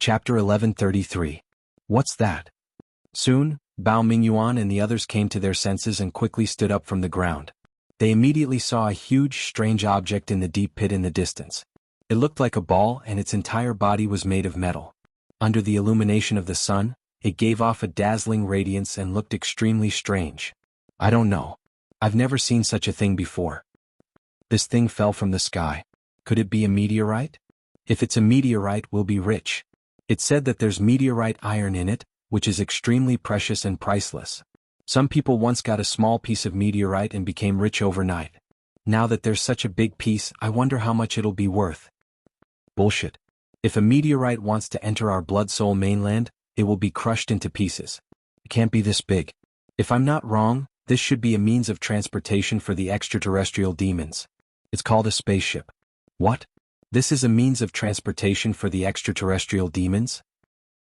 Chapter 1133. What's that? Soon, Bao Mingyuan and the others came to their senses and quickly stood up from the ground. They immediately saw a huge, strange object in the deep pit in the distance. It looked like a ball and its entire body was made of metal. Under the illumination of the sun, it gave off a dazzling radiance and looked extremely strange. I don't know. I've never seen such a thing before. This thing fell from the sky. Could it be a meteorite? If it's a meteorite, we'll be rich. It said that there's meteorite iron in it, which is extremely precious and priceless. Some people once got a small piece of meteorite and became rich overnight. Now that there's such a big piece, I wonder how much it'll be worth. Bullshit. If a meteorite wants to enter our blood-soul mainland, it will be crushed into pieces. It can't be this big. If I'm not wrong, this should be a means of transportation for the extraterrestrial demons. It's called a spaceship. What? This is a means of transportation for the extraterrestrial demons?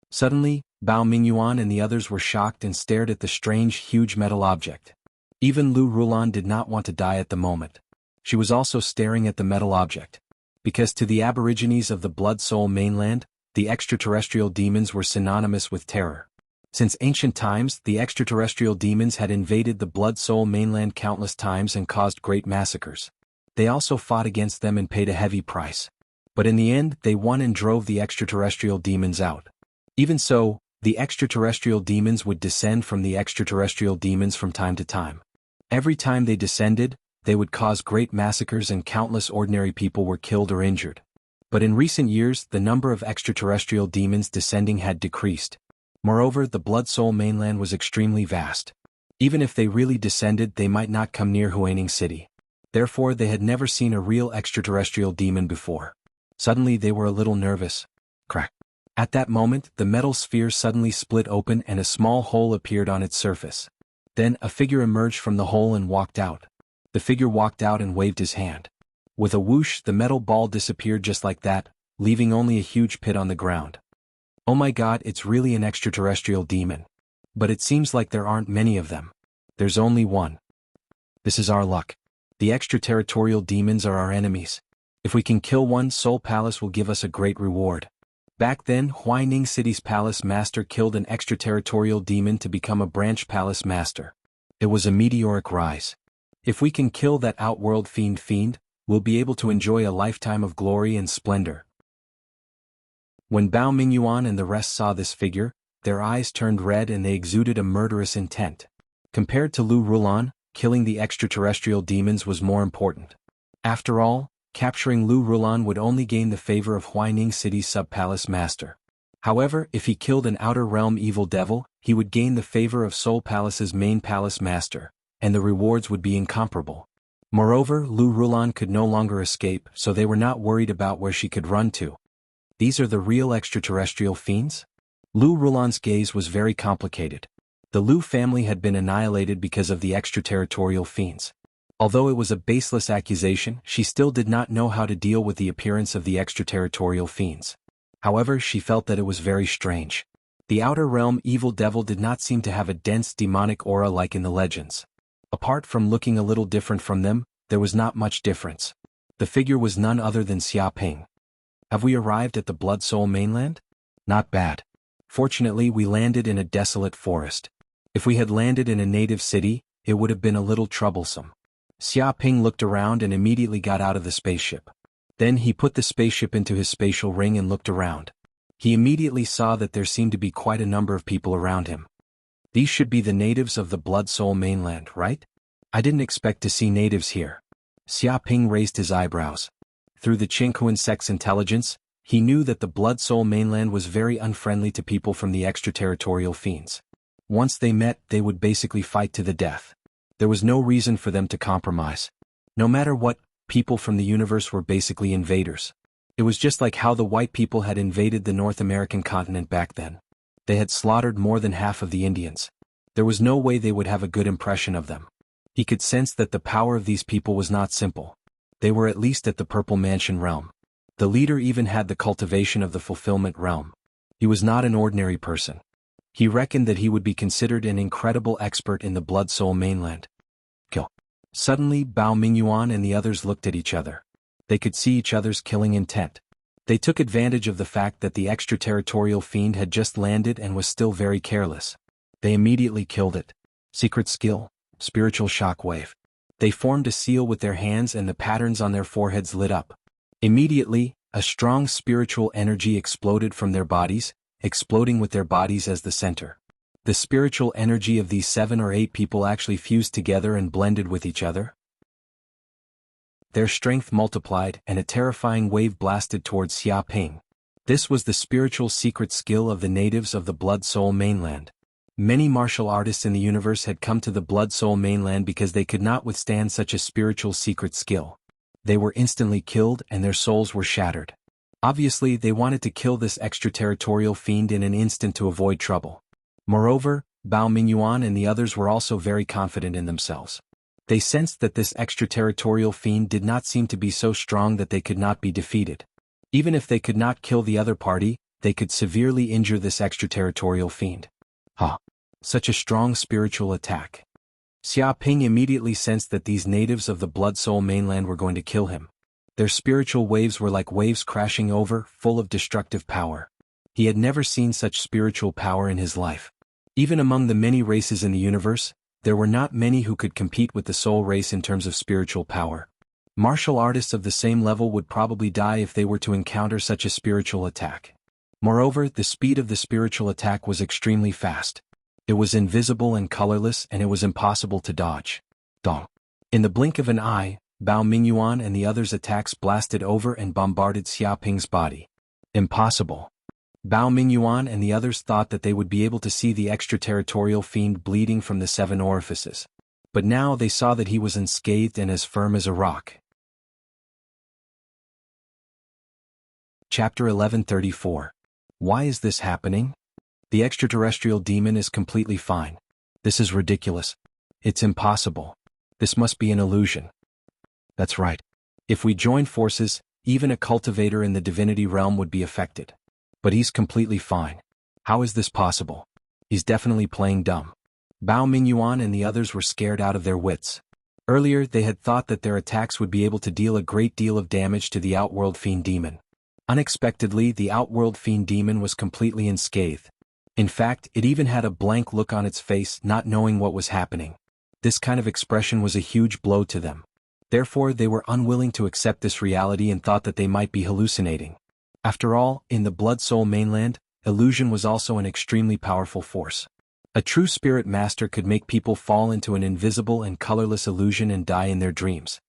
Suddenly, Bao Mingyuan and the others were shocked and stared at the strange, huge metal object. Even Lu Rulan did not want to die at the moment. She was also staring at the metal object. Because to the aborigines of the blood-soul mainland, the extraterrestrial demons were synonymous with terror. Since ancient times, the extraterrestrial demons had invaded the blood-soul mainland countless times and caused great massacres. They also fought against them and paid a heavy price. But in the end, they won and drove the extraterrestrial demons out. Even so, the extraterrestrial demons would descend from the extraterrestrial demons from time to time. Every time they descended, they would cause great massacres and countless ordinary people were killed or injured. But in recent years, the number of extraterrestrial demons descending had decreased. Moreover, the blood-soul mainland was extremely vast. Even if they really descended, they might not come near Huaining City. Therefore, they had never seen a real extraterrestrial demon before. Suddenly, they were a little nervous. Crack. At that moment, the metal sphere suddenly split open and a small hole appeared on its surface. Then, a figure emerged from the hole and walked out. The figure walked out and waved his hand. With a whoosh, the metal ball disappeared just like that, leaving only a huge pit on the ground. Oh my god, it's really an extraterrestrial demon. But it seems like there aren't many of them. There's only one. This is our luck. The extraterritorial demons are our enemies. If we can kill one, Soul Palace will give us a great reward. Back then, Huaining City's palace master killed an extraterritorial demon to become a branch palace master. It was a meteoric rise. If we can kill that outworld fiend, we'll be able to enjoy a lifetime of glory and splendor. When Bao Mingyuan and the rest saw this figure, their eyes turned red and they exuded a murderous intent. Compared to Lu Rulan, killing the extraterrestrial demons was more important. After all, capturing Lu Rulan would only gain the favor of Huaining City's sub-palace master. However, if he killed an outer realm evil devil, he would gain the favor of Soul Palace's main palace master, and the rewards would be incomparable. Moreover, Lu Rulan could no longer escape, so they were not worried about where she could run to. These are the real extraterrestrial fiends? Lu Rulan's gaze was very complicated. The Lu family had been annihilated because of the extraterritorial fiends. Although it was a baseless accusation, she still did not know how to deal with the appearance of the extraterritorial fiends. However, she felt that it was very strange. The outer realm evil devil did not seem to have a dense demonic aura like in the legends. Apart from looking a little different from them, there was not much difference. The figure was none other than Xia Ping. Have we arrived at the blood-soul mainland? Not bad. Fortunately, we landed in a desolate forest. If we had landed in a native city, it would have been a little troublesome. Xia Ping looked around and immediately got out of the spaceship. Then he put the spaceship into his spatial ring and looked around. He immediately saw that there seemed to be quite a number of people around him. These should be the natives of the blood-soul mainland, right? I didn't expect to see natives here. Xia Ping raised his eyebrows. Through the Jianghu sect's intelligence, he knew that the blood-soul mainland was very unfriendly to people from the extraterritorial fiends. Once they met, they would basically fight to the death. There was no reason for them to compromise. No matter what, people from the universe were basically invaders. It was just like how the white people had invaded the North American continent back then. They had slaughtered more than half of the Indians. There was no way they would have a good impression of them. He could sense that the power of these people was not simple. They were at least at the Purple Mansion realm. The leader even had the cultivation of the fulfillment realm. He was not an ordinary person. He reckoned that he would be considered an incredible expert in the blood-soul mainland. Kill. Suddenly, Bao Mingyuan and the others looked at each other. They could see each other's killing intent. They took advantage of the fact that the extraterritorial fiend had just landed and was still very careless. They immediately killed it. Secret skill, spiritual shockwave. They formed a seal with their hands and the patterns on their foreheads lit up. Immediately, a strong spiritual energy exploded from their bodies, exploding with their bodies as the center. The spiritual energy of these 7 or 8 people actually fused together and blended with each other. Their strength multiplied and a terrifying wave blasted towards Xiaoping. This was the spiritual secret skill of the natives of the Blood Soul mainland. Many martial artists in the universe had come to the Blood Soul mainland because they could not withstand such a spiritual secret skill. They were instantly killed and their souls were shattered. Obviously, they wanted to kill this extraterritorial fiend in an instant to avoid trouble. Moreover, Bao Mingyuan and the others were also very confident in themselves. They sensed that this extraterritorial fiend did not seem to be so strong that they could not be defeated. Even if they could not kill the other party, they could severely injure this extraterritorial fiend. Such a strong spiritual attack. Xiaoping immediately sensed that these natives of the Blood Soul mainland were going to kill him. Their spiritual waves were like waves crashing over, full of destructive power. He had never seen such spiritual power in his life. Even among the many races in the universe, there were not many who could compete with the soul race in terms of spiritual power. Martial artists of the same level would probably die if they were to encounter such a spiritual attack. Moreover, the speed of the spiritual attack was extremely fast. It was invisible and colorless and it was impossible to dodge. In the blink of an eye, Bao Mingyuan and the others' attacks blasted over and bombarded Xiaoping's body. Impossible. Bao Mingyuan and the others thought that they would be able to see the extraterritorial fiend bleeding from the 7 orifices. But now they saw that he was unscathed and as firm as a rock. Chapter 1134. Why is this happening? The extraterrestrial demon is completely fine. This is ridiculous. It's impossible. This must be an illusion. That's right. If we join forces, even a cultivator in the divinity realm would be affected. But he's completely fine. How is this possible? He's definitely playing dumb. Bao Mingyuan and the others were scared out of their wits. Earlier they had thought that their attacks would be able to deal a great deal of damage to the Outworld Fiend Demon. Unexpectedly, the Outworld Fiend Demon was completely unscathed. In fact, it even had a blank look on its face, not knowing what was happening. This kind of expression was a huge blow to them. Therefore, they were unwilling to accept this reality and thought that they might be hallucinating. After all, in the Blood Soul mainland, illusion was also an extremely powerful force. A true spirit master could make people fall into an invisible and colorless illusion and die in their dreams.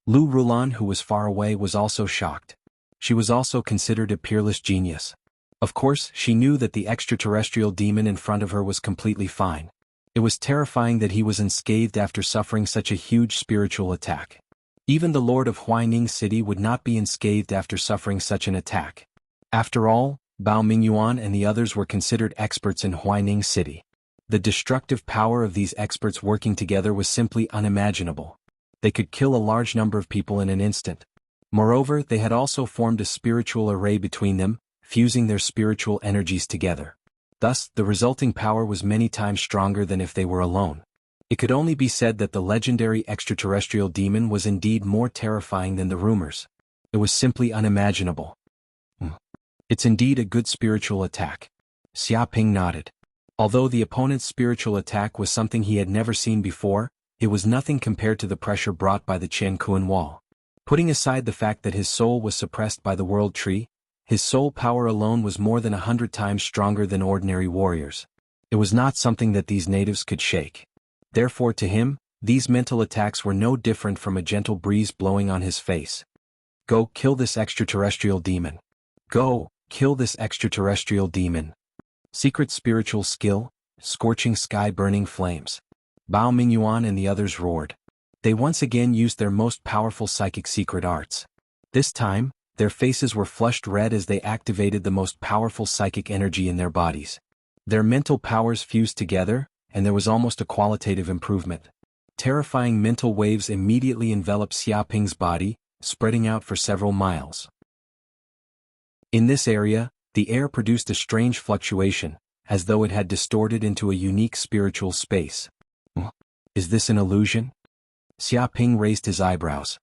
Lu Rulan, who was far away, was also shocked. She was also considered a peerless genius. Of course, she knew that the extraterrestrial demon in front of her was completely fine. It was terrifying that he was unscathed after suffering such a huge spiritual attack. Even the Lord of Huaining City would not be unscathed after suffering such an attack. After all, Bao Mingyuan and the others were considered experts in Huaining City. The destructive power of these experts working together was simply unimaginable. They could kill a large number of people in an instant. Moreover, they had also formed a spiritual array between them, fusing their spiritual energies together. Thus, the resulting power was many times stronger than if they were alone. It could only be said that the legendary extraterrestrial demon was indeed more terrifying than the rumors. It was simply unimaginable. It's indeed a good spiritual attack. Xiaoping nodded. Although the opponent's spiritual attack was something he had never seen before, it was nothing compared to the pressure brought by the Qiankuan wall. Putting aside the fact that his soul was suppressed by the world tree, his soul power alone was more than 100 times stronger than ordinary warriors. It was not something that these natives could shake. Therefore, to him, these mental attacks were no different from a gentle breeze blowing on his face. Go kill this extraterrestrial demon. Go kill this extraterrestrial demon. Secret spiritual skill, scorching sky burning flames. Bao Mingyuan and the others roared. They once again used their most powerful psychic secret arts. This time, their faces were flushed red as they activated the most powerful psychic energy in their bodies. Their mental powers fused together, and there was almost a qualitative improvement. Terrifying mental waves immediately enveloped Xiaoping's body, spreading out for several miles. In this area, the air produced a strange fluctuation, as though it had distorted into a unique spiritual space. Is this an illusion? Xiaoping raised his eyebrows.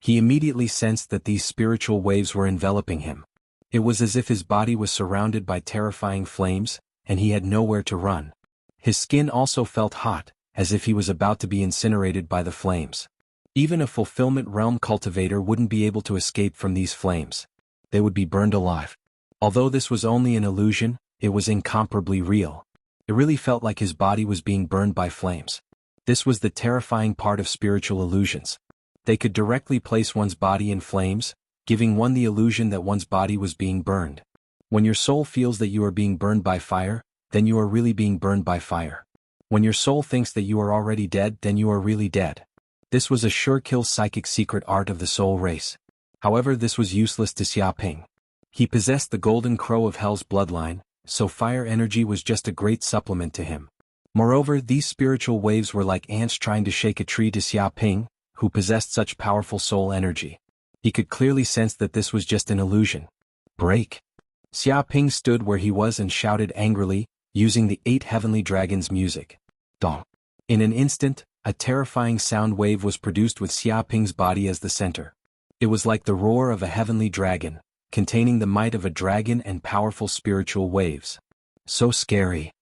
He immediately sensed that these spiritual waves were enveloping him. It was as if his body was surrounded by terrifying flames, and he had nowhere to run. His skin also felt hot, as if he was about to be incinerated by the flames. Even a fulfillment realm cultivator wouldn't be able to escape from these flames. They would be burned alive. Although this was only an illusion, it was incomparably real. It really felt like his body was being burned by flames. This was the terrifying part of spiritual illusions. They could directly place one's body in flames, giving one the illusion that one's body was being burned. When your soul feels that you are being burned by fire, then you are really being burned by fire. When your soul thinks that you are already dead, then you are really dead. This was a sure-kill psychic secret art of the soul race. However, this was useless to Xia Ping. He possessed the golden crow of hell's bloodline, so fire energy was just a great supplement to him. Moreover, these spiritual waves were like ants trying to shake a tree to Xia Ping, who possessed such powerful soul energy. He could clearly sense that this was just an illusion. Break! Xia Ping stood where he was and shouted angrily, using the 8 heavenly dragons' music. Dong! In an instant, a terrifying sound wave was produced with Xia Ping's body as the center. It was like the roar of a heavenly dragon, containing the might of a dragon and powerful spiritual waves. So scary.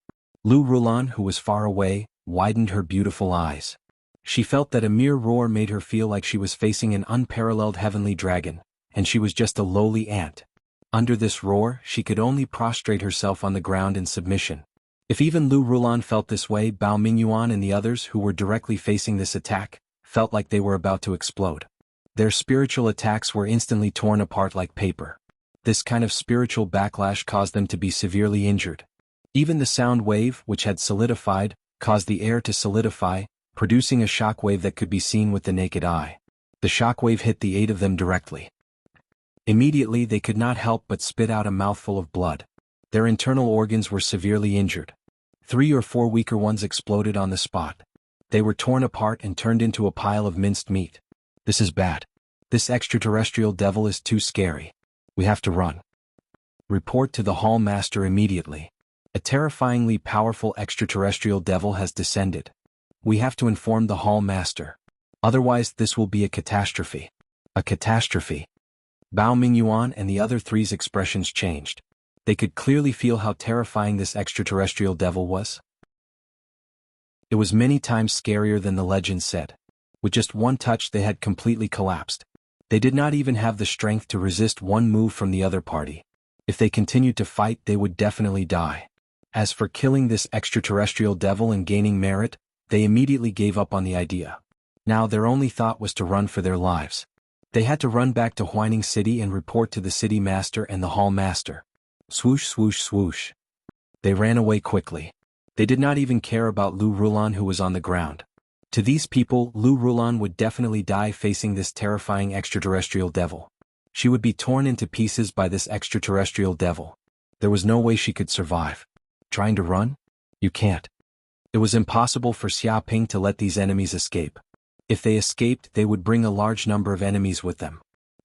Lu Rulan, who was far away, widened her beautiful eyes. She felt that a mere roar made her feel like she was facing an unparalleled heavenly dragon, and she was just a lowly ant. Under this roar, she could only prostrate herself on the ground in submission. If even Lu Rulan felt this way, Bao Mingyuan and the others who were directly facing this attack felt like they were about to explode. Their spiritual attacks were instantly torn apart like paper. This kind of spiritual backlash caused them to be severely injured. Even the sound wave, which had solidified, caused the air to solidify, producing a shockwave that could be seen with the naked eye. The shockwave hit the 8 of them directly. Immediately they could not help but spit out a mouthful of blood. Their internal organs were severely injured. 3 or 4 weaker ones exploded on the spot. They were torn apart and turned into a pile of minced meat. This is bad. This extraterrestrial devil is too scary. We have to run. Report to the Hall Master immediately. A terrifyingly powerful extraterrestrial devil has descended. We have to inform the Hall Master. Otherwise this will be a catastrophe. A catastrophe. Bao Mingyuan and the other 3's expressions changed. They could clearly feel how terrifying this extraterrestrial devil was. It was many times scarier than the legend said. With just one touch they had completely collapsed. They did not even have the strength to resist one move from the other party. If they continued to fight, they would definitely die. As for killing this extraterrestrial devil and gaining merit, they immediately gave up on the idea. Now their only thought was to run for their lives. They had to run back to Huining City and report to the city master and the hall master. Swoosh, swoosh, swoosh. They ran away quickly. They did not even care about Lu Rulan, who was on the ground. To these people, Lu Rulan would definitely die facing this terrifying extraterrestrial devil. She would be torn into pieces by this extraterrestrial devil. There was no way she could survive. Trying to run? You can't. It was impossible for Xia Ping to let these enemies escape. If they escaped, they would bring a large number of enemies with them.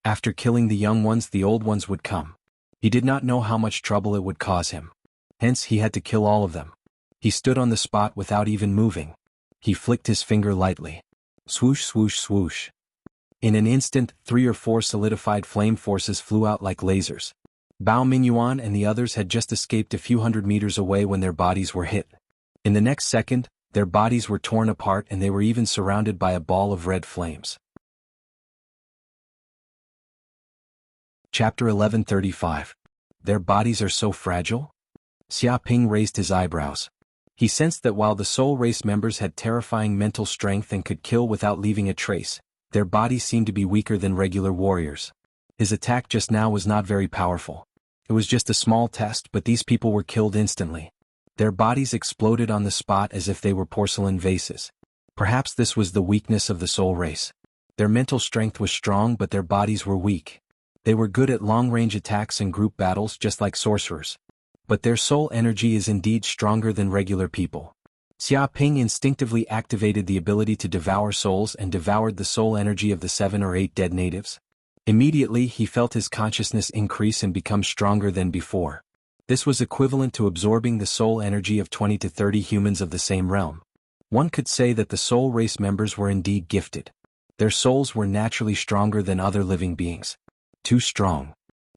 After killing the young ones, the old ones would come. He did not know how much trouble it would cause him. Hence he had to kill all of them. He stood on the spot without even moving. He flicked his finger lightly. Swoosh, swoosh, swoosh. In an instant, 3 or 4 solidified flame forces flew out like lasers. Bao Mingyuan and the others had just escaped a few hundred meters away when their bodies were hit. In the next second, their bodies were torn apart and they were even surrounded by a ball of red flames. Chapter 1135. Their bodies are so fragile? Xia Ping raised his eyebrows. He sensed that while the soul race members had terrifying mental strength and could kill without leaving a trace, their bodies seemed to be weaker than regular warriors. His attack just now was not very powerful. It was just a small test, but these people were killed instantly. Their bodies exploded on the spot as if they were porcelain vases. Perhaps this was the weakness of the soul race. Their mental strength was strong, but their bodies were weak. They were good at long-range attacks and group battles just like sorcerers. But their soul energy is indeed stronger than regular people. Xia Ping instinctively activated the ability to devour souls and devoured the soul energy of the 7 or 8 dead natives. Immediately he felt his consciousness increase and become stronger than before. This was equivalent to absorbing the soul energy of 20 to 30 humans of the same realm. One could say that the soul race members were indeed gifted. Their souls were naturally stronger than other living beings. Too strong.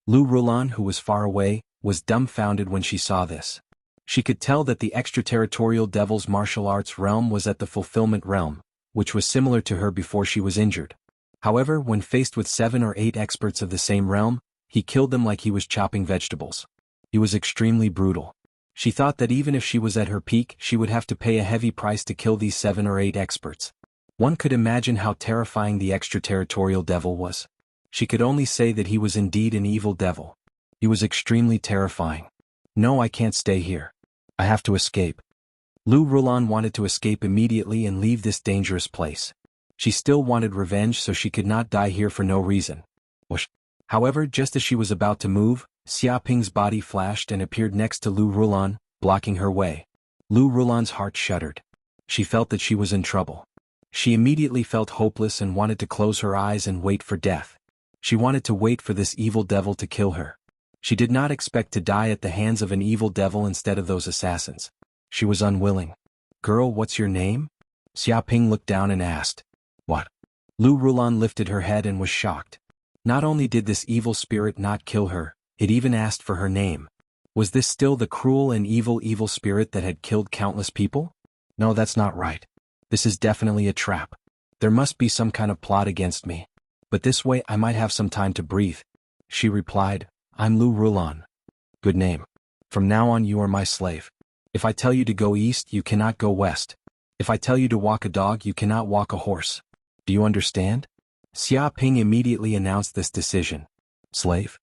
Lu Rulan, who was far away, was dumbfounded when she saw this. She could tell that the extraterritorial devil's martial arts realm was at the fulfillment realm, which was similar to her before she was injured. However, when faced with 7 or 8 experts of the same realm, he killed them like he was chopping vegetables. He was extremely brutal. She thought that even if she was at her peak, she would have to pay a heavy price to kill these 7 or 8 experts. One could imagine how terrifying the extraterritorial devil was. She could only say that he was indeed an evil devil. He was extremely terrifying. No, I can't stay here. I have to escape. Lu Rulan wanted to escape immediately and leave this dangerous place. She still wanted revenge, so she could not die here for no reason. Whoosh. However, just as she was about to move, Xia Ping's body flashed and appeared next to Lu Rulan, blocking her way. Lu Rulan's heart shuddered. She felt that she was in trouble. She immediately felt hopeless and wanted to close her eyes and wait for death. She wanted to wait for this evil devil to kill her. She did not expect to die at the hands of an evil devil instead of those assassins. She was unwilling. Girl, what's your name? Xia Ping looked down and asked. What? Lu Rulan lifted her head and was shocked. Not only did this evil spirit not kill her, it even asked for her name. Was this still the cruel and evil spirit that had killed countless people? No, that's not right. This is definitely a trap. There must be some kind of plot against me. But this way I might have some time to breathe. She replied, I'm Lu Rulan. Good name. From now on you are my slave. If I tell you to go east, you cannot go west. If I tell you to walk a dog, you cannot walk a horse. Do you understand? Xia Ping immediately announced this decision. Slave?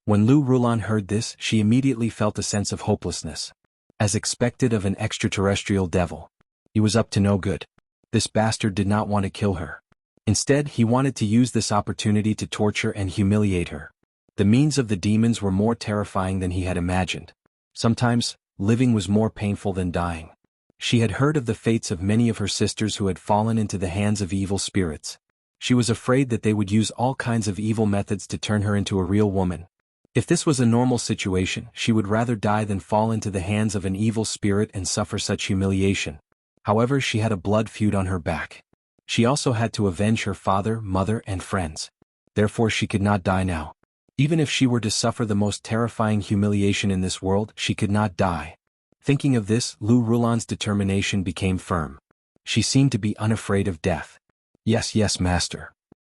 When Lu Rulan heard this, she immediately felt a sense of hopelessness. As expected of an extraterrestrial devil. He was up to no good. This bastard did not want to kill her. Instead, he wanted to use this opportunity to torture and humiliate her. The means of the demons were more terrifying than he had imagined. Sometimes, living was more painful than dying. She had heard of the fates of many of her sisters who had fallen into the hands of evil spirits. She was afraid that they would use all kinds of evil methods to turn her into a real woman. If this was a normal situation, she would rather die than fall into the hands of an evil spirit and suffer such humiliation. However, she had a blood feud on her back. She also had to avenge her father, mother, and friends. Therefore, she could not die now. Even if she were to suffer the most terrifying humiliation in this world, she could not die. Thinking of this, Lu Rulan's determination became firm. She seemed to be unafraid of death. Yes, yes, master.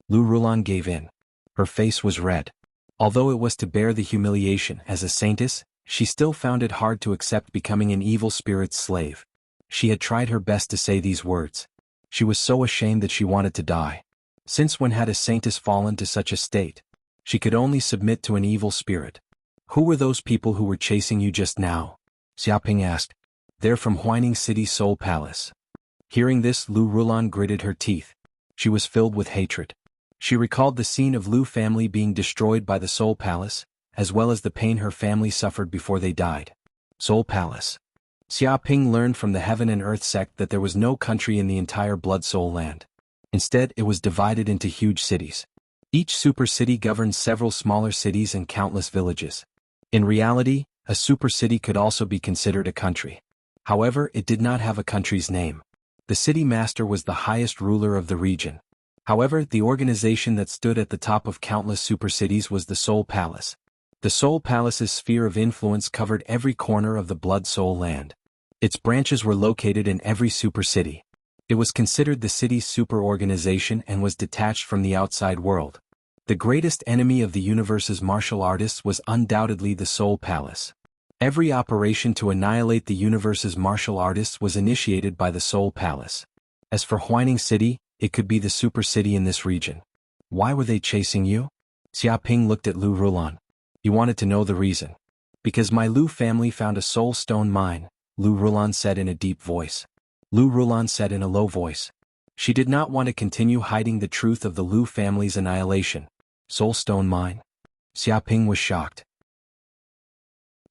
Lu Rulan gave in. Her face was red. Although it was to bear the humiliation as a saintess, she still found it hard to accept becoming an evil spirit's slave. She had tried her best to say these words. She was so ashamed that she wanted to die. Since when had a saintess fallen to such a state? She could only submit to an evil spirit. Who were those people who were chasing you just now? Xia Ping asked. They're from Huining City Soul Palace. Hearing this, Lu Rulan gritted her teeth. She was filled with hatred. She recalled the scene of Lu family being destroyed by the Soul Palace, as well as the pain her family suffered before they died. Soul Palace. Xia Ping learned from the Heaven and Earth sect that there was no country in the entire Blood Soul land. Instead, it was divided into huge cities. Each super city governed several smaller cities and countless villages. In reality, a super city could also be considered a country. However, it did not have a country's name. The city master was the highest ruler of the region. However, the organization that stood at the top of countless super cities was the Soul Palace. The Soul Palace's sphere of influence covered every corner of the Blood Soul land. Its branches were located in every super city. It was considered the city's super organization and was detached from the outside world. The greatest enemy of the universe's martial artists was undoubtedly the Soul Palace. Every operation to annihilate the universe's martial artists was initiated by the Soul Palace. As for Huining City, it could be the super city in this region. Why were they chasing you? Xia Ping looked at Lu Rulan. He wanted to know the reason. Because my Lu family found a soul stone mine, Lu Rulan said in a deep voice. Lu Rulan said in a low voice. She did not want to continue hiding the truth of the Lu family's annihilation. Soul stone mine? Xia Ping was shocked.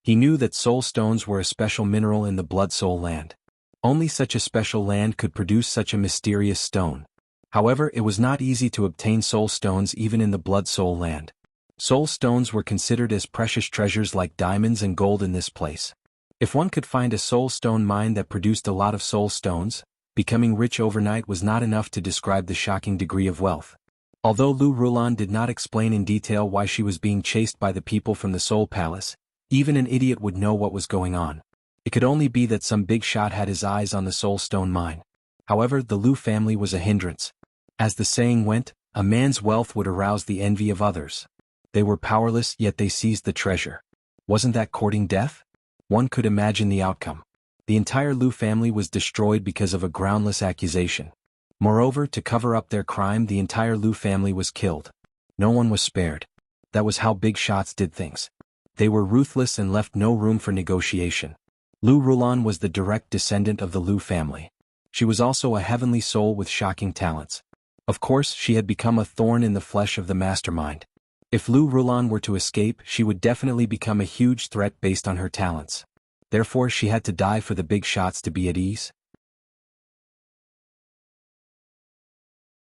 He knew that soul stones were a special mineral in the Blood Soul land. Only such a special land could produce such a mysterious stone. However, it was not easy to obtain soul stones even in the Blood Soul land. Soul stones were considered as precious treasures like diamonds and gold in this place. If one could find a soul stone mine that produced a lot of soul stones, becoming rich overnight was not enough to describe the shocking degree of wealth. Although Lu Rulan did not explain in detail why she was being chased by the people from the Soul Palace, even an idiot would know what was going on. It could only be that some big shot had his eyes on the Soul Stone mine. However, the Lu family was a hindrance. As the saying went, a man's wealth would arouse the envy of others. They were powerless, yet they seized the treasure. Wasn't that courting death? One could imagine the outcome. The entire Lu family was destroyed because of a groundless accusation. Moreover, to cover up their crime, the entire Lu family was killed. No one was spared. That was how big shots did things. They were ruthless and left no room for negotiation. Lu Rulan was the direct descendant of the Lu family. She was also a heavenly soul with shocking talents. Of course, she had become a thorn in the flesh of the mastermind. If Lu Rulan were to escape, she would definitely become a huge threat based on her talents. Therefore, she had to die for the big shots to be at ease.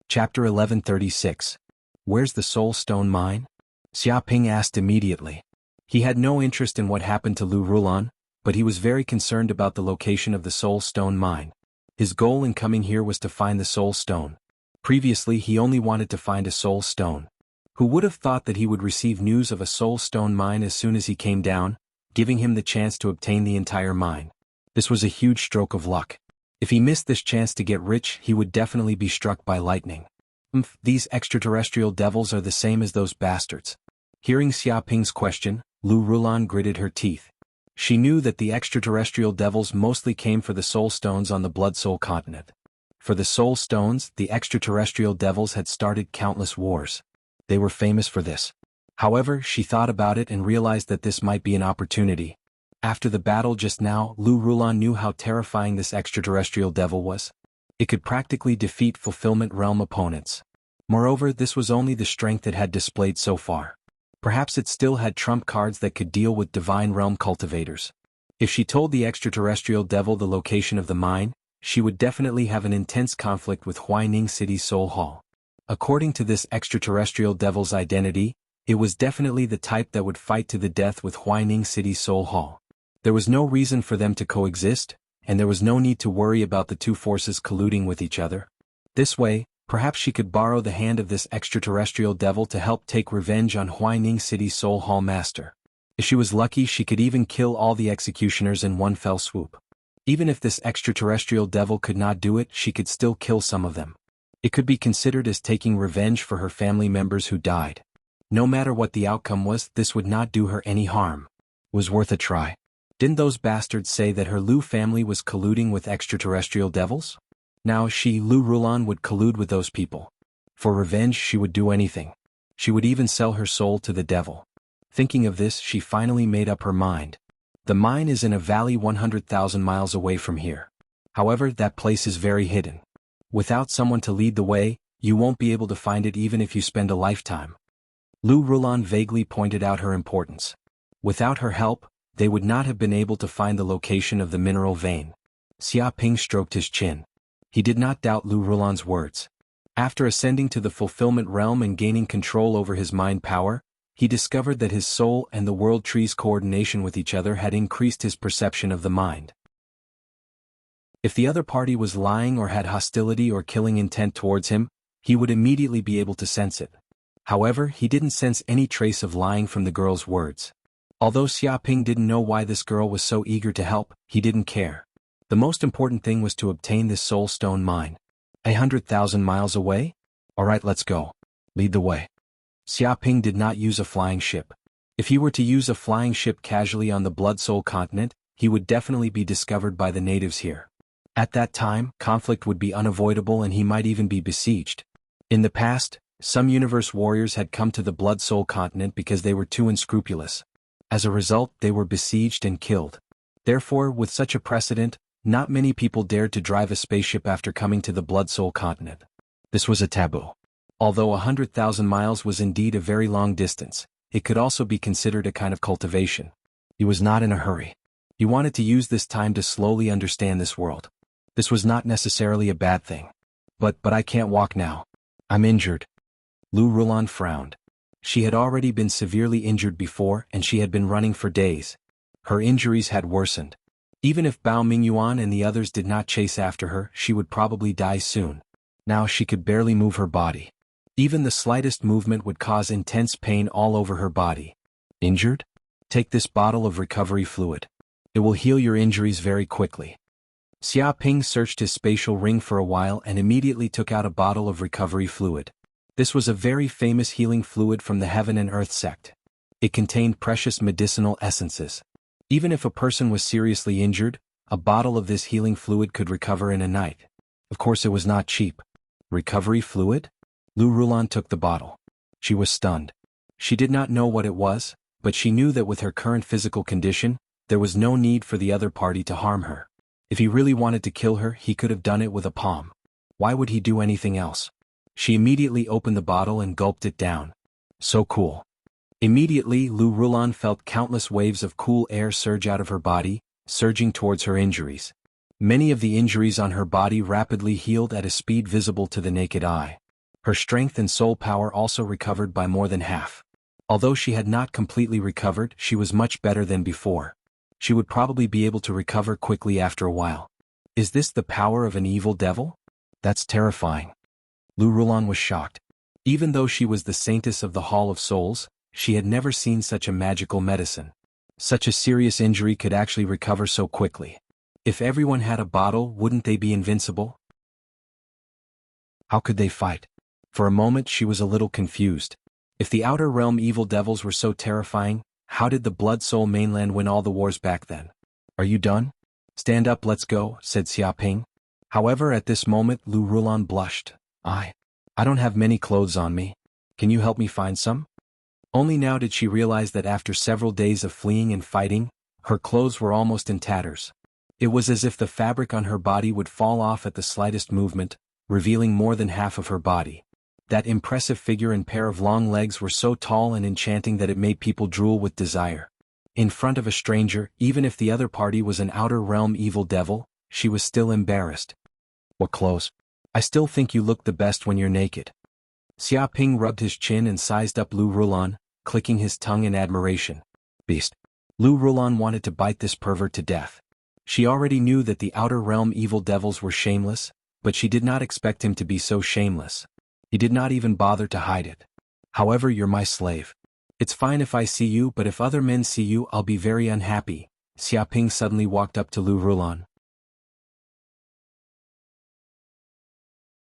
Chapter 1136. Where's the Soul Stone mine? Xia Ping asked immediately. He had no interest in what happened to Lu Rulan, but he was very concerned about the location of the Soul Stone mine. His goal in coming here was to find the Soul Stone. Previously, he only wanted to find a Soul Stone. Who would have thought that he would receive news of a Soul Stone mine as soon as he came down, giving him the chance to obtain the entire mine? This was a huge stroke of luck. If he missed this chance to get rich, he would definitely be struck by lightning. These extraterrestrial devils are the same as those bastards. Hearing Xia Ping's question, Lu Rulan gritted her teeth. She knew that the extraterrestrial devils mostly came for the soul stones on the Blood Soul continent. For the soul stones, the extraterrestrial devils had started countless wars. They were famous for this. However, she thought about it and realized that this might be an opportunity. After the battle just now, Lu Rulan knew how terrifying this extraterrestrial devil was. It could practically defeat Fulfillment Realm opponents. Moreover, this was only the strength it had displayed so far. Perhaps it still had trump cards that could deal with Divine Realm cultivators. If she told the extraterrestrial devil the location of the mine, she would definitely have an intense conflict with Huaining City's Soul Hall. According to this extraterrestrial devil's identity, it was definitely the type that would fight to the death with Huaining City's Soul Hall. There was no reason for them to coexist, and there was no need to worry about the two forces colluding with each other. This way, perhaps she could borrow the hand of this extraterrestrial devil to help take revenge on Huaining City's Soul Hall master. If she was lucky, she could even kill all the executioners in one fell swoop. Even if this extraterrestrial devil could not do it, she could still kill some of them. It could be considered as taking revenge for her family members who died. No matter what the outcome was, this would not do her any harm. It was worth a try. Didn't those bastards say that her Lu family was colluding with extraterrestrial devils? Now she, Lu Rulan, would collude with those people. For revenge, she would do anything. She would even sell her soul to the devil. Thinking of this, she finally made up her mind. The mine is in a valley 100,000 miles away from here. However, that place is very hidden. Without someone to lead the way, you won't be able to find it even if you spend a lifetime. Lu Rulan vaguely pointed out her importance. Without her help, they would not have been able to find the location of the mineral vein. Xia Ping stroked his chin. He did not doubt Lu Rulan's words. After ascending to the fulfillment realm and gaining control over his mind power, he discovered that his soul and the world tree's coordination with each other had increased his perception of the mind. If the other party was lying or had hostility or killing intent towards him, he would immediately be able to sense it. However, he didn't sense any trace of lying from the girl's words. Although Xia Ping didn't know why this girl was so eager to help, he didn't care. The most important thing was to obtain this soul stone mine. 100,000 miles away? Alright, let's go. Lead the way. Xia Ping did not use a flying ship. If he were to use a flying ship casually on the Blood Soul continent, he would definitely be discovered by the natives here. At that time, conflict would be unavoidable and he might even be besieged. In the past, some universe warriors had come to the Blood Soul continent because they were too unscrupulous. As a result, they were besieged and killed. Therefore, with such a precedent, not many people dared to drive a spaceship after coming to the Blood Soul continent. This was a taboo. Although 100,000 miles was indeed a very long distance, it could also be considered a kind of cultivation. He was not in a hurry. He wanted to use this time to slowly understand this world. This was not necessarily a bad thing. But I can't walk now. I'm injured. Lu Rulan frowned. She had already been severely injured before and she had been running for days. Her injuries had worsened. Even if Bao Mingyuan and the others did not chase after her, she would probably die soon. Now she could barely move her body. Even the slightest movement would cause intense pain all over her body. Injured? Take this bottle of recovery fluid. It will heal your injuries very quickly. Xia Ping searched his spatial ring for a while and immediately took out a bottle of recovery fluid. This was a very famous healing fluid from the Heaven and Earth sect. It contained precious medicinal essences. Even if a person was seriously injured, a bottle of this healing fluid could recover in a night. Of course it was not cheap. Recovery fluid? Lu Rulan took the bottle. She was stunned. She did not know what it was, but she knew that with her current physical condition, there was no need for the other party to harm her. If he really wanted to kill her, he could have done it with a palm. Why would he do anything else? She immediately opened the bottle and gulped it down. So cool. Immediately, Lu Rulan felt countless waves of cool air surge out of her body, surging towards her injuries. Many of the injuries on her body rapidly healed at a speed visible to the naked eye. Her strength and soul power also recovered by more than half. Although she had not completely recovered, she was much better than before. She would probably be able to recover quickly after a while. Is this the power of an evil devil? That's terrifying. Lu Rulan was shocked. Even though she was the saintess of the Hall of Souls, she had never seen such a magical medicine. Such a serious injury could actually recover so quickly. If everyone had a bottle, wouldn't they be invincible? How could they fight? For a moment she was a little confused. If the Outer Realm evil devils were so terrifying, how did the Blood Soul mainland win all the wars back then? Are you done? Stand up, let's go, said Xia Ping. However, at this moment Lu Rulan blushed. I don't have many clothes on me. Can you help me find some? Only now did she realize that after several days of fleeing and fighting, her clothes were almost in tatters. It was as if the fabric on her body would fall off at the slightest movement, revealing more than half of her body. That impressive figure and pair of long legs were so tall and enchanting that it made people drool with desire. In front of a stranger, even if the other party was an Outer Realm evil devil, she was still embarrassed. What clothes? I still think you look the best when you're naked. Xia Ping rubbed his chin and sized up Lu Rulan, clicking his tongue in admiration. Beast. Lu Rulan wanted to bite this pervert to death. She already knew that the Outer Realm evil devils were shameless, but she did not expect him to be so shameless. He did not even bother to hide it. However, you're my slave. It's fine if I see you, but if other men see you, I'll be very unhappy. Xia Ping suddenly walked up to Lu Rulan.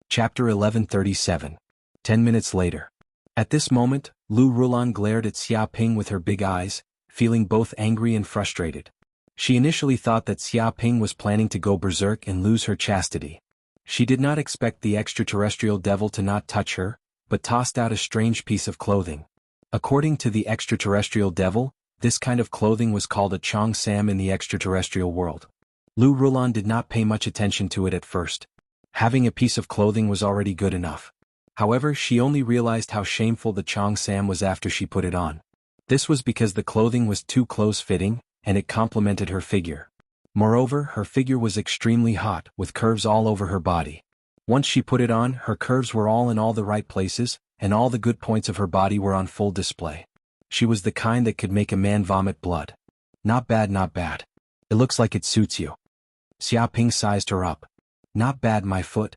Chapter 1137. 10 minutes later. At this moment, Lu Rulan glared at Xia Ping with her big eyes, feeling both angry and frustrated. She initially thought that Xia Ping was planning to go berserk and lose her chastity. She did not expect the extraterrestrial devil to not touch her, but tossed out a strange piece of clothing. According to the extraterrestrial devil, this kind of clothing was called a Chong Sam in the extraterrestrial world. Lu Rulan did not pay much attention to it at first. Having a piece of clothing was already good enough. However, she only realized how shameful the Chong Sam was after she put it on. This was because the clothing was too close-fitting, and it complemented her figure. Moreover, her figure was extremely hot, with curves all over her body. Once she put it on, her curves were all in all the right places, and all the good points of her body were on full display. She was the kind that could make a man vomit blood. Not bad, not bad. It looks like it suits you. Xia Ping sized her up. Not bad, my foot.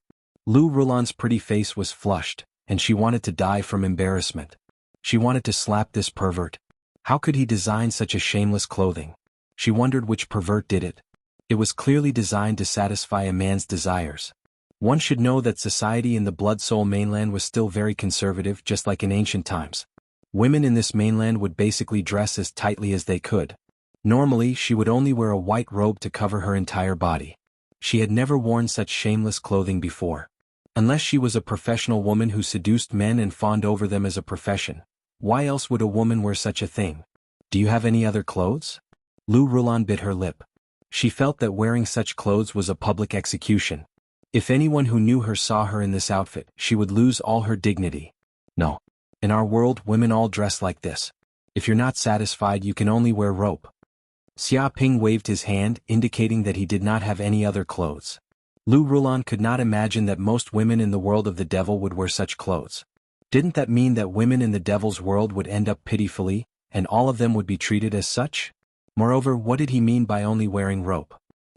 Lu Rulan's pretty face was flushed, and she wanted to die from embarrassment. She wanted to slap this pervert. How could he design such a shameless clothing? She wondered which pervert did it. It was clearly designed to satisfy a man's desires. One should know that society in the Blood Soul mainland was still very conservative, just like in ancient times. Women in this mainland would basically dress as tightly as they could. Normally, she would only wear a white robe to cover her entire body. She had never worn such shameless clothing before. Unless she was a professional woman who seduced men and fawned over them as a profession. Why else would a woman wear such a thing? Do you have any other clothes? Lu Rulan bit her lip. She felt that wearing such clothes was a public execution. If anyone who knew her saw her in this outfit, she would lose all her dignity. No. In our world, women all dress like this. If you're not satisfied, you can only wear rope. Xia Ping waved his hand, indicating that he did not have any other clothes. Lu Rulan could not imagine that most women in the world of the devil would wear such clothes. Didn't that mean that women in the devil's world would end up pitifully, and all of them would be treated as such? Moreover, what did he mean by only wearing rope?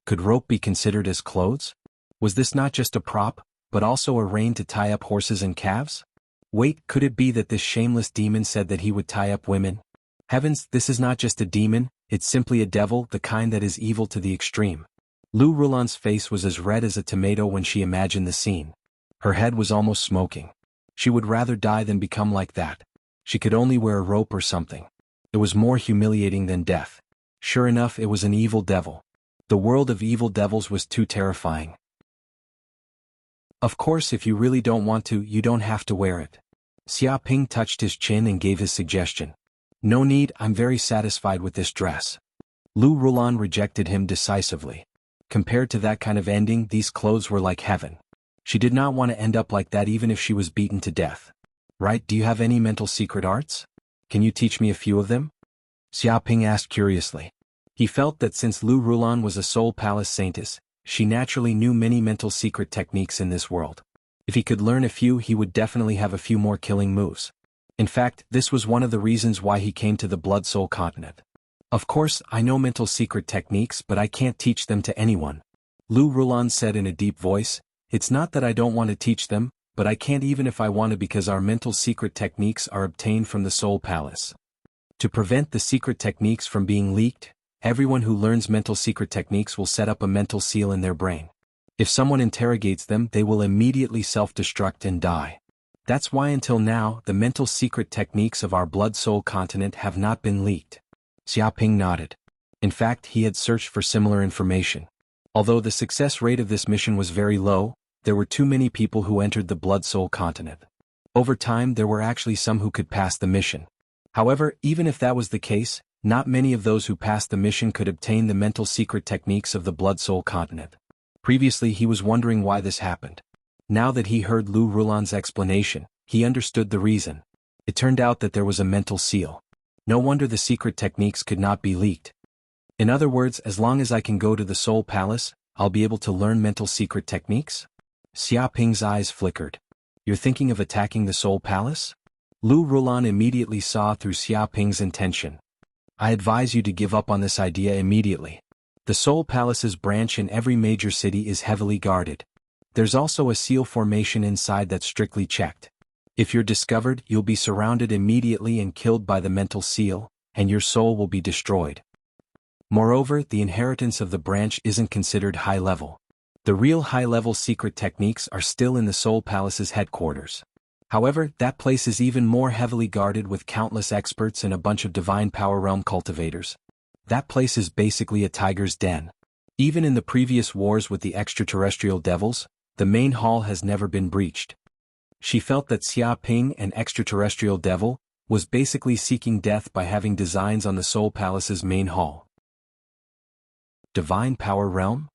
Could rope be considered as clothes? Was this not just a prop, but also a rein to tie up horses and calves? Wait, could it be that this shameless demon said that he would tie up women? Heavens, this is not just a demon, it's simply a devil, the kind that is evil to the extreme. Lu Rulan's face was as red as a tomato when she imagined the scene. Her head was almost smoking. She would rather die than become like that. She could only wear a rope or something. It was more humiliating than death. Sure enough, it was an evil devil. The world of evil devils was too terrifying. Of course, if you really don't want to, you don't have to wear it. Xia Ping touched his chin and gave his suggestion. No need, I'm very satisfied with this dress. Lu Rulan rejected him decisively. Compared to that kind of ending, these clothes were like heaven. She did not want to end up like that even if she was beaten to death. Right, do you have any mental secret arts? Can you teach me a few of them? Xia Ping asked curiously. He felt that since Lu Rulan was a Soul Palace saintess, she naturally knew many mental secret techniques in this world. If he could learn a few, he would definitely have a few more killing moves. In fact, this was one of the reasons why he came to the Blood Soul continent. Of course, I know mental secret techniques, but I can't teach them to anyone. Lu Rulan said in a deep voice, it's not that I don't want to teach them, but I can't even if I want to because our mental secret techniques are obtained from the Soul Palace. To prevent the secret techniques from being leaked, everyone who learns mental secret techniques will set up a mental seal in their brain. If someone interrogates them, they will immediately self-destruct and die. That's why until now, the mental secret techniques of our Blood Soul continent have not been leaked. Xia Ping nodded. In fact, he had searched for similar information. Although the success rate of this mission was very low, there were too many people who entered the Blood Soul continent. Over time, there were actually some who could pass the mission. However, even if that was the case, not many of those who passed the mission could obtain the mental secret techniques of the Blood Soul continent. Previously, he was wondering why this happened. Now that he heard Lu Rulan's explanation, he understood the reason. It turned out that there was a mental seal. No wonder the secret techniques could not be leaked. In other words, as long as I can go to the Soul Palace, I'll be able to learn mental secret techniques? Xia Ping's eyes flickered. You're thinking of attacking the Soul Palace? Lu Rulan immediately saw through Xia Ping's intention. I advise you to give up on this idea immediately. The Soul Palace's branch in every major city is heavily guarded. There's also a seal formation inside that's strictly checked. If you're discovered, you'll be surrounded immediately and killed by the mental seal, and your soul will be destroyed. Moreover, the inheritance of the branch isn't considered high level. The real high-level secret techniques are still in the Soul Palace's headquarters. However, that place is even more heavily guarded with countless experts and a bunch of Divine Power Realm cultivators. That place is basically a tiger's den. Even in the previous wars with the extraterrestrial devils, the main hall has never been breached. She felt that Xia Ping, an extraterrestrial devil, was basically seeking death by having designs on the Soul Palace's main hall. Divine Power Realm?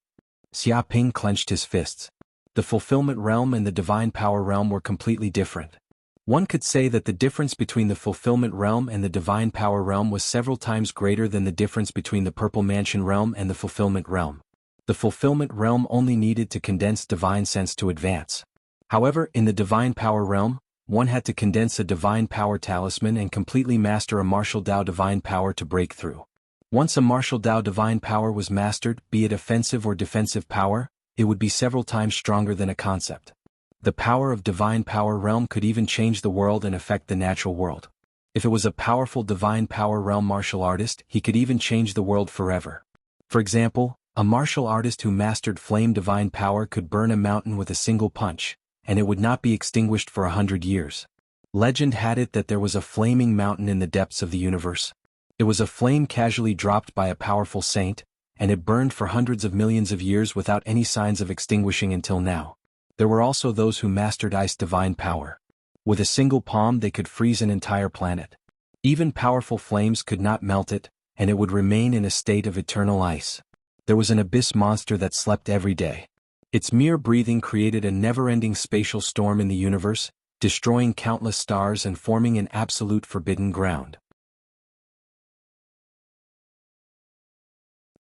Xia Ping clenched his fists. The Fulfillment Realm and the Divine Power Realm were completely different. One could say that the difference between the Fulfillment Realm and the Divine Power Realm was several times greater than the difference between the Purple Mansion Realm and the Fulfillment Realm. The Fulfillment Realm only needed to condense Divine Sense to advance. However, in the Divine Power Realm, one had to condense a Divine Power Talisman and completely master a Martial Dao Divine Power to break through. Once a Martial Dao Divine Power was mastered, be it offensive or defensive power, it would be several times stronger than a concept. The power of Divine Power Realm could even change the world and affect the natural world. If it was a powerful Divine Power Realm martial artist, he could even change the world forever. For example, a martial artist who mastered Flame Divine Power could burn a mountain with a single punch, and it would not be extinguished for 100 years. Legend had it that there was a flaming mountain in the depths of the universe. It was a flame casually dropped by a powerful saint, and it burned for hundreds of millions of years without any signs of extinguishing until now. There were also those who mastered Ice Divine Power. With a single palm they could freeze an entire planet. Even powerful flames could not melt it, and it would remain in a state of eternal ice. There was an abyss monster that slept every day. Its mere breathing created a never-ending spatial storm in the universe, destroying countless stars and forming an absolute forbidden ground.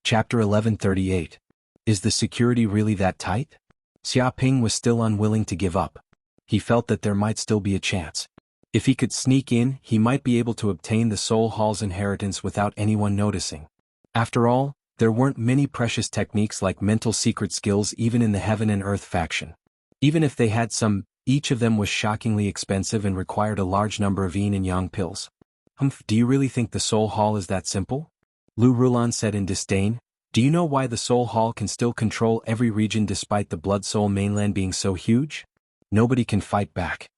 Chapter 1138. Is the security really that tight? Xia Ping was still unwilling to give up. He felt that there might still be a chance. If he could sneak in, he might be able to obtain the Soul Hall's inheritance without anyone noticing. After all, There weren't many precious techniques like mental secret skills even in the Heaven and Earth faction. Even if they had some, each of them was shockingly expensive and required a large number of yin and yang pills. Do you really think the Soul Hall is that simple? Lu Rulan said in disdain. Do you know why the Soul Hall can still control every region despite the Blood Soul mainland being so huge? Nobody can fight back.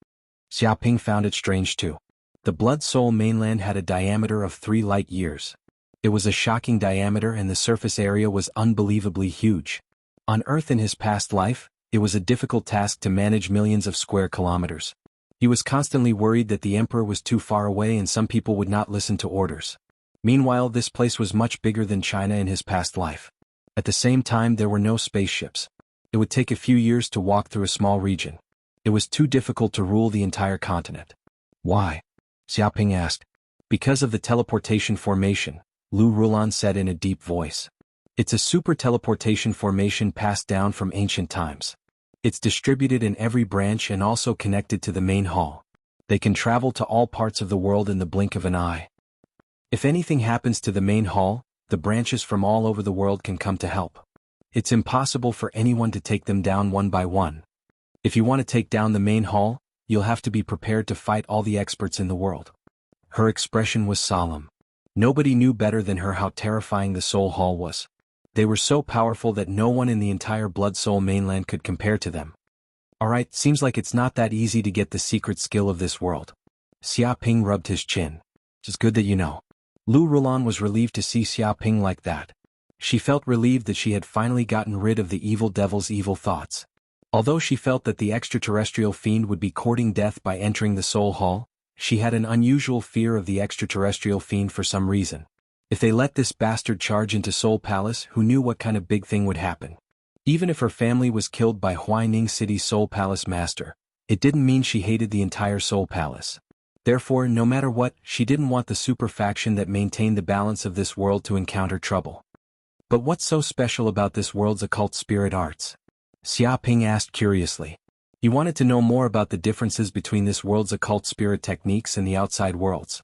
Xiaoping found it strange too. The Blood Soul mainland had a diameter of 3 light years. It was a shocking diameter and the surface area was unbelievably huge. On Earth in his past life, it was a difficult task to manage millions of square kilometers. He was constantly worried that the Emperor was too far away and some people would not listen to orders. Meanwhile, this place was much bigger than China in his past life. At the same time, there were no spaceships. It would take a few years to walk through a small region. It was too difficult to rule the entire continent. Why? Xiaoping asked. Because of the teleportation formation, Lu Rulan said in a deep voice. It's a super teleportation formation passed down from ancient times. It's distributed in every branch and also connected to the main hall. They can travel to all parts of the world in the blink of an eye. If anything happens to the main hall, the branches from all over the world can come to help. It's impossible for anyone to take them down one by one. If you want to take down the main hall, you'll have to be prepared to fight all the experts in the world. Her expression was solemn. Nobody knew better than her how terrifying the Soul Hall was. They were so powerful that no one in the entire Blood Soul mainland could compare to them. Alright, seems like it's not that easy to get the secret skill of this world. Xiaoping rubbed his chin. It's good that you know. Lu Rulan was relieved to see Xiaoping like that. She felt relieved that she had finally gotten rid of the evil devil's evil thoughts. Although she felt that the extraterrestrial fiend would be courting death by entering the Soul Hall, she had an unusual fear of the extraterrestrial fiend for some reason. If they let this bastard charge into Soul Palace, who knew what kind of big thing would happen? Even if her family was killed by Huaining City's Soul Palace master, it didn't mean she hated the entire Soul Palace. Therefore, no matter what, she didn't want the super faction that maintained the balance of this world to encounter trouble. But what's so special about this world's occult spirit arts? Xiaoping asked curiously. He wanted to know more about the differences between this world's occult spirit techniques and the outside worlds.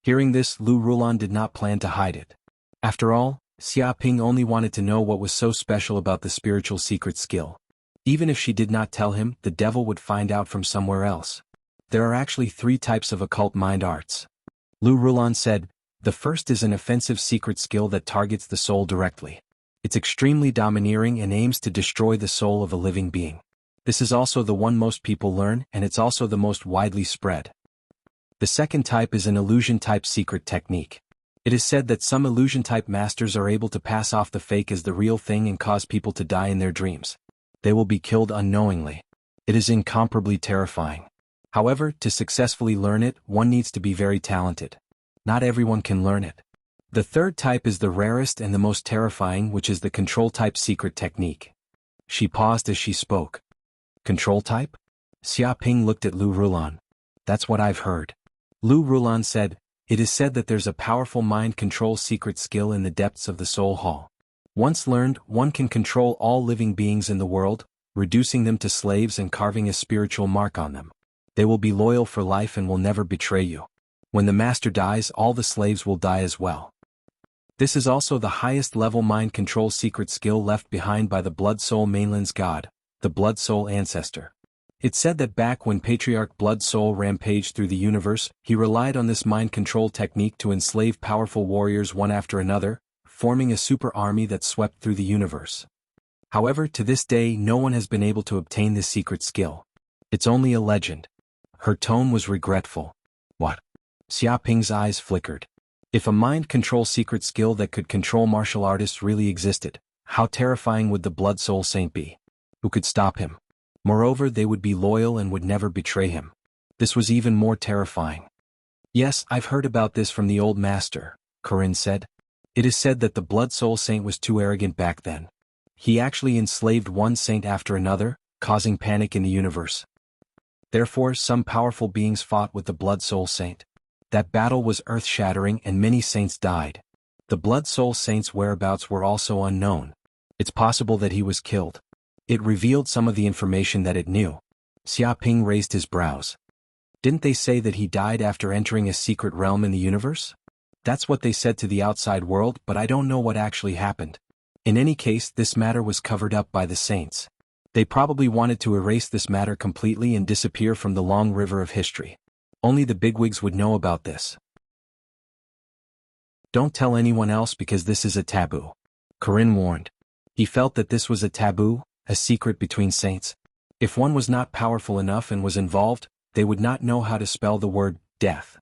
Hearing this, Lu Rulan did not plan to hide it. After all, Xiaoping only wanted to know what was so special about the spiritual secret skill. Even if she did not tell him, the devil would find out from somewhere else. There are actually 3 types of occult mind arts. Lu Rulan said, the first is an offensive secret skill that targets the soul directly. It's extremely domineering and aims to destroy the soul of a living being. This is also the one most people learn, and it's also the most widely spread. The second type is an illusion-type secret technique. It is said that some illusion-type masters are able to pass off the fake as the real thing and cause people to die in their dreams. They will be killed unknowingly. It is incomparably terrifying. However, to successfully learn it, one needs to be very talented. Not everyone can learn it. The third type is the rarest and the most terrifying, which is the control-type secret technique. She paused as she spoke. Control type? Xiaoping looked at Lu Rulan. That's what I've heard. Lu Rulan said, it is said that there's a powerful mind control secret skill in the depths of the Soul Hall. Once learned, one can control all living beings in the world, reducing them to slaves and carving a spiritual mark on them. They will be loyal for life and will never betray you. When the master dies, all the slaves will die as well. This is also the highest level mind control secret skill left behind by the Blood Soul mainland's god, the Blood Soul ancestor. It's said that back when Patriarch Blood Soul rampaged through the universe, he relied on this mind control technique to enslave powerful warriors one after another, forming a super army that swept through the universe. However, to this day no one has been able to obtain this secret skill. It's only a legend. Her tone was regretful. What? Xiaoping's eyes flickered. If a mind control secret skill that could control martial artists really existed, how terrifying would the Blood Soul Saint be? Who could stop him? Moreover, they would be loyal and would never betray him. This was even more terrifying. Yes, I've heard about this from the old master, Corinne said. It is said that the Blood Soul Saint was too arrogant back then. He actually enslaved one saint after another, causing panic in the universe. Therefore, some powerful beings fought with the Blood Soul Saint. That battle was earth-shattering and many saints died. The Blood Soul Saint's whereabouts were also unknown. It's possible that he was killed. It revealed some of the information that it knew. Xiaoping raised his brows. Didn't they say that he died after entering a secret realm in the universe? That's what they said to the outside world, but I don't know what actually happened. In any case, this matter was covered up by the saints. They probably wanted to erase this matter completely and disappear from the long river of history. Only the bigwigs would know about this. Don't tell anyone else because this is a taboo. Corinne warned. He felt that this was a taboo, a secret between saints. If one was not powerful enough and was involved, they would not know how to spell the word death.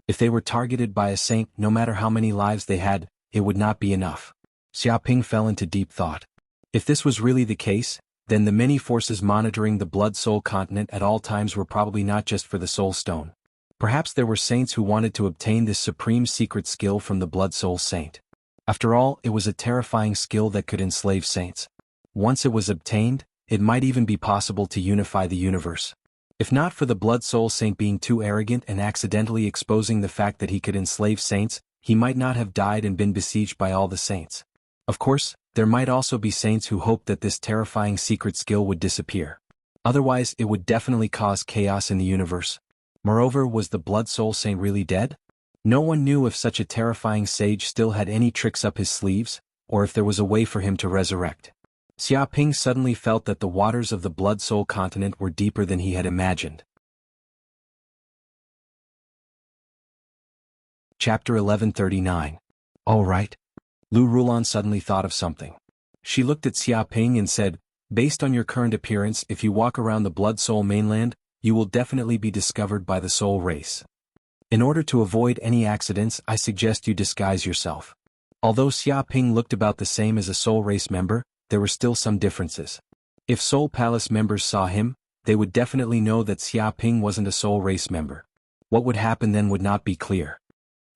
If they were targeted by a saint, no matter how many lives they had, it would not be enough. Xiaoping fell into deep thought. If this was really the case, then the many forces monitoring the Blood-Soul continent at all times were probably not just for the Soul Stone. Perhaps there were saints who wanted to obtain this supreme secret skill from the Blood-Soul Saint. After all, it was a terrifying skill that could enslave saints. Once it was obtained, it might even be possible to unify the universe. If not for the Blood-Soul Saint being too arrogant and accidentally exposing the fact that he could enslave saints, he might not have died and been besieged by all the saints. Of course, there might also be saints who hoped that this terrifying secret skill would disappear. Otherwise, it would definitely cause chaos in the universe. Moreover, was the Blood-Soul Saint really dead? No one knew if such a terrifying sage still had any tricks up his sleeves, or if there was a way for him to resurrect. Xiaoping suddenly felt that the waters of the Blood-Soul continent were deeper than he had imagined. Chapter 1139. All right. Lu Rulan suddenly thought of something. She looked at Xiaoping and said, based on your current appearance, if you walk around the Blood-Soul mainland, you will definitely be discovered by the Soul race. In order to avoid any accidents, I suggest you disguise yourself. Although Xiaoping looked about the same as a Soul race member, there were still some differences. If Soul Palace members saw him, they would definitely know that Xiaoping wasn't a Soul race member. What would happen then would not be clear.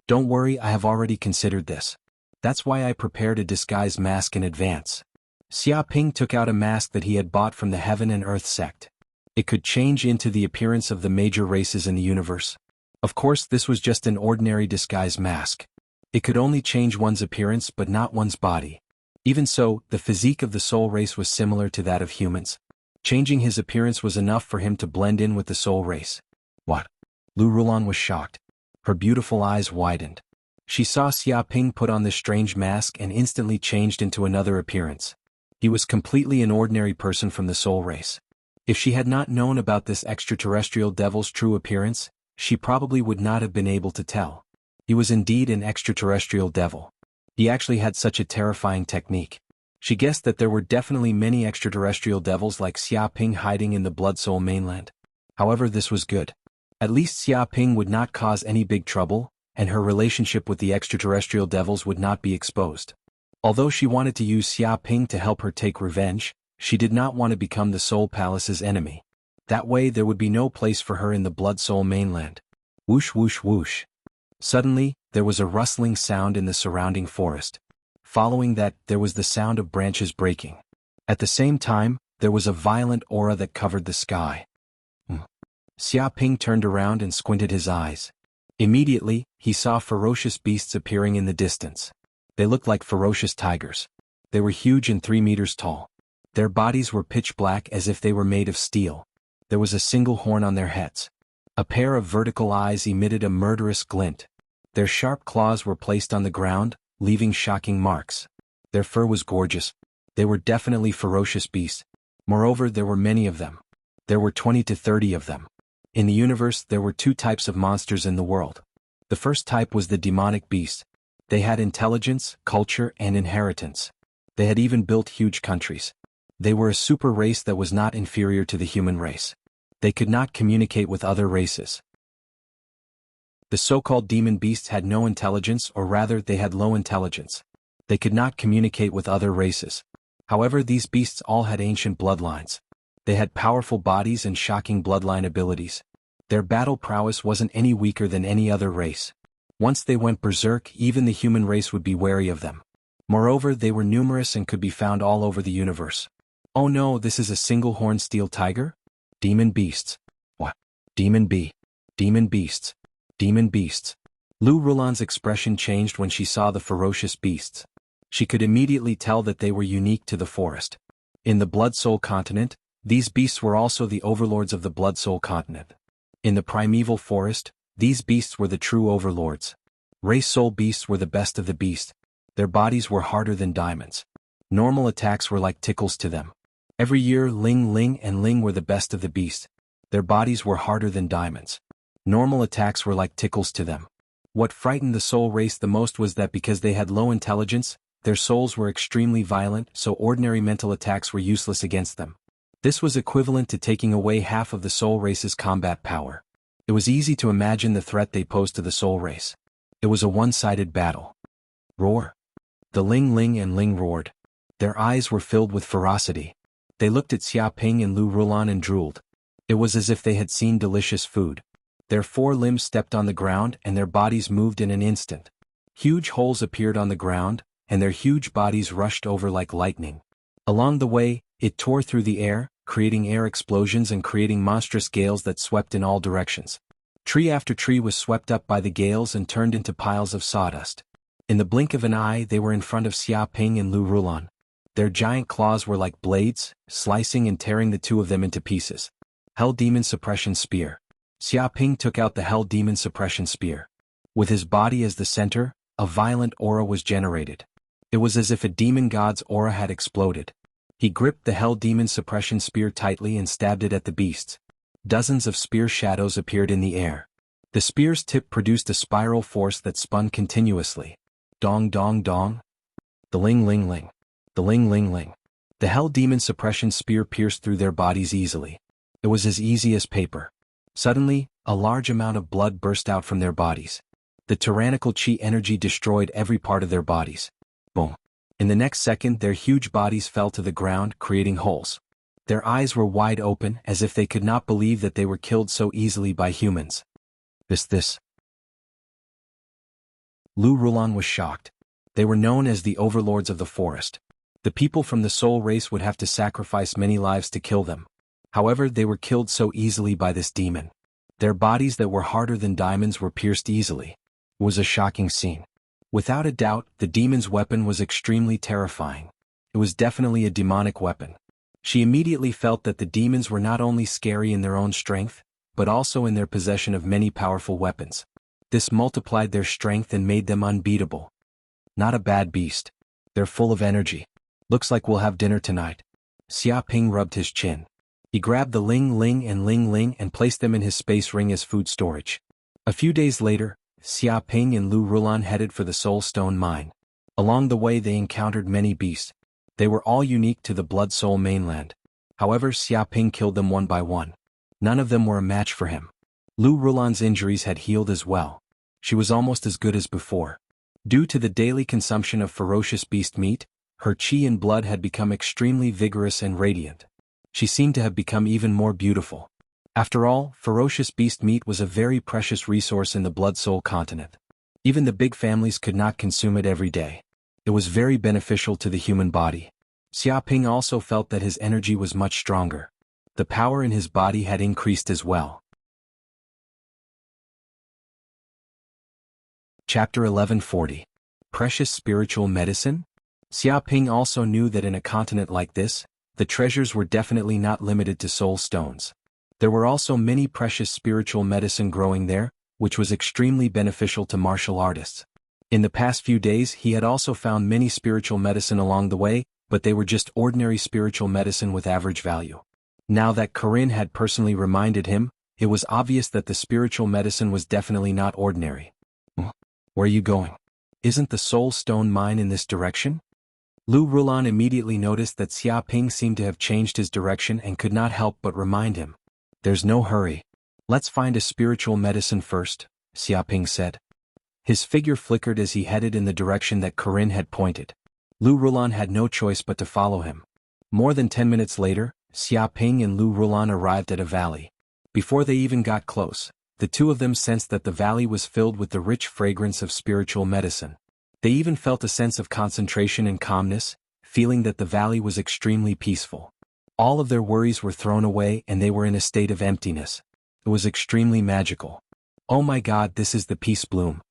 Don't worry, I have already considered this. That's why I prepared a disguise mask in advance. Xiaoping took out a mask that he had bought from the Heaven and Earth sect. It could change into the appearance of the major races in the universe. Of course, this was just an ordinary disguise mask. It could only change one's appearance but not one's body. Even so, the physique of the Soul race was similar to that of humans. Changing his appearance was enough for him to blend in with the Soul race. What? Lu Rulan was shocked. Her beautiful eyes widened. She saw Xiaoping put on this strange mask and instantly changed into another appearance. He was completely an ordinary person from the Soul race. If she had not known about this extraterrestrial devil's true appearance, she probably would not have been able to tell. He was indeed an extraterrestrial devil. He actually had such a terrifying technique. She guessed that there were definitely many extraterrestrial devils like Xiaoping hiding in the Blood-Soul mainland. However, this was good. At least Xiaoping would not cause any big trouble, and her relationship with the extraterrestrial devils would not be exposed. Although she wanted to use Xiaoping to help her take revenge, she did not want to become the Soul Palace's enemy. That way there would be no place for her in the Blood-Soul mainland. Whoosh whoosh whoosh. Suddenly, there was a rustling sound in the surrounding forest. Following that, there was the sound of branches breaking. At the same time, there was a violent aura that covered the sky. Xiaoping turned around and squinted his eyes. Immediately, he saw ferocious beasts appearing in the distance. They looked like ferocious tigers. They were huge and 3 meters tall. Their bodies were pitch black as if they were made of steel. There was a single horn on their heads. A pair of vertical eyes emitted a murderous glint. Their sharp claws were placed on the ground, leaving shocking marks. Their fur was gorgeous. They were definitely ferocious beasts. Moreover, there were many of them. There were 20 to 30 of them. In the universe, there were 2 types of monsters in the world. The first type was the demonic beast. They had intelligence, culture, and inheritance. They had even built huge countries. They were a super race that was not inferior to the human race. They could not communicate with other races. The so-called demon beasts had no intelligence, or rather they had low intelligence. They could not communicate with other races. However, these beasts all had ancient bloodlines. They had powerful bodies and shocking bloodline abilities. Their battle prowess wasn't any weaker than any other race. Once they went berserk, even the human race would be wary of them. Moreover, they were numerous and could be found all over the universe. Oh no, this is a single-horned steel tiger? Demon beasts. What? Demon beasts. Demon beasts. Lu Rulan's expression changed when she saw the ferocious beasts. She could immediately tell that they were unique to the forest. In the Blood-Soul continent, these beasts were also the overlords of the Blood-Soul continent. In the primeval forest, these beasts were the true overlords. Race soul beasts were the best of the beast. Their bodies were harder than diamonds. Normal attacks were like tickles to them. Every year Ling Ling and Ling were the best of the beast. Their bodies were harder than diamonds. Normal attacks were like tickles to them. What frightened the soul race the most was that because they had low intelligence, their souls were extremely violent, so ordinary mental attacks were useless against them. This was equivalent to taking away half of the soul race's combat power. It was easy to imagine the threat they posed to the soul race. It was a one-sided battle. Roar! The Ling Ling and Ling roared. Their eyes were filled with ferocity. They looked at Xia Ping and Lu Rulan and drooled. It was as if they had seen delicious food. Their four limbs stepped on the ground and their bodies moved in an instant. Huge holes appeared on the ground, and their huge bodies rushed over like lightning. Along the way, it tore through the air, creating air explosions and creating monstrous gales that swept in all directions. Tree after tree was swept up by the gales and turned into piles of sawdust. In the blink of an eye they were in front of Xia Ping and Lu Rulan. Their giant claws were like blades, slicing and tearing the two of them into pieces. Hell Demon Suppression Spear. Xia Ping took out the Hell Demon Suppression Spear. With his body as the center, a violent aura was generated. It was as if a demon god's aura had exploded. He gripped the Hell Demon Suppression Spear tightly and stabbed it at the beasts. Dozens of spear shadows appeared in the air. The spear's tip produced a spiral force that spun continuously. Dong dong dong. The Ling Ling Ling. The Ling Ling Ling. The Hell Demon Suppression Spear pierced through their bodies easily. It was as easy as paper. Suddenly, a large amount of blood burst out from their bodies. The tyrannical chi energy destroyed every part of their bodies. Boom. In the next second their huge bodies fell to the ground, creating holes. Their eyes were wide open as if they could not believe that they were killed so easily by humans. This. Lu Rulan was shocked. They were known as the overlords of the forest. The people from the soul race would have to sacrifice many lives to kill them. However, they were killed so easily by this demon. Their bodies that were harder than diamonds were pierced easily. It was a shocking scene. Without a doubt, the demon's weapon was extremely terrifying. It was definitely a demonic weapon. She immediately felt that the demons were not only scary in their own strength, but also in their possession of many powerful weapons. This multiplied their strength and made them unbeatable. Not a bad beast. They're full of energy. Looks like we'll have dinner tonight. Xia Ping rubbed his chin. He grabbed the Ling Ling and Ling Ling and placed them in his space ring as food storage. A few days later, Xia Ping and Lu Rulan headed for the Soul Stone mine. Along the way they encountered many beasts. They were all unique to the Blood Soul mainland. However, Xia Ping killed them one by one. None of them were a match for him. Lu Rulan's injuries had healed as well. She was almost as good as before. Due to the daily consumption of ferocious beast meat, her chi and blood had become extremely vigorous and radiant. She seemed to have become even more beautiful. After all, ferocious beast meat was a very precious resource in the Blood Soul continent. Even the big families could not consume it every day. It was very beneficial to the human body. Xia Ping also felt that his energy was much stronger. The power in his body had increased as well. Chapter 1140. Precious Spiritual Medicine? Xia Ping also knew that in a continent like this, the treasures were definitely not limited to soul stones. There were also many precious spiritual medicine growing there, which was extremely beneficial to martial artists. In the past few days he had also found many spiritual medicine along the way, but they were just ordinary spiritual medicine with average value. Now that Corinne had personally reminded him, it was obvious that the spiritual medicine was definitely not ordinary. Where are you going? Isn't the Soul Stone mine in this direction? Lu Rulan immediately noticed that Xia Ping seemed to have changed his direction and could not help but remind him. There's no hurry. Let's find a spiritual medicine first, Xia Ping said. His figure flickered as he headed in the direction that Corinne had pointed. Lu Rulan had no choice but to follow him. More than 10 minutes later, Xia Ping and Lu Rulan arrived at a valley. Before they even got close, the two of them sensed that the valley was filled with the rich fragrance of spiritual medicine. They even felt a sense of concentration and calmness, feeling that the valley was extremely peaceful. All of their worries were thrown away and they were in a state of emptiness. It was extremely magical. Oh my God, this is the peace bloom.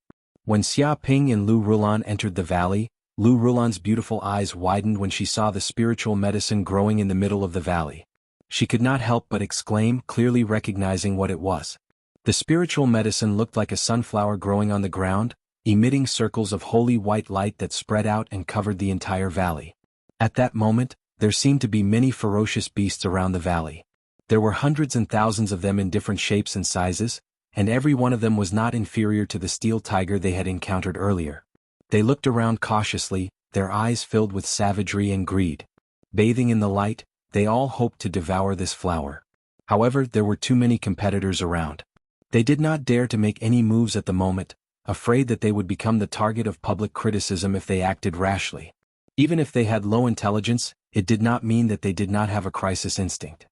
When Xia Ping and Lu Rulan entered the valley, Lu Rulan's beautiful eyes widened when she saw the spiritual medicine growing in the middle of the valley. She could not help but exclaim, clearly recognizing what it was. The spiritual medicine looked like a sunflower growing on the ground, emitting circles of holy white light that spread out and covered the entire valley. At that moment, there seemed to be many ferocious beasts around the valley. There were hundreds and thousands of them in different shapes and sizes, and every one of them was not inferior to the steel tiger they had encountered earlier. They looked around cautiously, their eyes filled with savagery and greed. Bathing in the light, they all hoped to devour this flower. However, there were too many competitors around. They did not dare to make any moves at the moment, afraid that they would become the target of public criticism if they acted rashly. Even if they had low intelligence, it did not mean that they did not have a crisis instinct.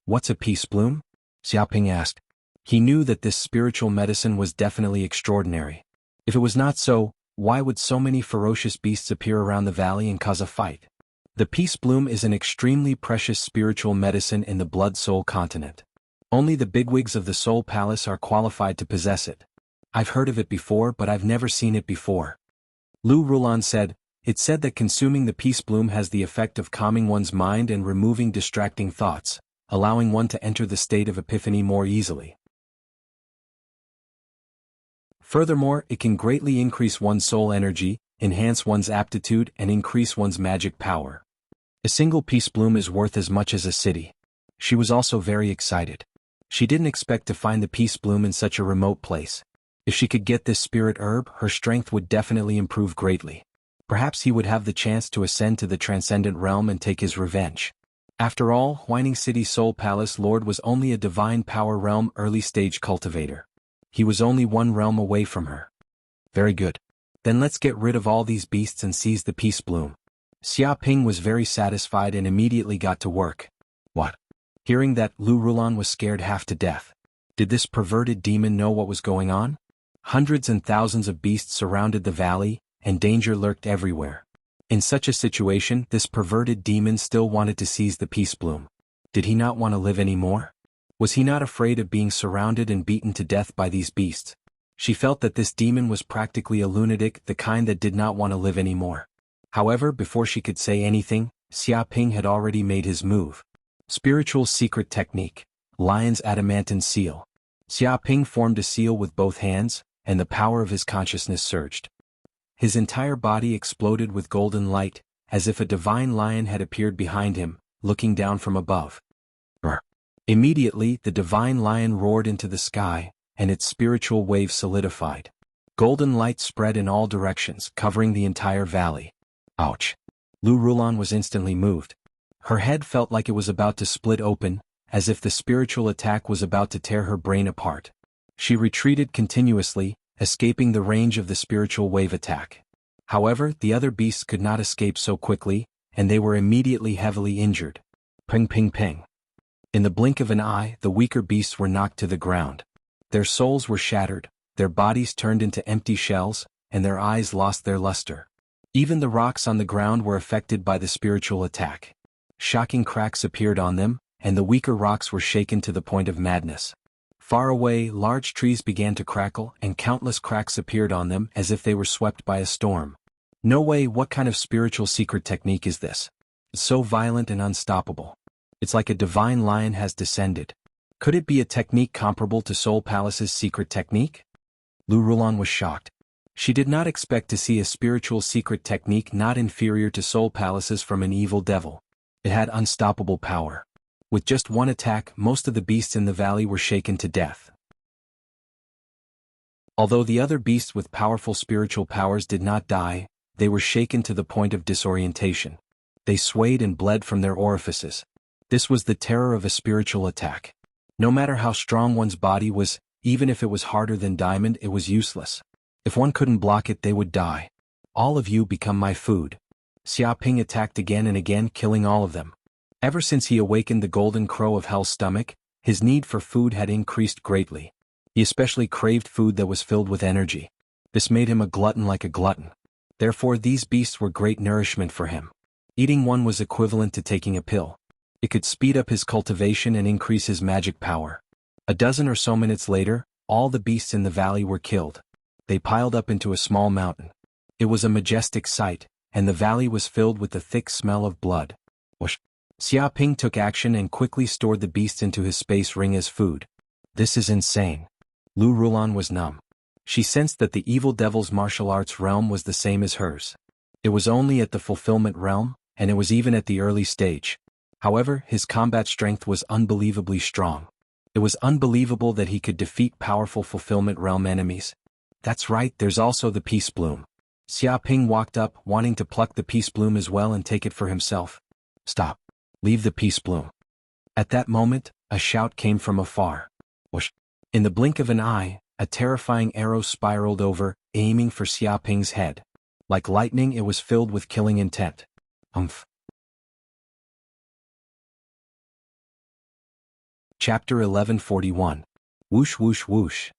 "What's a peace bloom?" Xiaoping asked. He knew that this spiritual medicine was definitely extraordinary. If it was not so, why would so many ferocious beasts appear around the valley and cause a fight? The peace bloom is an extremely precious spiritual medicine in the Blood-Soul continent. Only the bigwigs of the Soul Palace are qualified to possess it. I've heard of it before, but I've never seen it before. Lu Rulan said, "It's said that consuming the peace bloom has the effect of calming one's mind and removing distracting thoughts, allowing one to enter the state of epiphany more easily. Furthermore, it can greatly increase one's soul energy, enhance one's aptitude, and increase one's magic power. A single peace bloom is worth as much as a city." She was also very excited. She didn't expect to find the peace bloom in such a remote place. If she could get this spirit herb, her strength would definitely improve greatly. Perhaps he would have the chance to ascend to the transcendent realm and take his revenge. After all, Huining City Soul Palace Lord was only a divine power realm early-stage cultivator. He was only one realm away from her. Very good. Then let's get rid of all these beasts and seize the peace bloom. Xia Ping was very satisfied and immediately got to work. What? Hearing that, Lu Rulan was scared half to death. Did this perverted demon know what was going on? Hundreds and thousands of beasts surrounded the valley, and danger lurked everywhere. In such a situation, this perverted demon still wanted to seize the peace bloom. Did he not want to live anymore? Was he not afraid of being surrounded and beaten to death by these beasts? She felt that this demon was practically a lunatic, the kind that did not want to live anymore. However, before she could say anything, Xia Ping had already made his move. Spiritual secret technique. Lion's adamantine seal. Xia Ping formed a seal with both hands, and the power of his consciousness surged. His entire body exploded with golden light, as if a divine lion had appeared behind him, looking down from above. Roar. Immediately, the divine lion roared into the sky, and its spiritual wave solidified. Golden light spread in all directions, covering the entire valley. Ouch! Lu Rulan was instantly moved. Her head felt like it was about to split open, as if the spiritual attack was about to tear her brain apart. She retreated continuously, escaping the range of the spiritual wave attack. However, the other beasts could not escape so quickly, and they were immediately heavily injured. Ping ping ping. In the blink of an eye, the weaker beasts were knocked to the ground. Their souls were shattered, their bodies turned into empty shells, and their eyes lost their luster. Even the rocks on the ground were affected by the spiritual attack. Shocking cracks appeared on them, and the weaker rocks were shaken to the point of madness. Far away, large trees began to crackle, and countless cracks appeared on them as if they were swept by a storm. No way, what kind of spiritual secret technique is this? It's so violent and unstoppable. It's like a divine lion has descended. Could it be a technique comparable to Soul Palace's secret technique? Lu Rulan was shocked. She did not expect to see a spiritual secret technique not inferior to Soul Palace's from an evil devil. It had unstoppable power. With just one attack, most of the beasts in the valley were shaken to death. Although the other beasts with powerful spiritual powers did not die, they were shaken to the point of disorientation. They swayed and bled from their orifices. This was the terror of a spiritual attack. No matter how strong one's body was, even if it was harder than diamond, it was useless. If one couldn't block it, they would die. All of you become my food. Xia Ping attacked again and again, killing all of them. Ever since he awakened the golden crow of Hell's stomach, his need for food had increased greatly. He especially craved food that was filled with energy. This made him a glutton like a glutton. Therefore these beasts were great nourishment for him. Eating one was equivalent to taking a pill. It could speed up his cultivation and increase his magic power. A dozen or so minutes later, all the beasts in the valley were killed. They piled up into a small mountain. It was a majestic sight, and the valley was filled with the thick smell of blood. Whoosh! Xia Ping took action and quickly stored the beasts into his space ring as food. This is insane. Lu Rulan was numb. She sensed that the evil devil's martial arts realm was the same as hers. It was only at the fulfillment realm, and it was even at the early stage. However, his combat strength was unbelievably strong. It was unbelievable that he could defeat powerful fulfillment realm enemies. That's right, there's also the peace bloom. Xia Ping walked up, wanting to pluck the peace bloom as well and take it for himself. Stop. Leave the peace bloom. At that moment, a shout came from afar. Whoosh. In the blink of an eye, a terrifying arrow spiraled over, aiming for Xia Ping's head. Like lightning, it was filled with killing intent. Chapter 1141. Whoosh whoosh whoosh.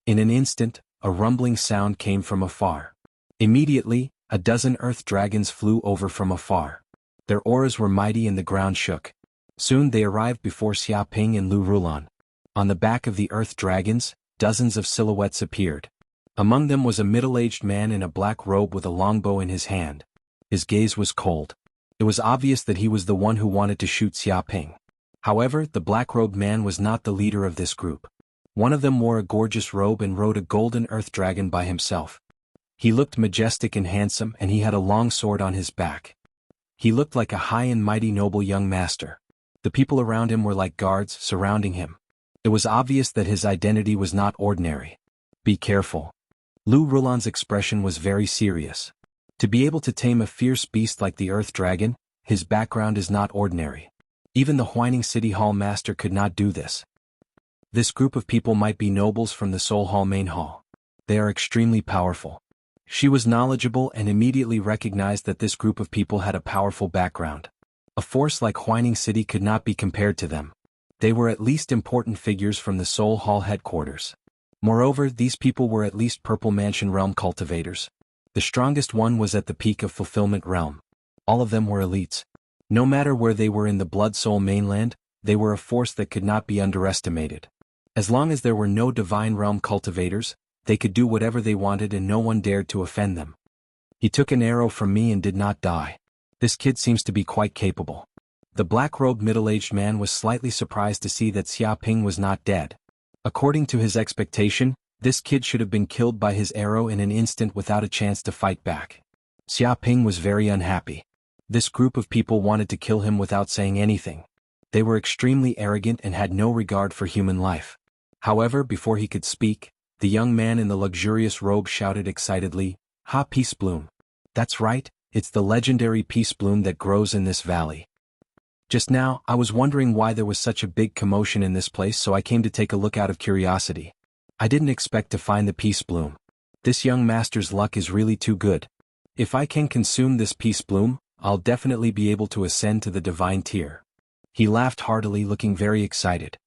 In an instant, a rumbling sound came from afar. Immediately, a dozen earth dragons flew over from afar. Their auras were mighty and the ground shook. Soon they arrived before Xia Ping and Lu Rulan. On the back of the earth dragons, dozens of silhouettes appeared. Among them was a middle-aged man in a black robe with a longbow in his hand. His gaze was cold. It was obvious that he was the one who wanted to shoot Xia Ping. However, the black-robed man was not the leader of this group. One of them wore a gorgeous robe and rode a golden earth dragon by himself. He looked majestic and handsome, and he had a long sword on his back. He looked like a high and mighty noble young master. The people around him were like guards surrounding him. It was obvious that his identity was not ordinary. Be careful. Lu Rulan's expression was very serious. To be able to tame a fierce beast like the earth dragon, his background is not ordinary. Even the whining city hall master could not do this. This group of people might be nobles from the Soul Hall main hall. They are extremely powerful. She was knowledgeable and immediately recognized that this group of people had a powerful background. A force like Whining City could not be compared to them. They were at least important figures from the Soul Hall headquarters. Moreover, these people were at least Purple Mansion realm cultivators. The strongest one was at the peak of Fulfillment realm. All of them were elites. No matter where they were in the Blood Soul mainland, they were a force that could not be underestimated. As long as there were no Divine Realm cultivators, they could do whatever they wanted and no one dared to offend them. He took an arrow from me and did not die. This kid seems to be quite capable. The black-robed middle-aged man was slightly surprised to see that Xia Ping was not dead. According to his expectation, this kid should have been killed by his arrow in an instant without a chance to fight back. Xia Ping was very unhappy. This group of people wanted to kill him without saying anything. They were extremely arrogant and had no regard for human life. However, before he could speak, the young man in the luxurious robe shouted excitedly, "Ha, Peace Bloom. That's right, it's the legendary Peace Bloom that grows in this valley. Just now, I was wondering why there was such a big commotion in this place, so I came to take a look out of curiosity. I didn't expect to find the Peace Bloom. This young master's luck is really too good. If I can consume this Peace Bloom, I'll definitely be able to ascend to the divine tier." He laughed heartily, looking very excited.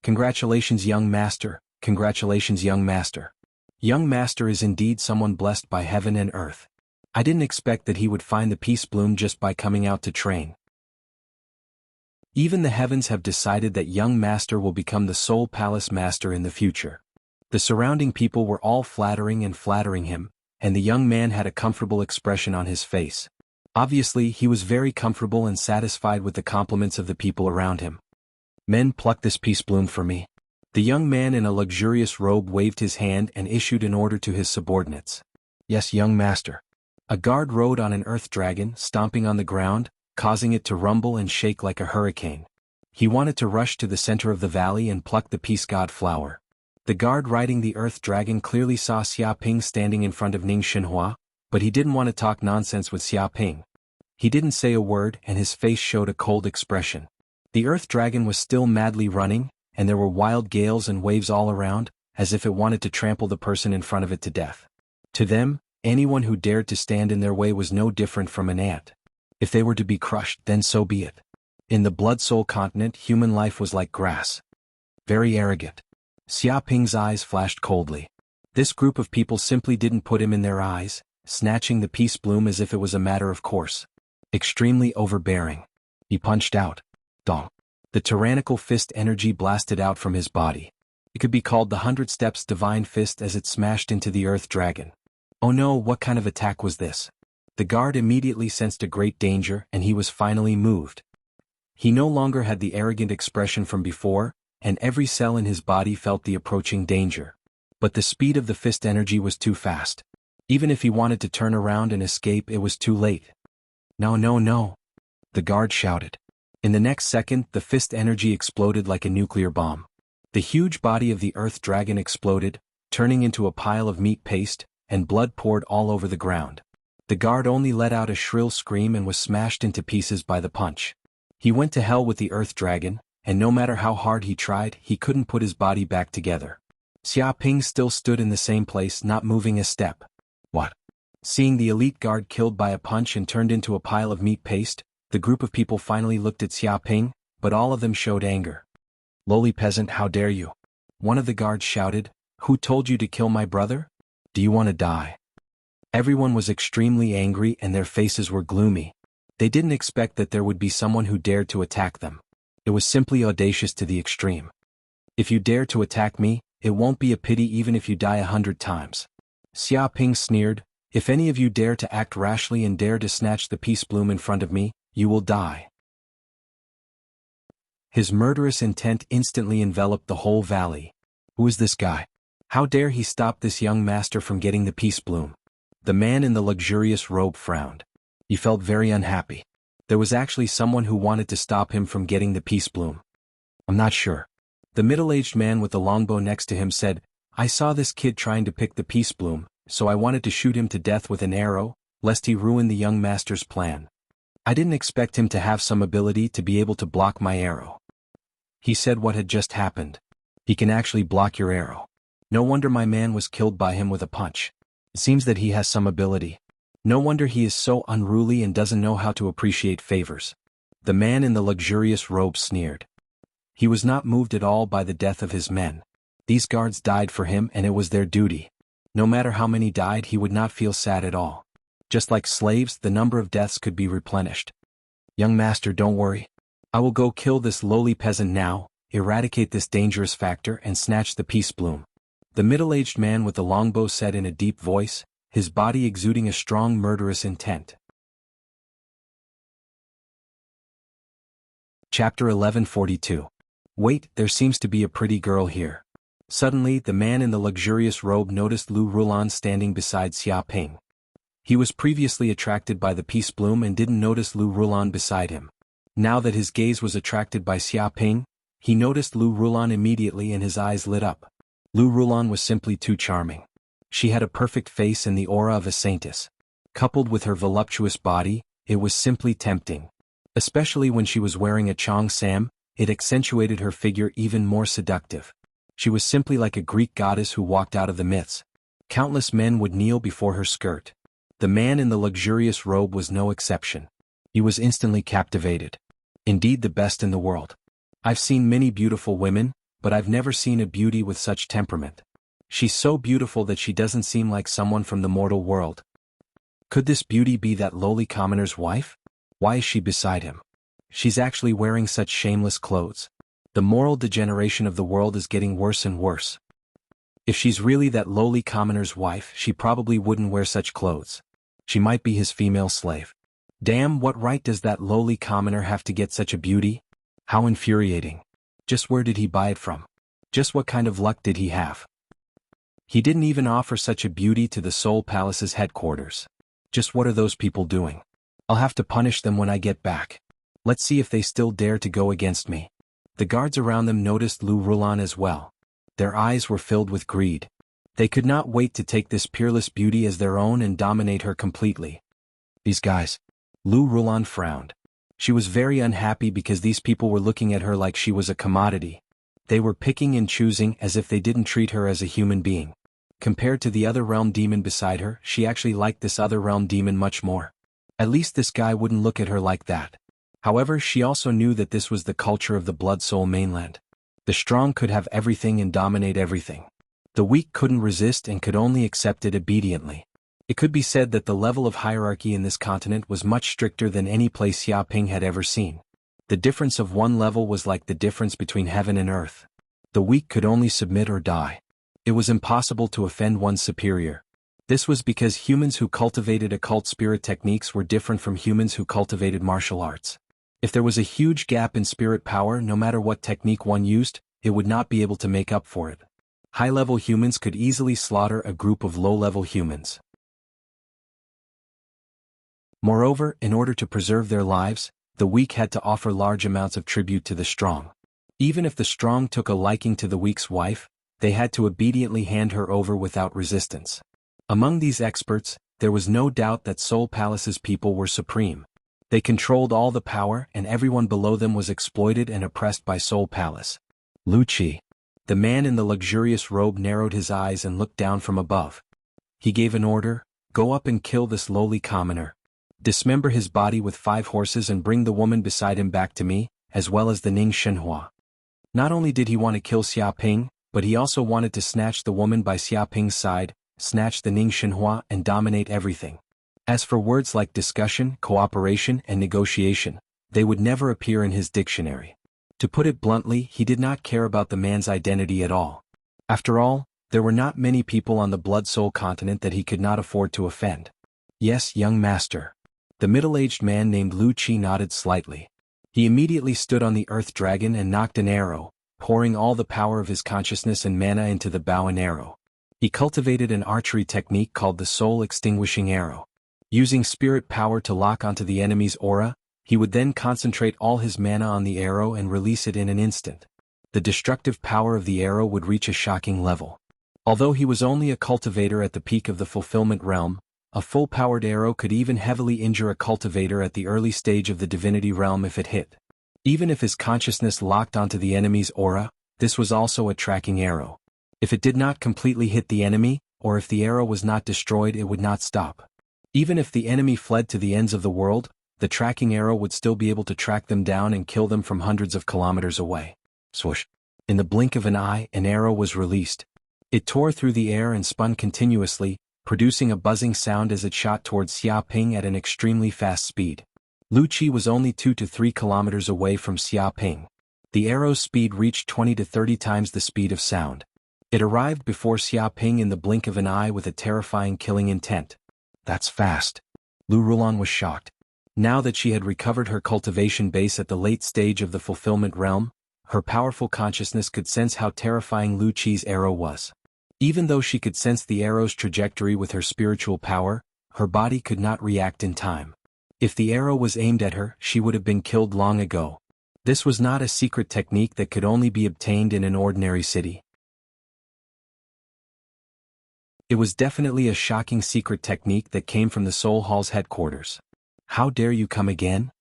"Congratulations, young master, congratulations, young master. Young master is indeed someone blessed by heaven and earth. I didn't expect that he would find the Peace Bloom just by coming out to train. Even the heavens have decided that young master will become the Soul Palace master in the future." The surrounding people were all flattering him, and the young man had a comfortable expression on his face. Obviously, he was very comfortable and satisfied with the compliments of the people around him. "Men, pluck this Peace Bloom for me." The young man in a luxurious robe waved his hand and issued an order to his subordinates. "Yes, young master." A guard rode on an earth dragon, stomping on the ground, causing it to rumble and shake like a hurricane. He wanted to rush to the center of the valley and pluck the Peace God flower. The guard riding the earth dragon clearly saw Xia Ping standing in front of Ning Xinhua, but he didn't want to talk nonsense with Xia Ping. He didn't say a word and his face showed a cold expression. The earth dragon was still madly running, and there were wild gales and waves all around, as if it wanted to trample the person in front of it to death. To them, anyone who dared to stand in their way was no different from an ant. If they were to be crushed, then so be it. In the Blood Soul continent, human life was like grass. Very arrogant. Xia Ping's eyes flashed coldly. This group of people simply didn't put him in their eyes, snatching the Peace Bloom as if it was a matter of course. Extremely overbearing. He punched out. Dong. The tyrannical fist energy blasted out from his body. It could be called the 100 Steps Divine Fist as it smashed into the earth dragon. Oh no, what kind of attack was this? The guard immediately sensed a great danger and he was finally moved. He no longer had the arrogant expression from before, and every cell in his body felt the approaching danger. But the speed of the fist energy was too fast. Even if he wanted to turn around and escape, it was too late. No, no, no! The guard shouted. In the next second, the fist energy exploded like a nuclear bomb. The huge body of the earth dragon exploded, turning into a pile of meat paste, and blood poured all over the ground. The guard only let out a shrill scream and was smashed into pieces by the punch. He went to hell with the earth dragon, and no matter how hard he tried, he couldn't put his body back together. Xia Ping still stood in the same place, not moving a step. What? Seeing the elite guard killed by a punch and turned into a pile of meat paste, the group of people finally looked at Xia Ping, but all of them showed anger. Lowly peasant, how dare you? One of the guards shouted, Who told you to kill my brother? Do you want to die? Everyone was extremely angry and their faces were gloomy. They didn't expect that there would be someone who dared to attack them. It was simply audacious to the extreme. If you dare to attack me, it won't be a pity even if you die 100 times. Xia Ping sneered, If any of you dare to act rashly and dare to snatch the peace bloom in front of me, you will die. His murderous intent instantly enveloped the whole valley. Who is this guy? How dare he stop this young master from getting the peace bloom? The man in the luxurious robe frowned. He felt very unhappy. There was actually someone who wanted to stop him from getting the peace bloom. I'm not sure. The middle-aged man with the longbow next to him said, I saw this kid trying to pick the peace bloom, so I wanted to shoot him to death with an arrow, lest he ruin the young master's plan. I didn't expect him to have some ability to be able to block my arrow. He said what had just happened. He can actually block your arrow. No wonder my man was killed by him with a punch. It seems that he has some ability. No wonder he is so unruly and doesn't know how to appreciate favors. The man in the luxurious robe sneered. He was not moved at all by the death of his men. These guards died for him and it was their duty. No matter how many died, he would not feel sad at all. Just like slaves, the number of deaths could be replenished. Young master, don't worry. I will go kill this lowly peasant now, eradicate this dangerous factor and snatch the peace bloom. The middle-aged man with the longbow said in a deep voice, his body exuding a strong murderous intent. Chapter 1142. Wait, there seems to be a pretty girl here. Suddenly, the man in the luxurious robe noticed Lu Rulan standing beside Xia Ping. He was previously attracted by the peace bloom and didn't notice Lu Rulan beside him. Now that his gaze was attracted by Xia Ping, he noticed Lu Rulan immediately and his eyes lit up. Lu Rulan was simply too charming. She had a perfect face and the aura of a saintess. Coupled with her voluptuous body, it was simply tempting. Especially when she was wearing a Chong Sam, it accentuated her figure even more seductive. She was simply like a Greek goddess who walked out of the myths. Countless men would kneel before her skirt. The man in the luxurious robe was no exception. He was instantly captivated. Indeed, the best in the world. I've seen many beautiful women, but I've never seen a beauty with such temperament. She's so beautiful that she doesn't seem like someone from the mortal world. Could this beauty be that lowly commoner's wife? Why is she beside him? She's actually wearing such shameless clothes. The moral degeneration of the world is getting worse and worse. If she's really that lowly commoner's wife, she probably wouldn't wear such clothes. She might be his female slave. Damn, what right does that lowly commoner have to get such a beauty? How infuriating. Just where did he buy it from? Just what kind of luck did he have? He didn't even offer such a beauty to the Soul Palace's headquarters. Just what are those people doing? I'll have to punish them when I get back. Let's see if they still dare to go against me. The guards around them noticed Lu Rulan as well. Their eyes were filled with greed. They could not wait to take this peerless beauty as their own and dominate her completely. These guys. Lu Rulan frowned. She was very unhappy because these people were looking at her like she was a commodity. They were picking and choosing as if they didn't treat her as a human being. Compared to the other realm demon beside her, she actually liked this other realm demon much more. At least this guy wouldn't look at her like that. However, she also knew that this was the culture of the Blood Soul mainland. The strong could have everything and dominate everything. The weak couldn't resist and could only accept it obediently. It could be said that the level of hierarchy in this continent was much stricter than any place Xia Ping had ever seen. The difference of one level was like the difference between heaven and earth. The weak could only submit or die. It was impossible to offend one's superior. This was because humans who cultivated occult spirit techniques were different from humans who cultivated martial arts. If there was a huge gap in spirit power, no matter what technique one used, it would not be able to make up for it. High-level humans could easily slaughter a group of low-level humans. Moreover, in order to preserve their lives, the weak had to offer large amounts of tribute to the strong. Even if the strong took a liking to the weak's wife, they had to obediently hand her over without resistance. Among these experts, there was no doubt that Soul Palace's people were supreme. They controlled all the power and everyone below them was exploited and oppressed by Soul Palace. Wuxia. The man in the luxurious robe narrowed his eyes and looked down from above. He gave an order, "Go up and kill this lowly commoner. Dismember his body with 5 horses and bring the woman beside him back to me, as well as the Ning Shenhua." Not only did he want to kill Xia Ping, but he also wanted to snatch the woman by Xia Ping's side, snatch the Ning Shenhua and dominate everything. As for words like discussion, cooperation, and negotiation, they would never appear in his dictionary. To put it bluntly, he did not care about the man's identity at all. After all, there were not many people on the Blood Soul continent that he could not afford to offend. "Yes, young master." The middle-aged man named Wuxia nodded slightly. He immediately stood on the earth dragon and knocked an arrow, pouring all the power of his consciousness and mana into the bow and arrow. He cultivated an archery technique called the soul-extinguishing arrow. Using spirit power to lock onto the enemy's aura, he would then concentrate all his mana on the arrow and release it in an instant. The destructive power of the arrow would reach a shocking level. Although he was only a cultivator at the peak of the fulfillment realm, a full-powered arrow could even heavily injure a cultivator at the early stage of the divinity realm if it hit. Even if his consciousness locked onto the enemy's aura, this was also a tracking arrow. If it did not completely hit the enemy, or if the arrow was not destroyed, it would not stop. Even if the enemy fled to the ends of the world, the tracking arrow would still be able to track them down and kill them from hundreds of kilometers away. Swoosh! In the blink of an eye, an arrow was released. It tore through the air and spun continuously, producing a buzzing sound as it shot towards Xia Ping at an extremely fast speed. Wuxia was only 2 to 3 kilometers away from Xia Ping. The arrow's speed reached 20 to 30 times the speed of sound. It arrived before Xia Ping in the blink of an eye with a terrifying killing intent. "That's fast." Lu Rulong was shocked. Now that she had recovered her cultivation base at the late stage of the fulfillment realm, her powerful consciousness could sense how terrifying Wuxia's arrow was. Even though she could sense the arrow's trajectory with her spiritual power, her body could not react in time. If the arrow was aimed at her, she would have been killed long ago. This was not a secret technique that could only be obtained in an ordinary city. It was definitely a shocking secret technique that came from the Soul Hall's headquarters. "How dare you come again?"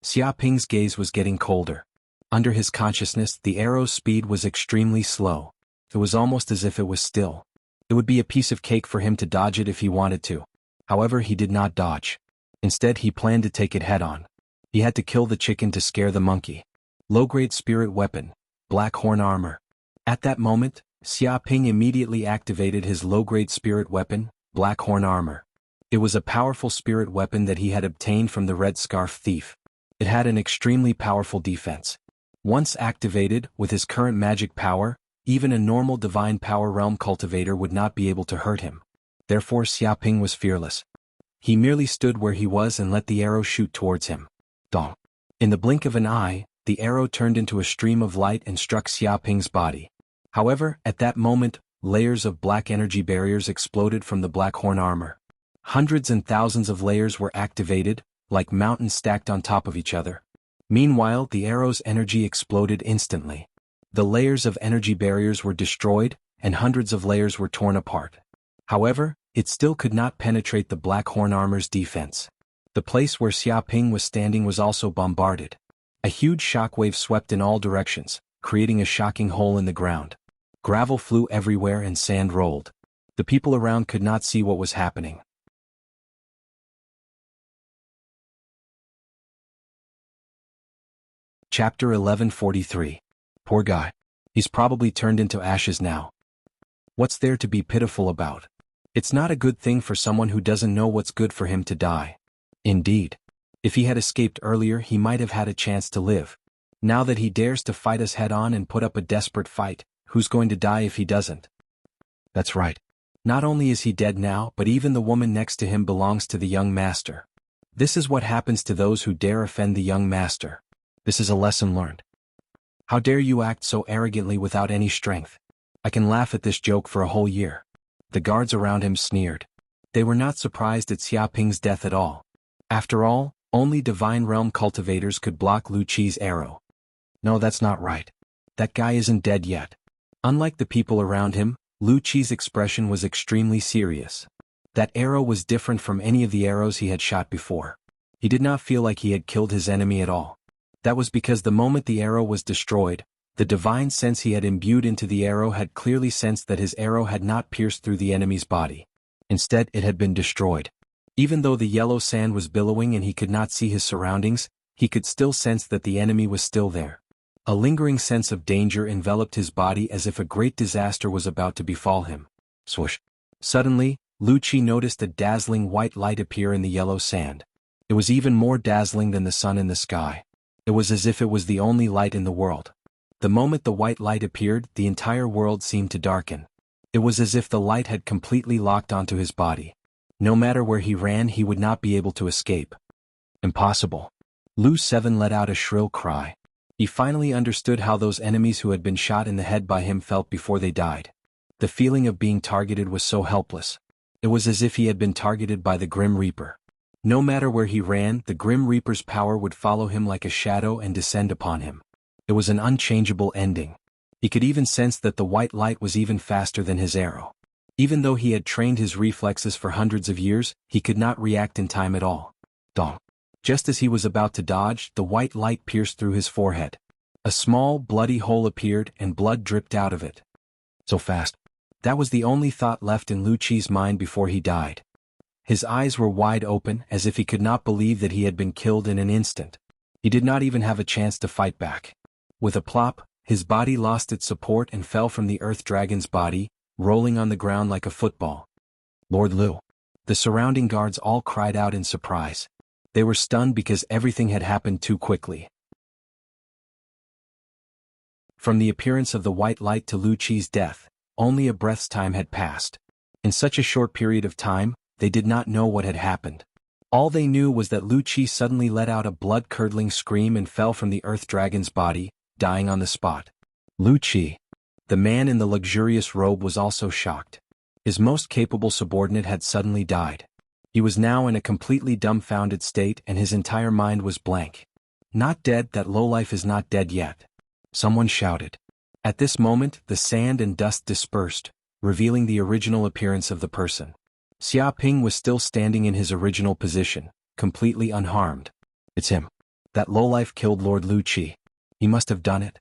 Xia Ping's gaze was getting colder. Under his consciousness, the arrow's speed was extremely slow. It was almost as if it was still. It would be a piece of cake for him to dodge it if he wanted to. However, he did not dodge. Instead, he planned to take it head-on. He had to kill the chicken to scare the monkey. Low-grade spirit weapon, black horn armor. At that moment, Xia Ping immediately activated his low-grade spirit weapon, black horn armor. It was a powerful spirit weapon that he had obtained from the Red Scarf Thief. It had an extremely powerful defense. Once activated, with his current magic power, even a normal divine power realm cultivator would not be able to hurt him. Therefore Xia Ping was fearless. He merely stood where he was and let the arrow shoot towards him. Dong! In the blink of an eye, the arrow turned into a stream of light and struck Xia Ping's body. However, at that moment, layers of black energy barriers exploded from the black horn armor. Hundreds and thousands of layers were activated, like mountains stacked on top of each other. Meanwhile, the arrow's energy exploded instantly. The layers of energy barriers were destroyed, and hundreds of layers were torn apart. However, it still could not penetrate the black horn armor's defense. The place where Xia Ping was standing was also bombarded. A huge shockwave swept in all directions, creating a shocking hole in the ground. Gravel flew everywhere and sand rolled. The people around could not see what was happening. Chapter 1143. Poor guy. He's probably turned into ashes now. What's there to be pitiful about? It's not a good thing for someone who doesn't know what's good for him to die. Indeed. If he had escaped earlier, he might have had a chance to live. Now that he dares to fight us head-on and put up a desperate fight, who's going to die if he doesn't? That's right. Not only is he dead now, but even the woman next to him belongs to the young master. This is what happens to those who dare offend the young master. This is a lesson learned. How dare you act so arrogantly without any strength? I can laugh at this joke for a whole year. The guards around him sneered. They were not surprised at Xia Ping's death at all. After all, only Divine Realm cultivators could block Lu Qi's arrow. No, that's not right. That guy isn't dead yet. Unlike the people around him, Lu Qi's expression was extremely serious. That arrow was different from any of the arrows he had shot before. He did not feel like he had killed his enemy at all. That was because the moment the arrow was destroyed, the divine sense he had imbued into the arrow had clearly sensed that his arrow had not pierced through the enemy's body. Instead, it had been destroyed. Even though the yellow sand was billowing and he could not see his surroundings, he could still sense that the enemy was still there. A lingering sense of danger enveloped his body as if a great disaster was about to befall him. Swoosh. Suddenly, Lu Qi noticed a dazzling white light appear in the yellow sand. It was even more dazzling than the sun in the sky. It was as if it was the only light in the world. The moment the white light appeared, the entire world seemed to darken. It was as if the light had completely locked onto his body. No matter where he ran, he would not be able to escape. Impossible. Lu Seven let out a shrill cry. He finally understood how those enemies who had been shot in the head by him felt before they died. The feeling of being targeted was so helpless. It was as if he had been targeted by the Grim Reaper. No matter where he ran, the Grim Reaper's power would follow him like a shadow and descend upon him. It was an unchangeable ending. He could even sense that the white light was even faster than his arrow. Even though he had trained his reflexes for hundreds of years, he could not react in time at all. Dong. Just as he was about to dodge, the white light pierced through his forehead. A small, bloody hole appeared and blood dripped out of it. So fast. That was the only thought left in Lu Qi's mind before he died. His eyes were wide open, as if he could not believe that he had been killed in an instant. He did not even have a chance to fight back. With a plop, his body lost its support and fell from the Earth Dragon's body, rolling on the ground like a football. Lord Lu. The surrounding guards all cried out in surprise. They were stunned because everything had happened too quickly. From the appearance of the white light to Lu Qi's death, only a breath's time had passed. In such a short period of time, they did not know what had happened. All they knew was that Lu Qi suddenly let out a blood-curdling scream and fell from the Earth Dragon's body, dying on the spot. Lu Qi. The man in the luxurious robe was also shocked. His most capable subordinate had suddenly died. He was now in a completely dumbfounded state and his entire mind was blank. Not dead, that lowlife is not dead yet. Someone shouted. At this moment, the sand and dust dispersed, revealing the original appearance of the person. Xia Ping was still standing in his original position, completely unharmed. It's him. That lowlife killed Lord Lu Qi. He must have done it.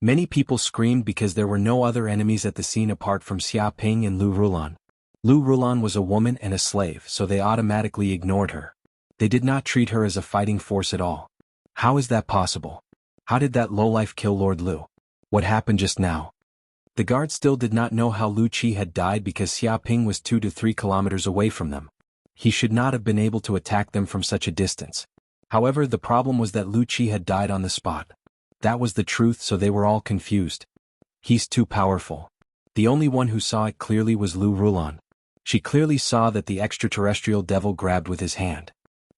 Many people screamed because there were no other enemies at the scene apart from Xia Ping and Lu Rulan. Lu Rulan was a woman and a slave, so they automatically ignored her. They did not treat her as a fighting force at all. How is that possible? How did that lowlife kill Lord Lu? What happened just now? The guards still did not know how Lu Qi had died because Xia Ping was 2 to 3 kilometers away from them. He should not have been able to attack them from such a distance. However, the problem was that Lu Qi had died on the spot. That was the truth, so they were all confused. He's too powerful. The only one who saw it clearly was Lu Rulan. She clearly saw that the extraterrestrial devil grabbed with his hand.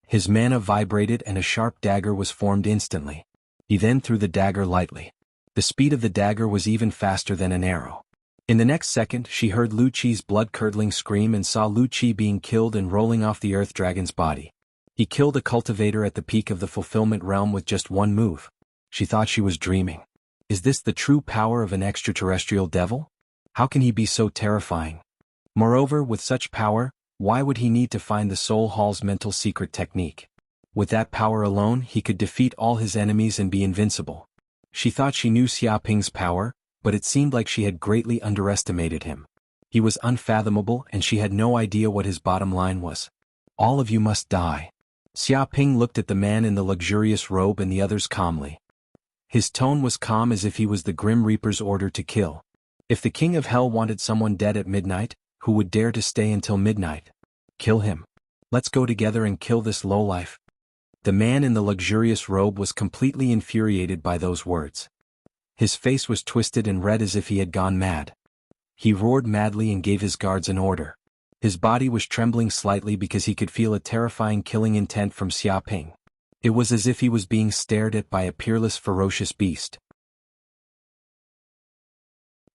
His mana vibrated and a sharp dagger was formed instantly. He then threw the dagger lightly. The speed of the dagger was even faster than an arrow. In the next second, she heard Lu Qi's blood-curdling scream and saw Lu Qi being killed and rolling off the Earth Dragon's body. He killed a cultivator at the peak of the fulfillment realm with just one move. She thought she was dreaming. Is this the true power of an extraterrestrial devil? How can he be so terrifying? Moreover, with such power, why would he need to find the Soul Hall's mental secret technique? With that power alone, he could defeat all his enemies and be invincible. She thought she knew Xia Ping's power, but it seemed like she had greatly underestimated him. He was unfathomable and she had no idea what his bottom line was. All of you must die. Xia Ping looked at the man in the luxurious robe and the others calmly. His tone was calm as if he was the Grim Reaper's order to kill. If the King of Hell wanted someone dead at midnight, who would dare to stay until midnight? Kill him. Let's go together and kill this lowlife. The man in the luxurious robe was completely infuriated by those words. His face was twisted and red as if he had gone mad. He roared madly and gave his guards an order. His body was trembling slightly because he could feel a terrifying killing intent from Xia Ping. It was as if he was being stared at by a peerless, ferocious beast.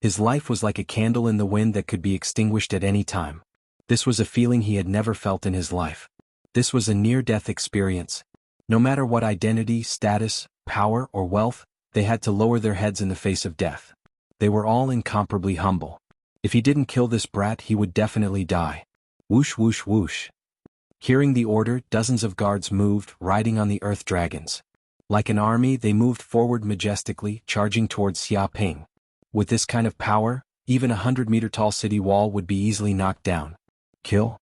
His life was like a candle in the wind that could be extinguished at any time. This was a feeling he had never felt in his life. This was a near-death experience. No matter what identity, status, power, or wealth, they had to lower their heads in the face of death. They were all incomparably humble. If he didn't kill this brat, he would definitely die. Whoosh whoosh whoosh. Hearing the order, dozens of guards moved, riding on the earth dragons. Like an army, they moved forward majestically, charging towards Xiaoping. With this kind of power, even a 100-meter-tall city wall would be easily knocked down. Kill?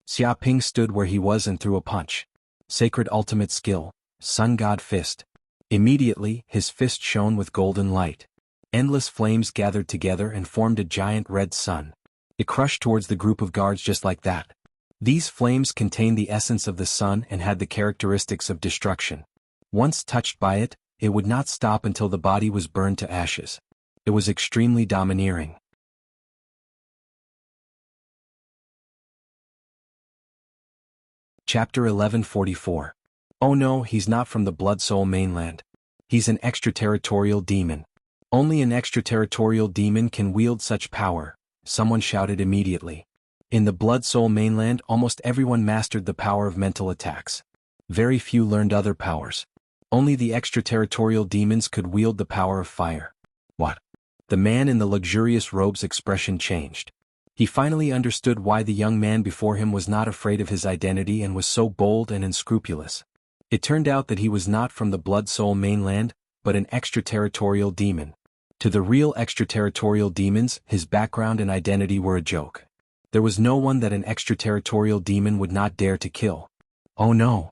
Xiaoping stood where he was and threw a punch. Sacred ultimate skill, Sun God Fist. Immediately, his fist shone with golden light. Endless flames gathered together and formed a giant red sun. It crushed towards the group of guards just like that. These flames contained the essence of the sun and had the characteristics of destruction. Once touched by it, it would not stop until the body was burned to ashes. It was extremely domineering. Chapter 1144. Oh no, he's not from the Blood Soul mainland. He's an extraterritorial demon. Only an extraterritorial demon can wield such power, someone shouted immediately. In the Blood Soul mainland, almost everyone mastered the power of mental attacks. Very few learned other powers. Only the extraterritorial demons could wield the power of fire. What? The man in the luxurious robe's expression changed. He finally understood why the young man before him was not afraid of his identity and was so bold and unscrupulous. It turned out that he was not from the Blood Soul mainland, but an extraterritorial demon. To the real extraterritorial demons, his background and identity were a joke. There was no one that an extraterritorial demon would not dare to kill. Oh no!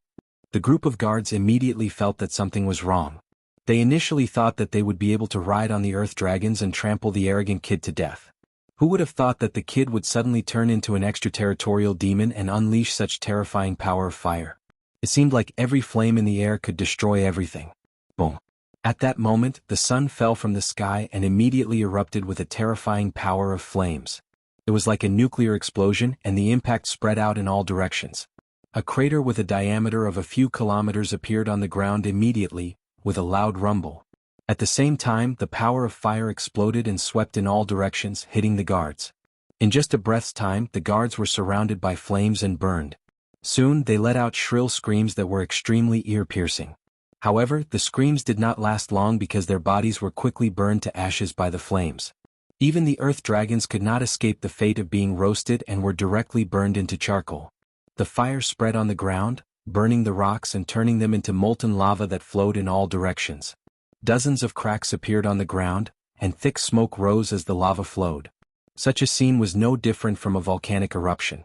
The group of guards immediately felt that something was wrong. They initially thought that they would be able to ride on the earth dragons and trample the arrogant kid to death. Who would have thought that the kid would suddenly turn into an extraterritorial demon and unleash such terrifying power of fire? It seemed like every flame in the air could destroy everything. Boom. At that moment, the sun fell from the sky and immediately erupted with a terrifying power of flames. It was like a nuclear explosion, and the impact spread out in all directions. A crater with a diameter of a few kilometers appeared on the ground immediately, with a loud rumble. At the same time, the power of fire exploded and swept in all directions, hitting the guards. In just a breath's time, the guards were surrounded by flames and burned. Soon, they let out shrill screams that were extremely ear-piercing. However, the screams did not last long because their bodies were quickly burned to ashes by the flames. Even the earth dragons could not escape the fate of being roasted and were directly burned into charcoal. The fire spread on the ground, burning the rocks and turning them into molten lava that flowed in all directions. Dozens of cracks appeared on the ground, and thick smoke rose as the lava flowed. Such a scene was no different from a volcanic eruption.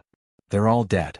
They're all dead.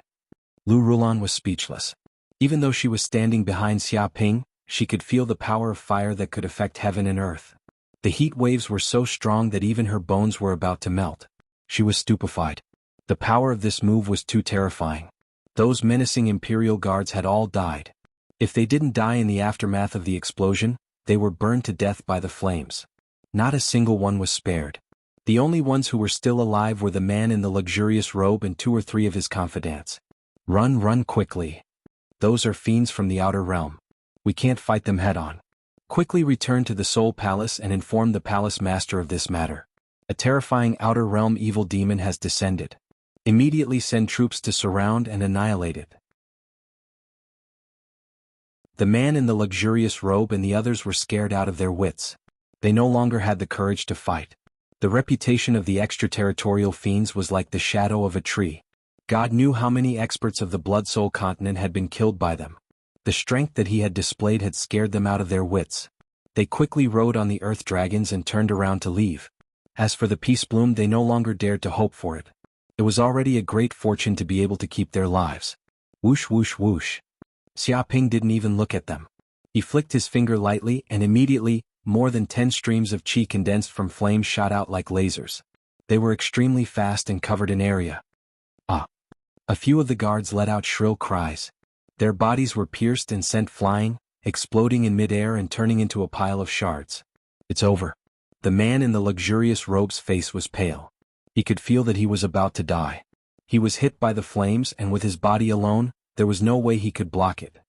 Lu Rulan was speechless. Even though she was standing behind Xiaoping, she could feel the power of fire that could affect heaven and earth. The heat waves were so strong that even her bones were about to melt. She was stupefied. The power of this move was too terrifying. Those menacing Imperial guards had all died. If they didn't die in the aftermath of the explosion, they were burned to death by the flames. Not a single one was spared. The only ones who were still alive were the man in the luxurious robe and 2 or 3 of his confidants. Run, run quickly. Those are fiends from the outer realm. We can't fight them head-on. Quickly return to the Soul Palace and inform the palace master of this matter. A terrifying outer realm evil demon has descended. Immediately send troops to surround and annihilate it. The man in the luxurious robe and the others were scared out of their wits. They no longer had the courage to fight. The reputation of the extraterritorial fiends was like the shadow of a tree. God knew how many experts of the Blood Soul continent had been killed by them. The strength that he had displayed had scared them out of their wits. They quickly rode on the earth dragons and turned around to leave. As for the Peace Bloom, they no longer dared to hope for it. It was already a great fortune to be able to keep their lives. Whoosh whoosh whoosh. Xiaoping didn't even look at them. He flicked his finger lightly and immediately, more than 10 streams of chi condensed from flames shot out like lasers. They were extremely fast and covered an area. A few of the guards let out shrill cries. Their bodies were pierced and sent flying, exploding in midair and turning into a pile of shards. It's over. The man in the luxurious robe's face was pale. He could feel that he was about to die. He was hit by the flames and with his body alone, there was no way he could block it.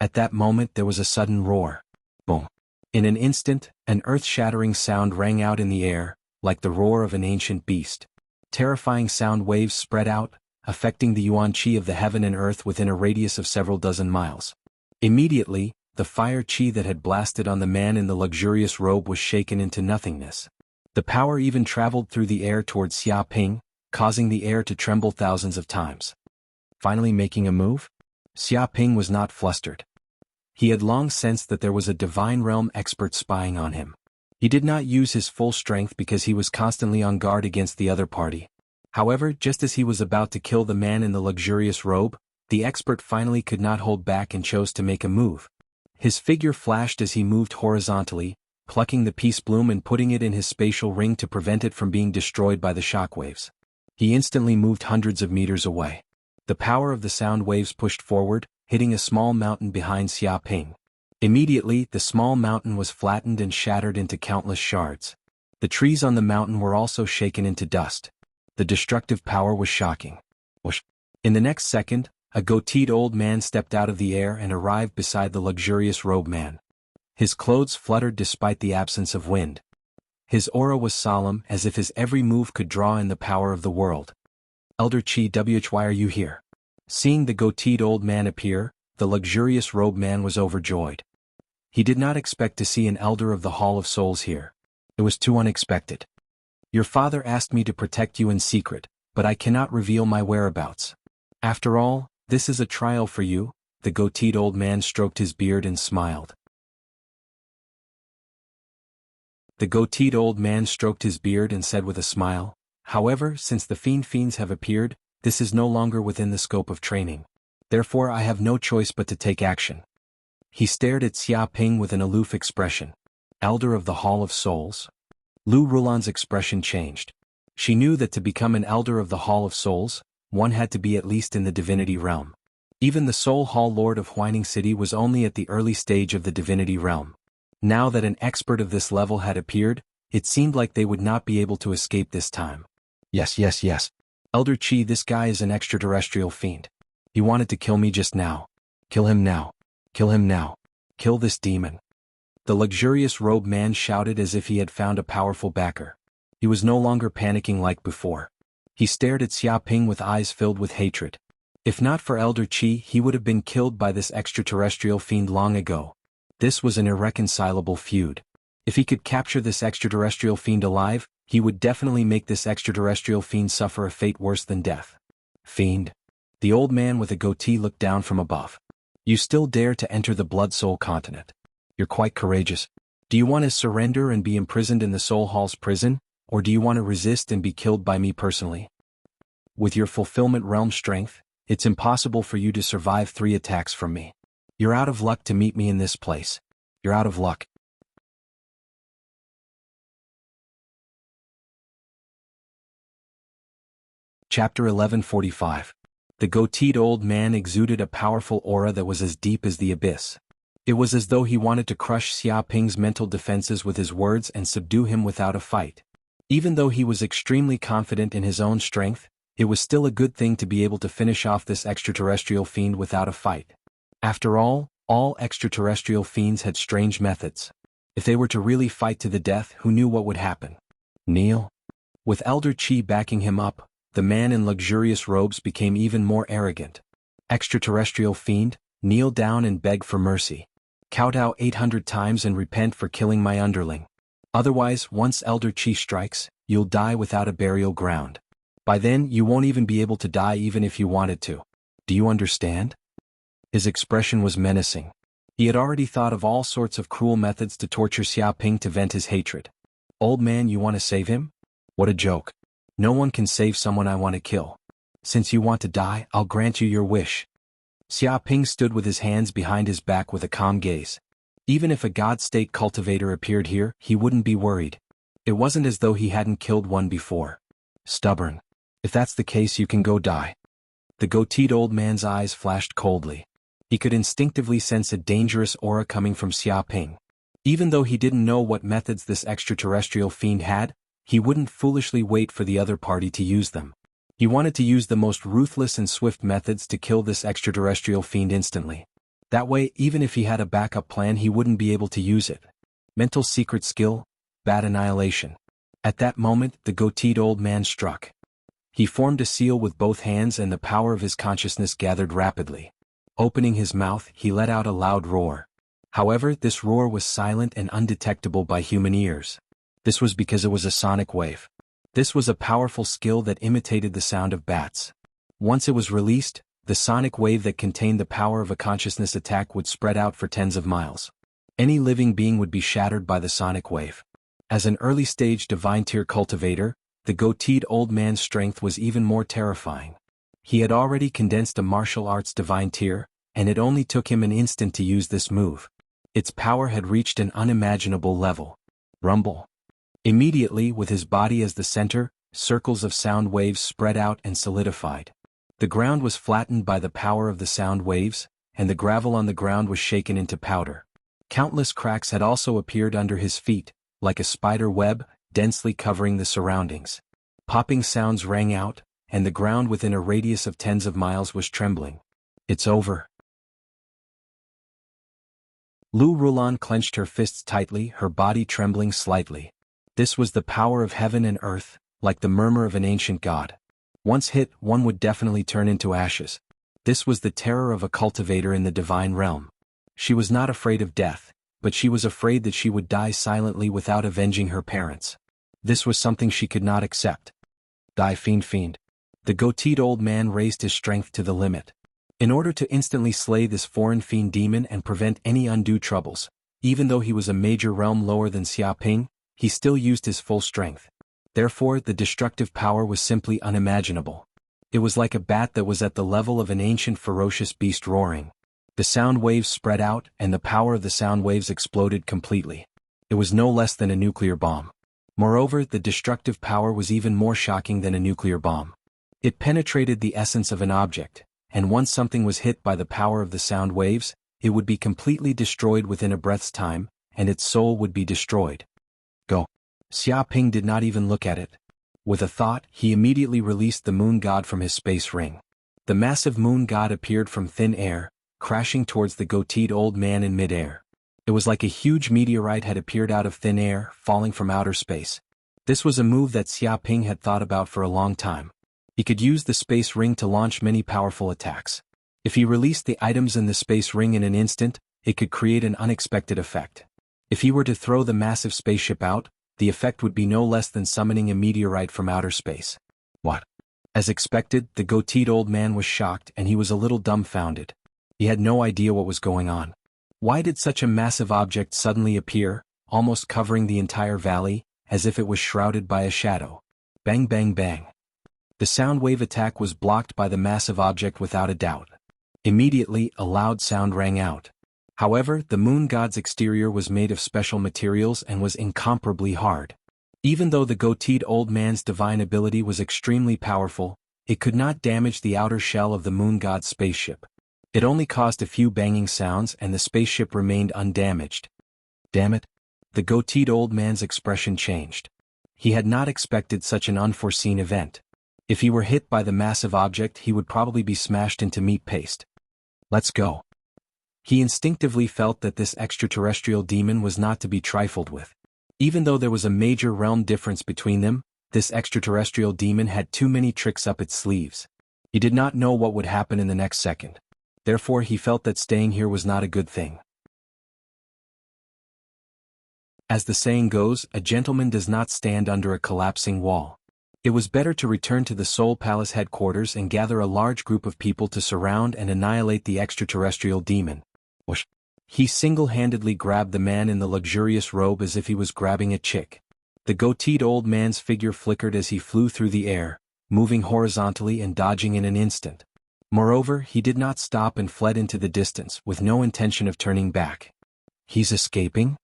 At that moment there was a sudden roar. Boom. In an instant, an earth-shattering sound rang out in the air, like the roar of an ancient beast. Terrifying sound waves spread out, affecting the yuan qi of the heaven and earth within a radius of several dozen miles. Immediately, the fire qi that had blasted on the man in the luxurious robe was shaken into nothingness. The power even traveled through the air towards Xia Ping, causing the air to tremble thousands of times. Finally making a move? Xia Ping was not flustered. He had long sensed that there was a divine realm expert spying on him. He did not use his full strength because he was constantly on guard against the other party. However, just as he was about to kill the man in the luxurious robe, the expert finally could not hold back and chose to make a move. His figure flashed as he moved horizontally, plucking the peace bloom and putting it in his spatial ring to prevent it from being destroyed by the shockwaves. He instantly moved hundreds of meters away. The power of the sound waves pushed forward, hitting a small mountain behind Xia Ping. Immediately, the small mountain was flattened and shattered into countless shards. The trees on the mountain were also shaken into dust. The destructive power was shocking. Whoosh. In the next second, a goateed old man stepped out of the air and arrived beside the luxurious robe man. His clothes fluttered despite the absence of wind. His aura was solemn, as if his every move could draw in the power of the world. Elder Qi, why are you here? Seeing the goateed old man appear, the luxurious robe man was overjoyed. He did not expect to see an elder of the Hall of Souls here. It was too unexpected. Your father asked me to protect you in secret, but I cannot reveal my whereabouts. After all, this is a trial for you. The goateed old man stroked his beard and smiled. The goateed old man stroked his beard and said with a smile, however, since the fiends have appeared, this is no longer within the scope of training. Therefore I have no choice but to take action. He stared at Xia Ping with an aloof expression. Elder of the Hall of Souls? Lu Rulan's expression changed. She knew that to become an elder of the Hall of Souls, one had to be at least in the divinity realm. Even the Soul Hall Lord of Huining City was only at the early stage of the divinity realm. Now that an expert of this level had appeared, it seemed like they would not be able to escape this time. Yes. Elder Qi, this guy is an extraterrestrial fiend. He wanted to kill me just now. Kill him now. Kill him now. Kill this demon. The luxurious robe man shouted as if he had found a powerful backer. He was no longer panicking like before. He stared at Xia Ping with eyes filled with hatred. If not for Elder Qi, he would have been killed by this extraterrestrial fiend long ago. This was an irreconcilable feud. If he could capture this extraterrestrial fiend alive, he would definitely make this extraterrestrial fiend suffer a fate worse than death. Fiend. The old man with a goatee looked down from above. You still dare to enter the Blood Soul continent. You're quite courageous. Do you want to surrender and be imprisoned in the Soul Hall's prison, or do you want to resist and be killed by me personally? With your fulfillment realm strength, it's impossible for you to survive 3 attacks from me. You're out of luck to meet me in this place. You're out of luck. Chapter 1145. The goateed old man exuded a powerful aura that was as deep as the abyss. It was as though he wanted to crush Xia Ping's mental defenses with his words and subdue him without a fight. Even though he was extremely confident in his own strength, it was still a good thing to be able to finish off this extraterrestrial fiend without a fight. After all extraterrestrial fiends had strange methods. If they were to really fight to the death, who knew what would happen? Kneel. With Elder Qi backing him up, the man in luxurious robes became even more arrogant. Extraterrestrial fiend, kneel down and beg for mercy. Kowtow 800 times and repent for killing my underling. Otherwise, once Elder Qi strikes, you'll die without a burial ground. By then, you won't even be able to die even if you wanted to. Do you understand? His expression was menacing. He had already thought of all sorts of cruel methods to torture Xia Ping to vent his hatred. Old man, you want to save him? What a joke. No one can save someone I want to kill. Since you want to die, I'll grant you your wish. Xia Ping stood with his hands behind his back with a calm gaze. Even if a God-state cultivator appeared here, he wouldn't be worried. It wasn't as though he hadn't killed one before. Stubborn. If that's the case, you can go die. The goateed old man's eyes flashed coldly. He could instinctively sense a dangerous aura coming from Xia Ping. Even though he didn't know what methods this extraterrestrial fiend had, he wouldn't foolishly wait for the other party to use them. He wanted to use the most ruthless and swift methods to kill this extraterrestrial fiend instantly. That way, even if he had a backup plan, he wouldn't be able to use it. Mental secret skill, bad annihilation. At that moment, the goateed old man struck. He formed a seal with both hands and the power of his consciousness gathered rapidly. Opening his mouth, he let out a loud roar. However, this roar was silent and undetectable by human ears. This was because it was a sonic wave. This was a powerful skill that imitated the sound of bats. Once it was released, the sonic wave that contained the power of a consciousness attack would spread out for tens of miles. Any living being would be shattered by the sonic wave. As an early-stage divine tier cultivator, the goateed old man's strength was even more terrifying. He had already condensed a martial arts divine tier, and it only took him an instant to use this move. Its power had reached an unimaginable level. Rumble. Immediately, with his body as the center, circles of sound waves spread out and solidified. The ground was flattened by the power of the sound waves, and the gravel on the ground was shaken into powder. Countless cracks had also appeared under his feet, like a spider web, densely covering the surroundings. Popping sounds rang out, and the ground within a radius of tens of miles was trembling. It's over. Lu Rulan clenched her fists tightly, her body trembling slightly. This was the power of heaven and earth, like the murmur of an ancient god. Once hit, one would definitely turn into ashes. This was the terror of a cultivator in the divine realm. She was not afraid of death, but she was afraid that she would die silently without avenging her parents. This was something she could not accept. Die fiend. The goateed old man raised his strength to the limit. In order to instantly slay this foreign fiend demon and prevent any undue troubles, even though he was a major realm lower than Xiaoping, he still used his full strength. Therefore, the destructive power was simply unimaginable. It was like a bat that was at the level of an ancient ferocious beast roaring. The sound waves spread out, and the power of the sound waves exploded completely. It was no less than a nuclear bomb. Moreover, the destructive power was even more shocking than a nuclear bomb. It penetrated the essence of an object, and once something was hit by the power of the sound waves, it would be completely destroyed within a breath's time, and its soul would be destroyed. Go. Xiaoping did not even look at it. With a thought, he immediately released the moon god from his space ring. The massive moon god appeared from thin air, crashing towards the goateed old man in midair. It was like a huge meteorite had appeared out of thin air, falling from outer space. This was a move that Xiaoping had thought about for a long time. He could use the space ring to launch many powerful attacks. If he released the items in the space ring in an instant, it could create an unexpected effect. If he were to throw the massive spaceship out, the effect would be no less than summoning a meteorite from outer space. What? As expected, the goateed old man was shocked and he was a little dumbfounded. He had no idea what was going on. Why did such a massive object suddenly appear, almost covering the entire valley, as if it was shrouded by a shadow? Bang bang bang. The sound wave attack was blocked by the massive object without a doubt. Immediately, a loud sound rang out. However, the moon god's exterior was made of special materials and was incomparably hard. Even though the goateed old man's divine ability was extremely powerful, it could not damage the outer shell of the moon god's spaceship. It only caused a few banging sounds and the spaceship remained undamaged. Damn it! The goateed old man's expression changed. He had not expected such an unforeseen event. If he were hit by the massive object, he would probably be smashed into meat paste. Let's go. He instinctively felt that this extraterrestrial demon was not to be trifled with. Even though there was a major realm difference between them, this extraterrestrial demon had too many tricks up its sleeves. He did not know what would happen in the next second. Therefore, he felt that staying here was not a good thing. As the saying goes, a gentleman does not stand under a collapsing wall. It was better to return to the Soul Palace headquarters and gather a large group of people to surround and annihilate the extraterrestrial demon. Whoosh. He single-handedly grabbed the man in the luxurious robe as if he was grabbing a chick. The goateed old man's figure flickered as he flew through the air, moving horizontally and dodging in an instant. Moreover, he did not stop and fled into the distance with no intention of turning back. He's escaping?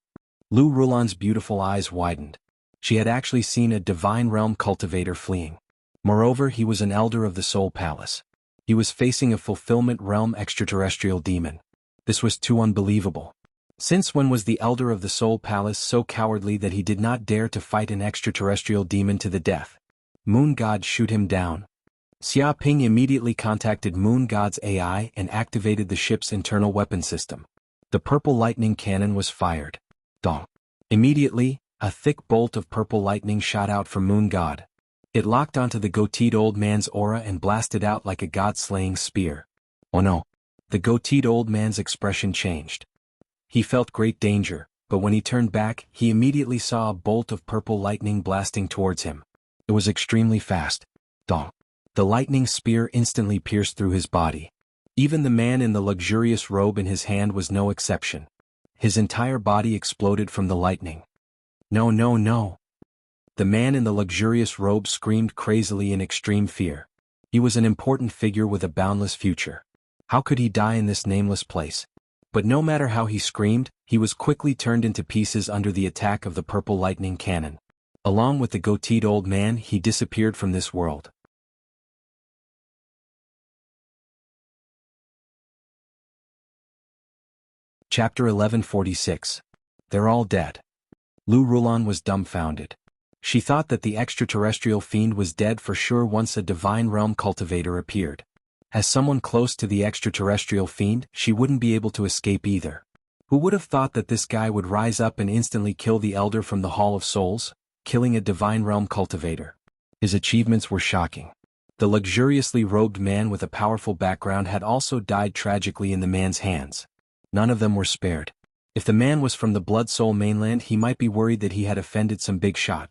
Lu Rulan's beautiful eyes widened. She had actually seen a divine realm cultivator fleeing. Moreover, he was an elder of the Soul Palace. He was facing a fulfillment realm extraterrestrial demon. This was too unbelievable. Since when was the elder of the Soul Palace so cowardly that he did not dare to fight an extraterrestrial demon to the death? Moon God, shoot him down. Xiaoping immediately contacted Moon God's AI and activated the ship's internal weapon system. The purple lightning cannon was fired. Dong. Immediately, A thick bolt of purple lightning shot out from Moon God. It locked onto the goateed old man's aura and blasted out like a god-slaying spear. Oh no! The goateed old man's expression changed. He felt great danger, but when he turned back, he immediately saw a bolt of purple lightning blasting towards him. It was extremely fast. Dong! The lightning spear instantly pierced through his body. Even the man in the luxurious robe in his hand was no exception. His entire body exploded from the lightning. No, no, no! The man in the luxurious robe screamed crazily in extreme fear. He was an important figure with a boundless future. How could he die in this nameless place? But no matter how he screamed, he was quickly turned into pieces under the attack of the purple lightning cannon. Along with the goateed old man, he disappeared from this world. Chapter 1146. They're all dead. Lu Rulan was dumbfounded. She thought that the extraterrestrial fiend was dead for sure once a divine realm cultivator appeared. As someone close to the extraterrestrial fiend, she wouldn't be able to escape either. Who would have thought that this guy would rise up and instantly kill the elder from the Hall of Souls, killing a divine realm cultivator? His achievements were shocking. The luxuriously robed man with a powerful background had also died tragically in the man's hands. None of them were spared. If the man was from the Blood Soul mainland, he might be worried that he had offended some big shot.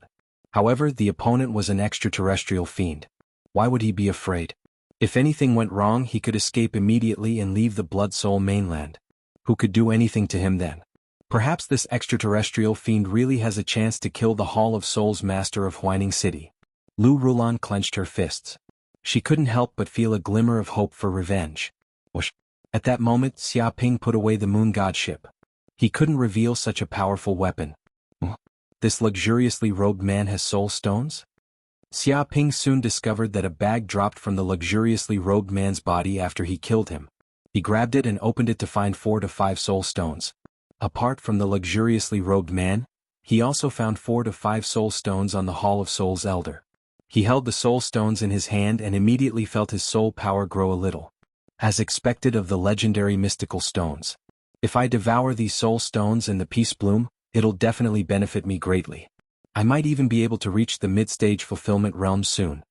However, the opponent was an extraterrestrial fiend. Why would he be afraid? If anything went wrong, he could escape immediately and leave the Blood Soul mainland. Who could do anything to him then? Perhaps this extraterrestrial fiend really has a chance to kill the Hall of Souls master of Huining City. Lu Rulan clenched her fists. She couldn't help but feel a glimmer of hope for revenge. Whoosh! At that moment, Xia Ping put away the moon god ship. He couldn't reveal such a powerful weapon. This luxuriously robed man has soul stones? Xia Ping soon discovered that a bag dropped from the luxuriously robed man's body after he killed him. He grabbed it and opened it to find 4 to 5 soul stones. Apart from the luxuriously robed man, he also found 4 to 5 soul stones on the Hall of Souls elder. He held the soul stones in his hand and immediately felt his soul power grow a little. As expected of the legendary mystical stones. If I devour these soul stones and the peace bloom, it'll definitely benefit me greatly. I might even be able to reach the mid-stage fulfillment realm soon.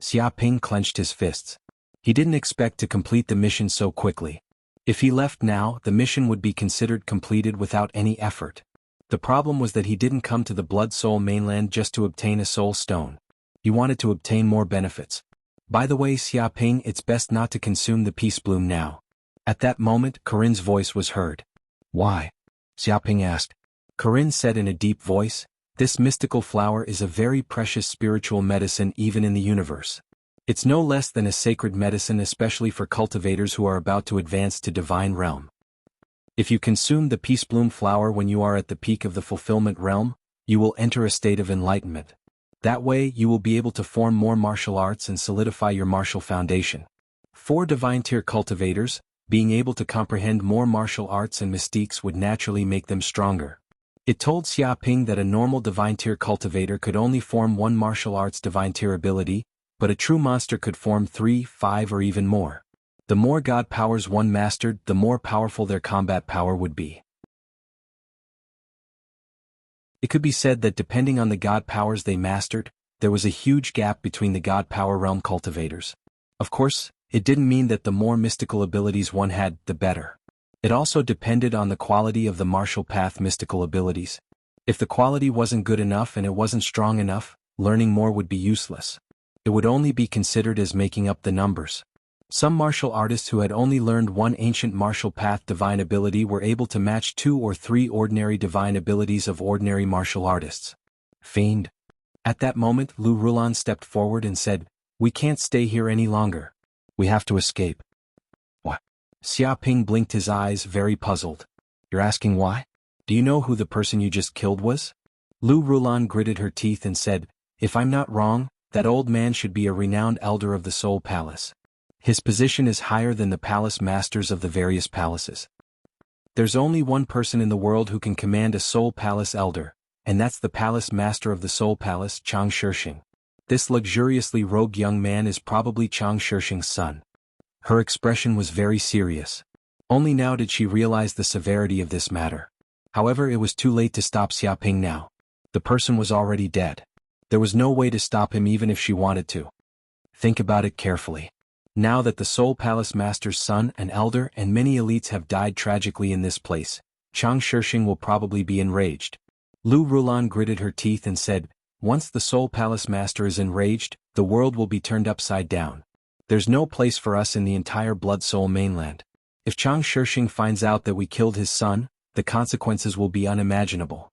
Xia Ping clenched his fists. He didn't expect to complete the mission so quickly. If he left now, the mission would be considered completed without any effort. The problem was that he didn't come to the Blood Soul mainland just to obtain a soul stone. He wanted to obtain more benefits. By the way, Xia Ping, it's best not to consume the peace bloom now. At that moment, Corinne's voice was heard. Why? Xia Ping asked. Corinne said in a deep voice, this mystical flower is a very precious spiritual medicine even in the universe. It's no less than a sacred medicine, especially for cultivators who are about to advance to divine realm. If you consume the peace bloom flower when you are at the peak of the fulfillment realm, you will enter a state of enlightenment. That way, you will be able to form more martial arts and solidify your martial foundation. For divine tier cultivators, being able to comprehend more martial arts and mystiques would naturally make them stronger. It told Xia Ping that a normal divine tier cultivator could only form 1 martial arts divine tier ability, but a true monster could form 3, 5 or even more. The more god powers one mastered, the more powerful their combat power would be. It could be said that depending on the god powers they mastered, there was a huge gap between the god power realm cultivators. Of course, it didn't mean that the more mystical abilities one had, the better. It also depended on the quality of the martial path mystical abilities. If the quality wasn't good enough and it wasn't strong enough, learning more would be useless. It would only be considered as making up the numbers. Some martial artists who had only learned 1 ancient martial path divine ability were able to match 2 or 3 ordinary divine abilities of ordinary martial artists. Fiend. At that moment, Lu Rulan stepped forward and said, "We can't stay here any longer. We have to escape." What? Xia Ping blinked his eyes, very puzzled. You're asking why? Do you know who the person you just killed was? Lu Rulan gritted her teeth and said, "If I'm not wrong, that old man should be a renowned elder of the Soul Palace. His position is higher than the palace masters of the various palaces. There's only one person in the world who can command a Soul Palace elder, and that's the palace master of the Soul Palace, Chang Shishing. This luxuriously robed young man is probably Chang Shishing's son." Her expression was very serious. Only now did she realize the severity of this matter. However, it was too late to stop Xia Ping now. The person was already dead. There was no way to stop him even if she wanted to. Think about it carefully. Now that the Soul Palace Master's son, an elder, and many elites have died tragically in this place, Chang Shishing will probably be enraged. Lu Rulan gritted her teeth and said, once the Soul Palace Master is enraged, the world will be turned upside down. There's no place for us in the entire Blood Soul mainland. If Chang Shishing finds out that we killed his son, the consequences will be unimaginable.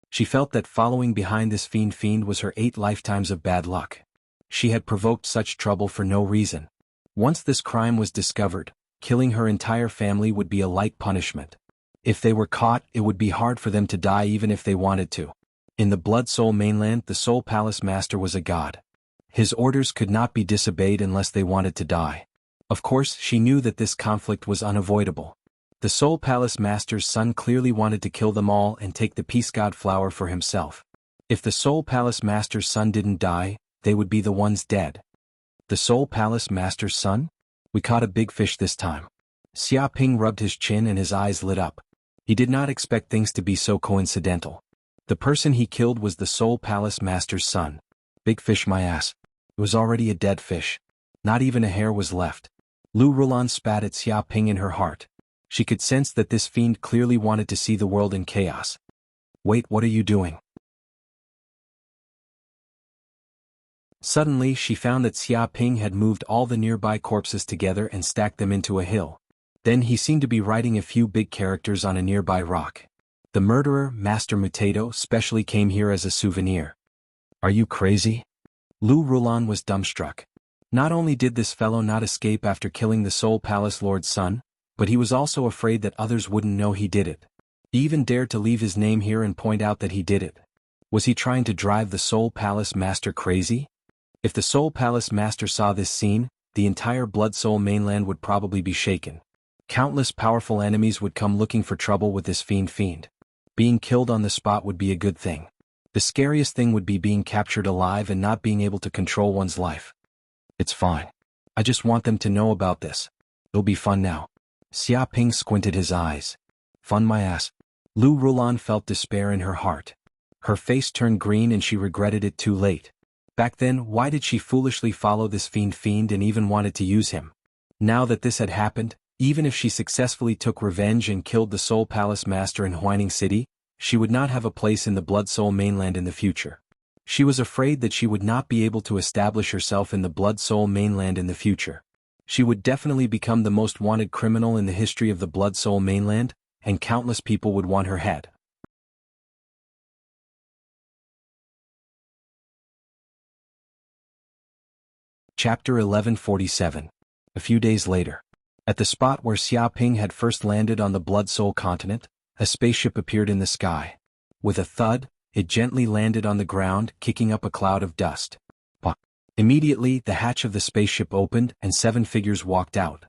She felt that following behind this fiend was her 8 lifetimes of bad luck. She had provoked such trouble for no reason. Once this crime was discovered, killing her entire family would be a light punishment. If they were caught, it would be hard for them to die even if they wanted to. In the Blood Soul mainland, the Soul Palace Master was a god. His orders could not be disobeyed unless they wanted to die. Of course, she knew that this conflict was unavoidable. The Soul Palace Master's son clearly wanted to kill them all and take the Peace God flower for himself. If the Soul Palace Master's son didn't die, they would be the ones dead. The Soul Palace Master's son? We caught a big fish this time. Xia Ping rubbed his chin and his eyes lit up. He did not expect things to be so coincidental. The person he killed was the Soul Palace Master's son. Big fish my ass. It was already a dead fish. Not even a hair was left. Lu Rulan spat at Xia Ping in her heart. She could sense that this fiend clearly wanted to see the world in chaos. Wait, what are you doing? Suddenly she found that Xia Ping had moved all the nearby corpses together and stacked them into a hill. Then he seemed to be writing a few big characters on a nearby rock. The murderer, Master Mutato, specially came here as a souvenir. Are you crazy? Lu Rulan was dumbstruck. Not only did this fellow not escape after killing the Soul Palace Lord's son, but he was also afraid that others wouldn't know he did it. He even dared to leave his name here and point out that he did it. Was he trying to drive the Soul Palace Master crazy? If the Soul Palace Master saw this scene, the entire Blood Soul mainland would probably be shaken. Countless powerful enemies would come looking for trouble with this fiend. Being killed on the spot would be a good thing. The scariest thing would be being captured alive and not being able to control one's life. It's fine. I just want them to know about this. It'll be fun now. Xia Ping squinted his eyes. Fun my ass. Lu Rulan felt despair in her heart. Her face turned green and she regretted it too late. Back then, why did she foolishly follow this fiend and even wanted to use him? Now that this had happened, even if she successfully took revenge and killed the Soul Palace Master in Huining City, she would not have a place in the Blood Soul mainland in the future. She was afraid that she would not be able to establish herself in the Blood Soul mainland in the future. She would definitely become the most wanted criminal in the history of the Blood Soul mainland, and countless people would want her head. Chapter 1147. A few days later. At the spot where Xia Ping had first landed on the Blood Soul continent, a spaceship appeared in the sky. With a thud, it gently landed on the ground, kicking up a cloud of dust. Immediately, the hatch of the spaceship opened and 7 figures walked out.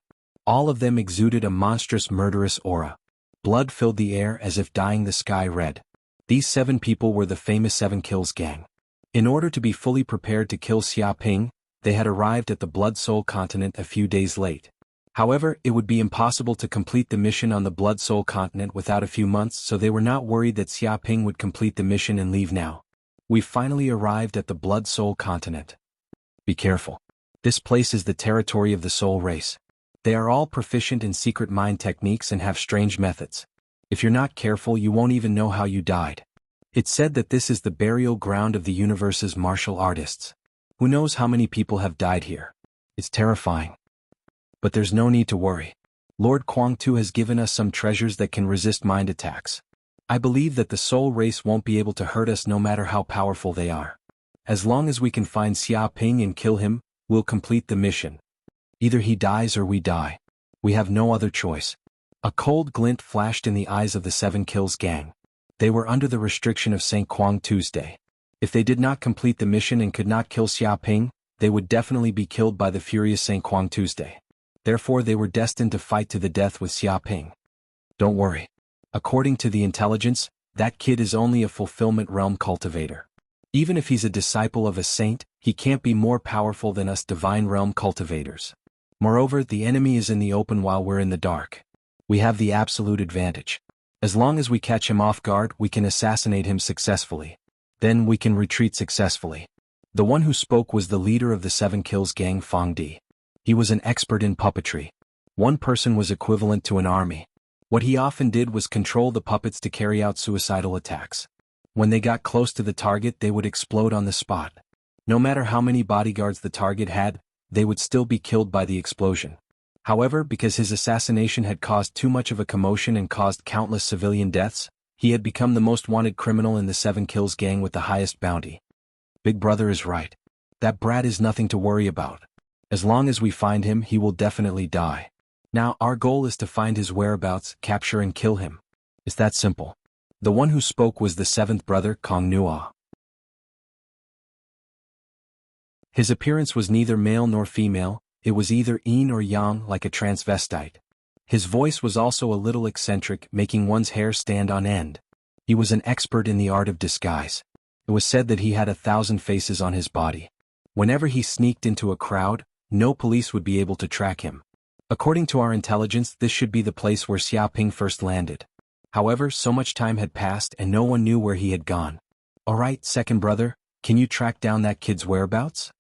All of them exuded a monstrous murderous aura. Blood filled the air as if dyeing the sky red. These 7 people were the famous 7 Kills gang. In order to be fully prepared to kill Xia Ping, they had arrived at the Blood Soul continent a few days late. However, it would be impossible to complete the mission on the Blood Soul continent without a few months, so they were not worried that Xia Ping would complete the mission and leave now. We finally arrived at the Blood Soul continent. Be careful. This place is the territory of the Soul race. They are all proficient in secret mind techniques and have strange methods. If you're not careful, you won't even know how you died. It's said that this is the burial ground of the universe's martial artists. Who knows how many people have died here? It's terrifying. But there's no need to worry. Lord Kuang-tu has given us some treasures that can resist mind attacks. I believe that the Soul race won't be able to hurt us no matter how powerful they are. As long as we can find Xia Ping and kill him, we'll complete the mission. Either he dies or we die. We have no other choice. A cold glint flashed in the eyes of the 7 Kills gang. They were under the restriction of St. Kuang Tuesday. If they did not complete the mission and could not kill Xia Ping, they would definitely be killed by the furious St. Kuang Tuesday. Therefore they were destined to fight to the death with Xia Ping. Don't worry. According to the intelligence, that kid is only a fulfillment realm cultivator. Even if he's a disciple of a saint, he can't be more powerful than us divine realm cultivators. Moreover, the enemy is in the open while we're in the dark. We have the absolute advantage. As long as we catch him off guard, we can assassinate him successfully. Then we can retreat successfully. The one who spoke was the leader of the 7 Kills gang, Fang Di. He was an expert in puppetry. One person was equivalent to an army. What he often did was control the puppets to carry out suicidal attacks. When they got close to the target, they would explode on the spot. No matter how many bodyguards the target had, they would still be killed by the explosion. However, because his assassination had caused too much of a commotion and caused countless civilian deaths, he had become the most wanted criminal in the 7 Kills gang with the highest bounty. Big Brother is right. That brat is nothing to worry about. As long as we find him, he will definitely die. Now, our goal is to find his whereabouts, capture and kill him. It's that simple. The one who spoke was the 7th brother, Kong Nua. His appearance was neither male nor female, it was either yin or yang, like a transvestite. His voice was also a little eccentric, making one's hair stand on end. He was an expert in the art of disguise. It was said that he had 1,000 faces on his body. Whenever he sneaked into a crowd, no police would be able to track him. According to our intelligence, this should be the place where Xiaoping first landed. However, so much time had passed and no one knew where he had gone. Alright, second brother, can you track down that kid's whereabouts?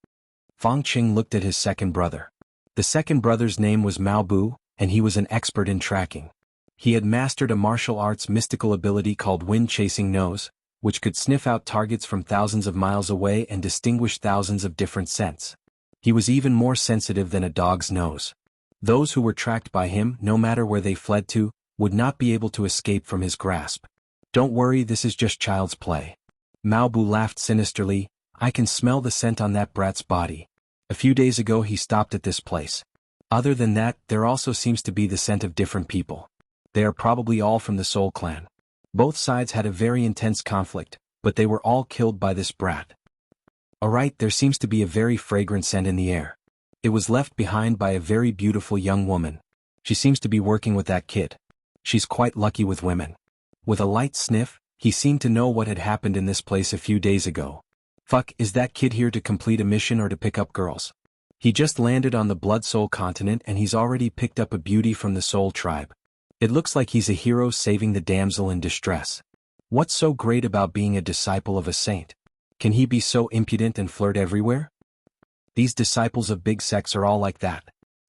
Fang Qing looked at his second brother. The second brother's name was Mao Bu, and he was an expert in tracking. He had mastered a martial arts mystical ability called wind-chasing nose, which could sniff out targets from thousands of miles away and distinguish thousands of different scents. He was even more sensitive than a dog's nose. Those who were tracked by him, no matter where they fled to, would not be able to escape from his grasp. Don't worry, this is just child's play. Mao Bu laughed sinisterly. I can smell the scent on that brat's body. A few days ago he stopped at this place. Other than that, there also seems to be the scent of different people. They are probably all from the Soul Clan. Both sides had a very intense conflict, but they were all killed by this brat. Alright, there seems to be a very fragrant scent in the air. It was left behind by a very beautiful young woman. She seems to be working with that kid. She's quite lucky with women. With a light sniff, he seemed to know what had happened in this place a few days ago. Fuck, is that kid here to complete a mission or to pick up girls? He just landed on the Blood Soul continent and he's already picked up a beauty from the Soul tribe. It looks like he's a hero saving the damsel in distress. What's so great about being a disciple of a saint? Can he be so impudent and flirt everywhere? These disciples of big sects are all like that.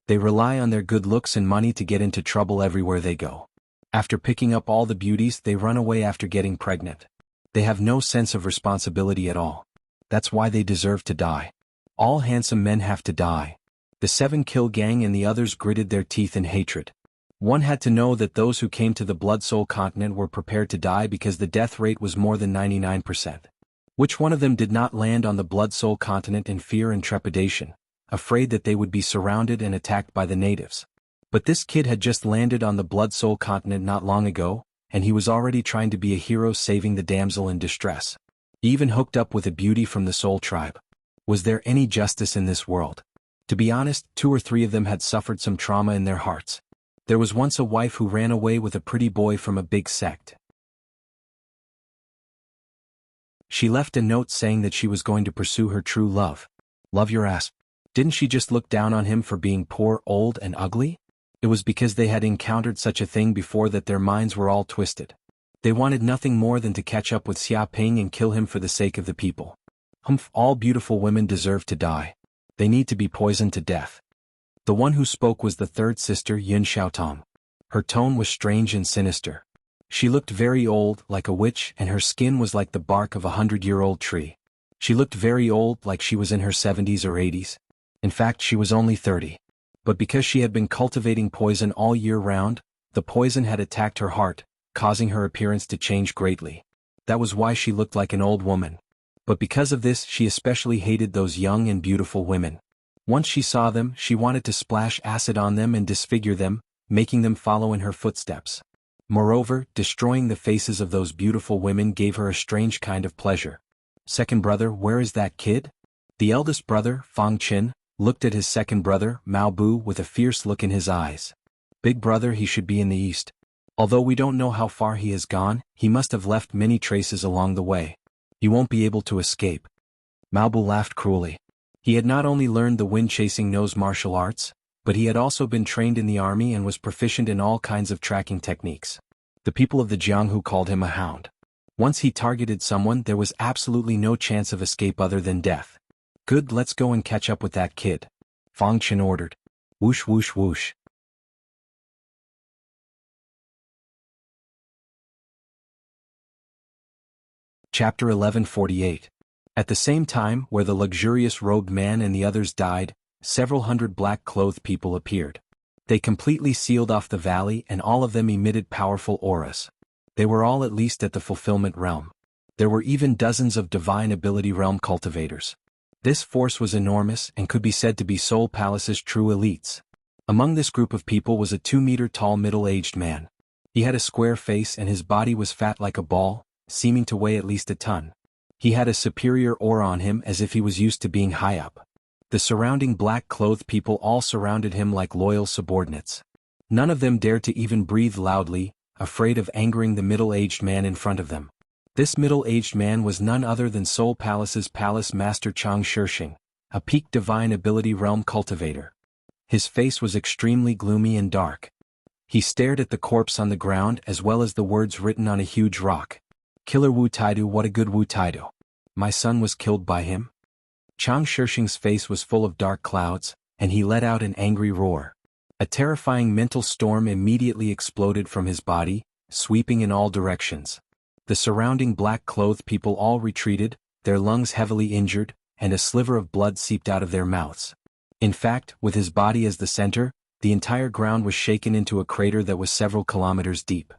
They rely on their good looks and money to get into trouble everywhere they go. After picking up all the beauties, they run away after getting pregnant. They have no sense of responsibility at all. That's why they deserve to die. All handsome men have to die. The 7 Kill gang and the others gritted their teeth in hatred. One had to know that those who came to the Blood Soul continent were prepared to die because the death rate was more than 99%. Which one of them did not land on the Blood Soul continent in fear and trepidation, afraid that they would be surrounded and attacked by the natives? But this kid had just landed on the Blood Soul continent not long ago, and he was already trying to be a hero saving the damsel in distress. He even hooked up with a beauty from the Soul tribe. Was there any justice in this world? To be honest, 2 or 3 of them had suffered some trauma in their hearts. There was once a wife who ran away with a pretty boy from a big sect. She left a note saying that she was going to pursue her true love. Love your ass. Didn't she just look down on him for being poor, old, and ugly? It was because they had encountered such a thing before that their minds were all twisted. They wanted nothing more than to catch up with Xiaoping and kill him for the sake of the people. Humph, all beautiful women deserve to die. They need to be poisoned to death. The one who spoke was the 3rd sister, Yun Xiaotong. Her tone was strange and sinister. She looked very old, like a witch, and her skin was like the bark of a 100-year-old tree. She looked very old, like she was in her 70s or 80s. In fact, she was only 30. But because she had been cultivating poison all year round, the poison had attacked her heart, causing her appearance to change greatly. That was why she looked like an old woman. But because of this, she especially hated those young and beautiful women. Once she saw them, she wanted to splash acid on them and disfigure them, making them follow in her footsteps. Moreover, destroying the faces of those beautiful women gave her a strange kind of pleasure. Second brother, where is that kid? The eldest brother, Fang Qin, looked at his second brother, Mao Bu, with a fierce look in his eyes. Big brother, he should be in the east. Although we don't know how far he has gone, he must have left many traces along the way. He won't be able to escape. Mao Bu laughed cruelly. He had not only learned the wind-chasing nose martial arts, but he had also been trained in the army and was proficient in all kinds of tracking techniques. The people of the Jianghu called him a hound. Once he targeted someone, there was absolutely no chance of escape other than death. Good, let's go and catch up with that kid. Fang Chen ordered. Whoosh whoosh whoosh. Chapter 1148. At the same time, where the luxurious robed man and the others died, several hundred black-clothed people appeared. They completely sealed off the valley, and all of them emitted powerful auras. They were all at least at the fulfillment realm. There were even dozens of divine ability realm cultivators. This force was enormous and could be said to be Soul Palace's true elites. Among this group of people was a 2-meter-tall middle-aged man. He had a square face and his body was fat like a ball, seeming to weigh at least a ton. He had a superior aura on him as if he was used to being high up. The surrounding black-clothed people all surrounded him like loyal subordinates. None of them dared to even breathe loudly, afraid of angering the middle-aged man in front of them. This middle-aged man was none other than Soul Palace's Palace Master Chang Shishing, a peak divine ability realm cultivator. His face was extremely gloomy and dark. He stared at the corpse on the ground as well as the words written on a huge rock. Killer Wu Taidu, what a good Wu Taidu. My son was killed by him? Chang Shishing's face was full of dark clouds, and he let out an angry roar. A terrifying mental storm immediately exploded from his body, sweeping in all directions. The surrounding black-clothed people all retreated, their lungs heavily injured, and a sliver of blood seeped out of their mouths. In fact, with his body as the center, the entire ground was shaken into a crater that was several kilometers deep.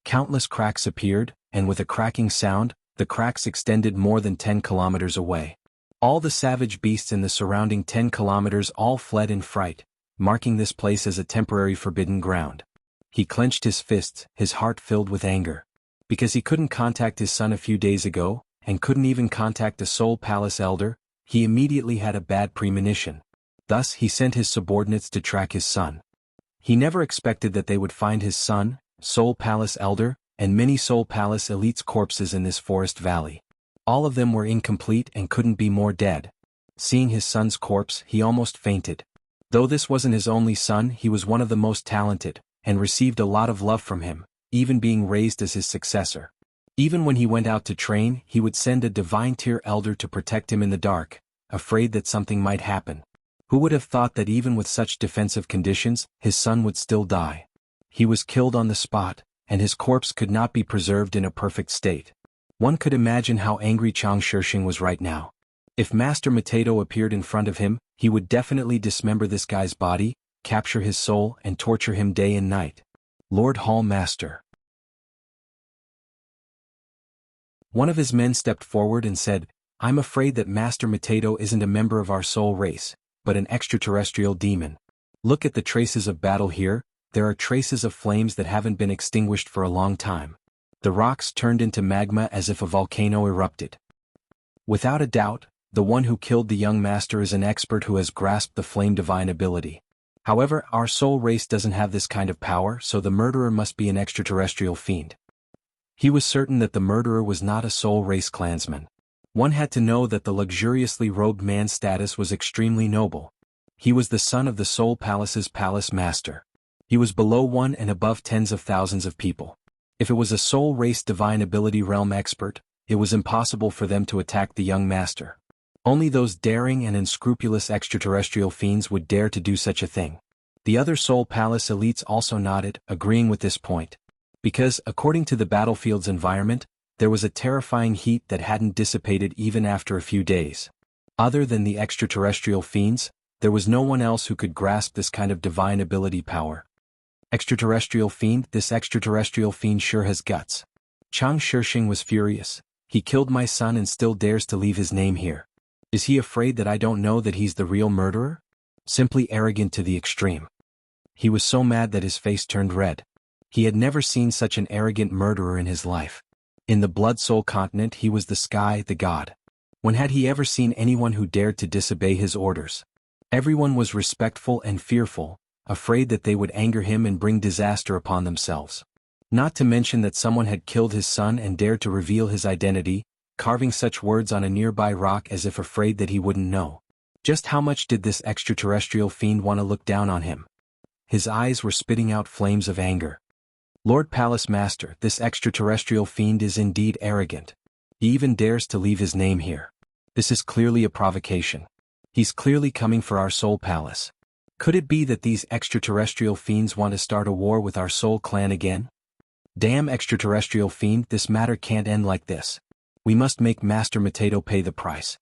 Countless cracks appeared, and with a cracking sound, the cracks extended more than 10 kilometers away. All the savage beasts in the surrounding 10 kilometers all fled in fright, marking this place as a temporary forbidden ground. He clenched his fists, his heart filled with anger. Because he couldn't contact his son a few days ago, and couldn't even contact a Soul Palace elder, he immediately had a bad premonition. Thus he sent his subordinates to track his son. He never expected that they would find his son, Soul Palace elder, and many Soul Palace elites' corpses in this forest valley. All of them were incomplete and couldn't be more dead. Seeing his son's corpse, he almost fainted. Though this wasn't his only son, he was one of the most talented, and received a lot of love from him, even being raised as his successor. Even when he went out to train, he would send a divine tier elder to protect him in the dark, afraid that something might happen. Who would have thought that even with such defensive conditions, his son would still die? He was killed on the spot, and his corpse could not be preserved in a perfect state. One could imagine how angry Chang Shishing was right now. If Master Mateto appeared in front of him, he would definitely dismember this guy's body, capture his soul and torture him day and night. Lord Hall Master. One of his men stepped forward and said, I'm afraid that Master Mateto isn't a member of our soul race, but an extraterrestrial demon. Look at the traces of battle here, there are traces of flames that haven't been extinguished for a long time. The rocks turned into magma as if a volcano erupted. Without a doubt, the one who killed the young master is an expert who has grasped the flame divine ability. However, our soul race doesn't have this kind of power, so the murderer must be an extraterrestrial fiend. He was certain that the murderer was not a soul race clansman. One had to know that the luxuriously robed man's status was extremely noble. He was the son of the Soul Palace's palace master. He was below one and above tens of thousands of people. If it was a soul race divine ability realm expert, it was impossible for them to attack the young master. Only those daring and unscrupulous extraterrestrial fiends would dare to do such a thing. The other Soul Palace elites also nodded, agreeing with this point. Because, according to the battlefield's environment, there was a terrifying heat that hadn't dissipated even after a few days. Other than the extraterrestrial fiends, there was no one else who could grasp this kind of divine ability power. Extraterrestrial fiend, this extraterrestrial fiend sure has guts. Chang Shishing was furious. He killed my son and still dares to leave his name here. Is he afraid that I don't know that he's the real murderer? Simply arrogant to the extreme. He was so mad that his face turned red. He had never seen such an arrogant murderer in his life. In the Blood Soul continent he was the sky, the god. When had he ever seen anyone who dared to disobey his orders? Everyone was respectful and fearful, afraid that they would anger him and bring disaster upon themselves. Not to mention that someone had killed his son and dared to reveal his identity, carving such words on a nearby rock as if afraid that he wouldn't know. Just how much did this extraterrestrial fiend want to look down on him? His eyes were spitting out flames of anger. Lord Palace Master, this extraterrestrial fiend is indeed arrogant. He even dares to leave his name here. This is clearly a provocation. He's clearly coming for our Soul Palace. Could it be that these extraterrestrial fiends want to start a war with our Soul Clan again? Damn extraterrestrial fiend, this matter can't end like this. We must make Master Mateto pay the price.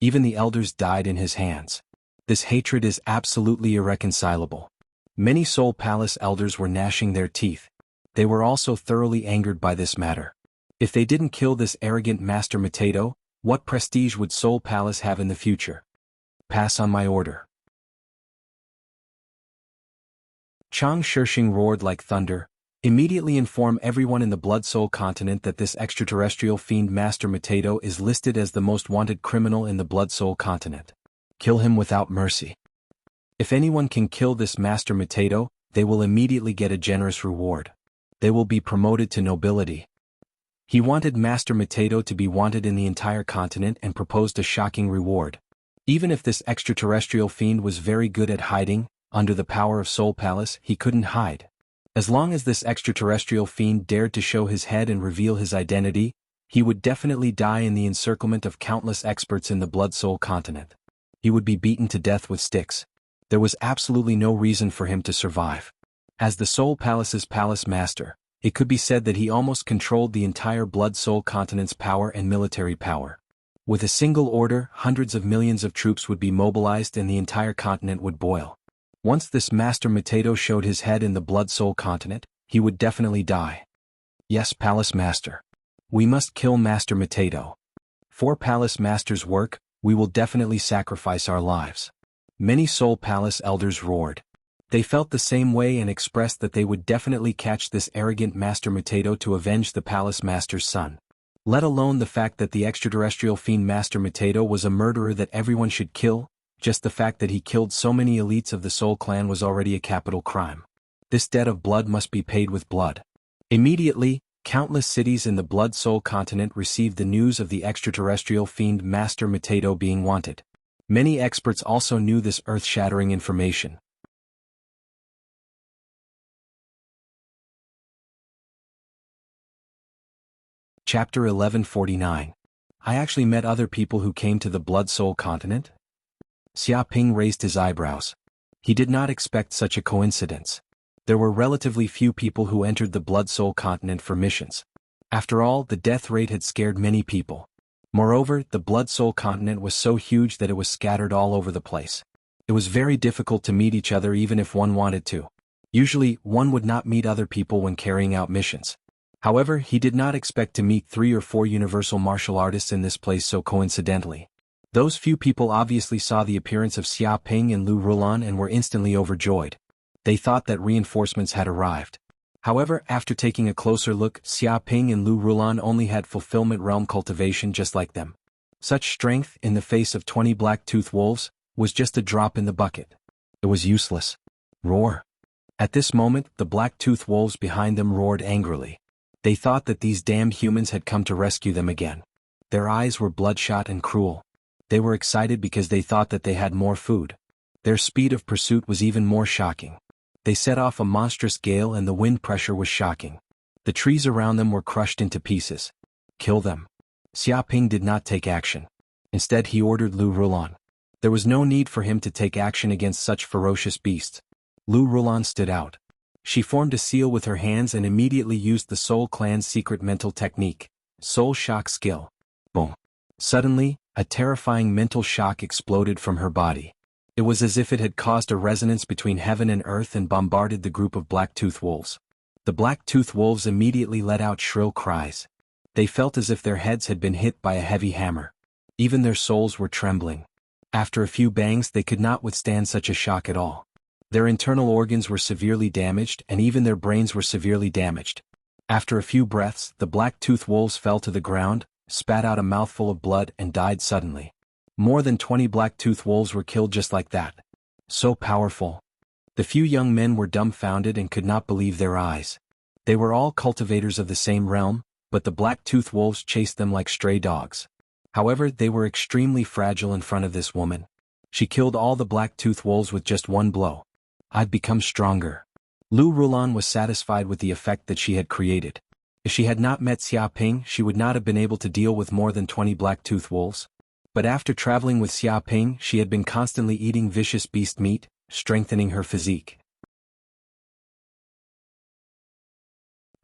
Even the elders died in his hands. This hatred is absolutely irreconcilable. Many Soul Palace elders were gnashing their teeth. They were also thoroughly angered by this matter. If they didn't kill this arrogant Master Mateto, what prestige would Soul Palace have in the future? Pass on my order. Chang Shishing roared like thunder. Immediately inform everyone in the Blood Soul continent that this extraterrestrial fiend Master Mateto is listed as the most wanted criminal in the Blood Soul continent. Kill him without mercy. If anyone can kill this Master Mateto, they will immediately get a generous reward. They will be promoted to nobility. He wanted Master Mateto to be wanted in the entire continent and proposed a shocking reward. Even if this extraterrestrial fiend was very good at hiding, under the power of Soul Palace, he couldn't hide. As long as this extraterrestrial fiend dared to show his head and reveal his identity, he would definitely die in the encirclement of countless experts in the Blood Soul continent. He would be beaten to death with sticks. There was absolutely no reason for him to survive. As the Soul Palace's palace master, it could be said that he almost controlled the entire Blood Soul continent's power and military power. With a single order, hundreds of millions of troops would be mobilized and the entire continent would boil. Once this Master Mateto showed his head in the Blood Soul continent, he would definitely die. Yes, Palace Master. We must kill Master Mateto. For Palace Master's work, we will definitely sacrifice our lives. Many Soul Palace elders roared. They felt the same way and expressed that they would definitely catch this arrogant Master Mateto to avenge the Palace Master's son. Let alone the fact that the extraterrestrial fiend Master Mateto was a murderer that everyone should kill. Just the fact that he killed so many elites of the Soul Clan was already a capital crime. This debt of blood must be paid with blood. Immediately, countless cities in the Blood Soul continent received the news of the extraterrestrial fiend Master Mateto being wanted. Many experts also knew this earth-shattering information. Chapter 1149. I actually met other people who came to the Blood Soul continent? Xia Ping raised his eyebrows. He did not expect such a coincidence. There were relatively few people who entered the Blood Soul continent for missions. After all, the death rate had scared many people. Moreover, the Blood Soul continent was so huge that it was scattered all over the place. It was very difficult to meet each other even if one wanted to. Usually, one would not meet other people when carrying out missions. However, he did not expect to meet 3 or 4 universal martial artists in this place so coincidentally. Those few people obviously saw the appearance of Xia Ping and Lu Rulan and were instantly overjoyed. They thought that reinforcements had arrived. However, after taking a closer look, Xia Ping and Lu Rulan only had fulfillment realm cultivation just like them. Such strength, in the face of 20 black-toothed wolves, was just a drop in the bucket. It was useless. Roar. At this moment, the black-toothed wolves behind them roared angrily. They thought that these damned humans had come to rescue them again. Their eyes were bloodshot and cruel. They were excited because they thought that they had more food. Their speed of pursuit was even more shocking. They set off a monstrous gale and the wind pressure was shocking. The trees around them were crushed into pieces. Kill them. Xia Ping did not take action. Instead he ordered Lu Rulan. There was no need for him to take action against such ferocious beasts. Lu Rulan stood out. She formed a seal with her hands and immediately used the Soul Clan's secret mental technique, Soul Shock Skill. Boom. Suddenly, a terrifying mental shock exploded from her body. It was as if it had caused a resonance between heaven and earth and bombarded the group of black-toothed wolves. The black-toothed wolves immediately let out shrill cries. They felt as if their heads had been hit by a heavy hammer. Even their souls were trembling. After a few bangs they could not withstand such a shock at all. Their internal organs were severely damaged and even their brains were severely damaged. After a few breaths, the black-toothed wolves fell to the ground, spat out a mouthful of blood and died suddenly. More than 20 black-toothed wolves were killed just like that. So powerful. The few young men were dumbfounded and could not believe their eyes. They were all cultivators of the same realm, but the black-toothed wolves chased them like stray dogs. However, they were extremely fragile in front of this woman. She killed all the black-toothed wolves with just one blow. I've become stronger. Lu Rulan was satisfied with the effect that she had created. If she had not met Xia Ping, she would not have been able to deal with more than 20 black-toothed wolves. But after traveling with Xia Ping, she had been constantly eating vicious beast meat, strengthening her physique.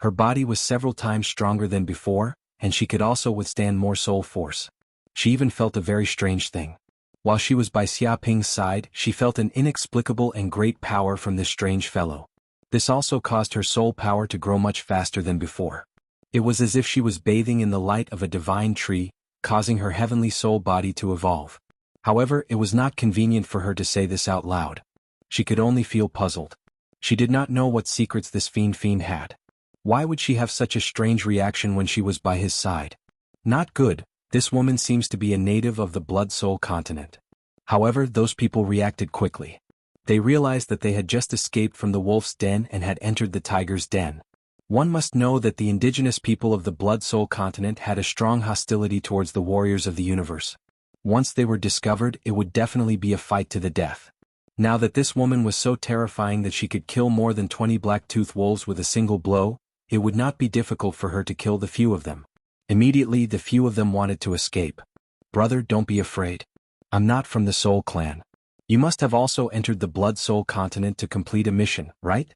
Her body was several times stronger than before, and she could also withstand more soul force. She even felt a very strange thing. While she was by Xia Ping's side, she felt an inexplicable and great power from this strange fellow. This also caused her soul power to grow much faster than before. It was as if she was bathing in the light of a divine tree, causing her heavenly soul body to evolve. However, it was not convenient for her to say this out loud. She could only feel puzzled. She did not know what secrets this fiend had. Why would she have such a strange reaction when she was by his side? Not good. This woman seems to be a native of the Blood-Soul continent. However, those people reacted quickly. They realized that they had just escaped from the wolf's den and had entered the tiger's den. One must know that the indigenous people of the Blood-Soul continent had a strong hostility towards the warriors of the universe. Once they were discovered, it would definitely be a fight to the death. Now that this woman was so terrifying that she could kill more than 20 black-toothed wolves with a single blow, it would not be difficult for her to kill the few of them. Immediately the few of them wanted to escape. Brother, don't be afraid. I'm not from the Soul Clan. You must have also entered the Blood-Soul continent to complete a mission, right?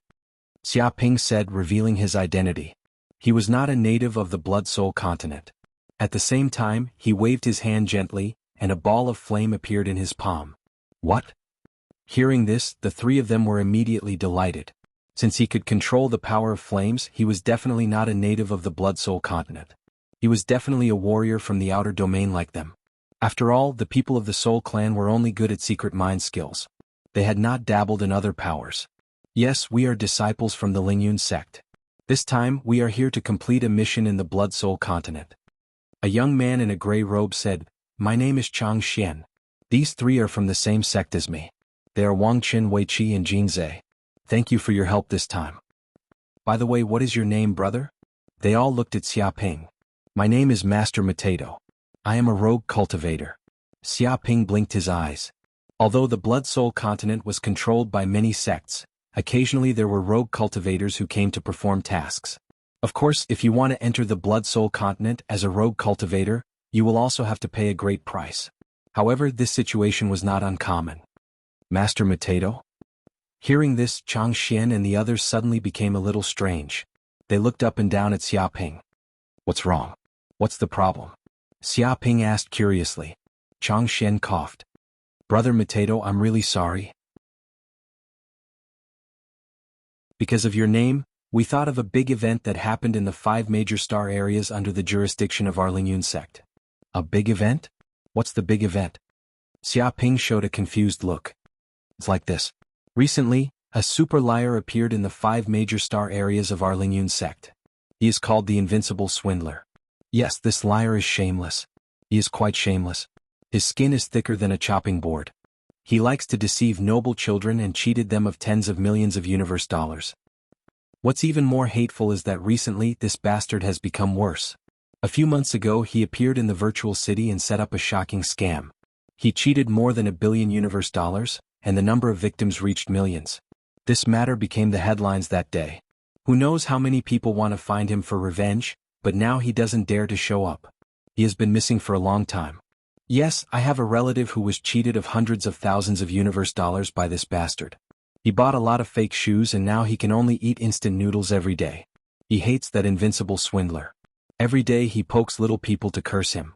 Xia Ping said, revealing his identity. He was not a native of the Blood-Soul continent. At the same time, he waved his hand gently, and a ball of flame appeared in his palm. What? Hearing this, the three of them were immediately delighted. Since he could control the power of flames, he was definitely not a native of the Blood-Soul continent. He was definitely a warrior from the outer domain like them. After all, the people of the Soul Clan were only good at secret mind skills. They had not dabbled in other powers. Yes, we are disciples from the Lingyun sect. This time, we are here to complete a mission in the Blood-Soul continent. A young man in a gray robe said, My name is Chang Xian. These three are from the same sect as me. They are Wang Qin, Wei Qi, and Jing Zhe. Thank you for your help this time. By the way, what is your name, brother? They all looked at Xia Ping. My name is Master Mateto. I am a rogue cultivator. Xia Ping blinked his eyes. Although the Blood-Soul continent was controlled by many sects, occasionally there were rogue cultivators who came to perform tasks. Of course, if you want to enter the Blood-Soul continent as a rogue cultivator, you will also have to pay a great price. However, this situation was not uncommon. Master Mateto? Hearing this, Chang Xian and the others suddenly became a little strange. They looked up and down at Xia Ping. What's wrong? What's the problem? Xia Ping asked curiously. Chang Xian coughed. Brother Mateto, I'm really sorry. Because of your name, we thought of a big event that happened in the 5 major star areas under the jurisdiction of our Lingyun sect. A big event? What's the big event? Xia Ping showed a confused look. It's like this. Recently, a super liar appeared in the 5 major star areas of our Lingyun sect. He is called the Invincible Swindler. Yes, this liar is shameless. He is quite shameless. His skin is thicker than a chopping board. He likes to deceive noble children and cheated them of tens of millions of universe dollars. What's even more hateful is that recently this bastard has become worse. A few months ago he appeared in the virtual city and set up a shocking scam. He cheated more than $1 billion universe dollars, and the number of victims reached millions. This matter became the headlines that day. Who knows how many people want to find him for revenge, but now he doesn't dare to show up. He has been missing for a long time. Yes, I have a relative who was cheated of hundreds of thousands of universe dollars by this bastard. He bought a lot of fake shoes and now he can only eat instant noodles every day. He hates that invincible swindler. Every day he pokes little people to curse him.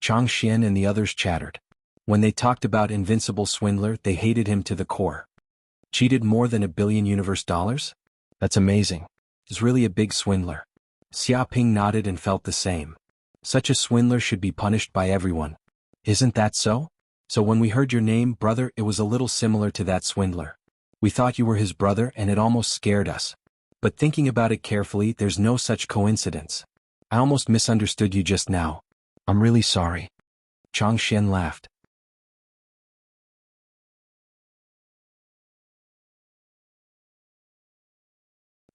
Chang Xian and the others chattered. When they talked about invincible swindler, they hated him to the core. Cheated more than $1 billion universe dollars? That's amazing. He's really a big swindler. Xia Ping nodded and felt the same. Such a swindler should be punished by everyone. Isn't that so? So when we heard your name, brother, it was a little similar to that swindler. We thought you were his brother and it almost scared us. But thinking about it carefully, there's no such coincidence. I almost misunderstood you just now. I'm really sorry. Chang Xian laughed.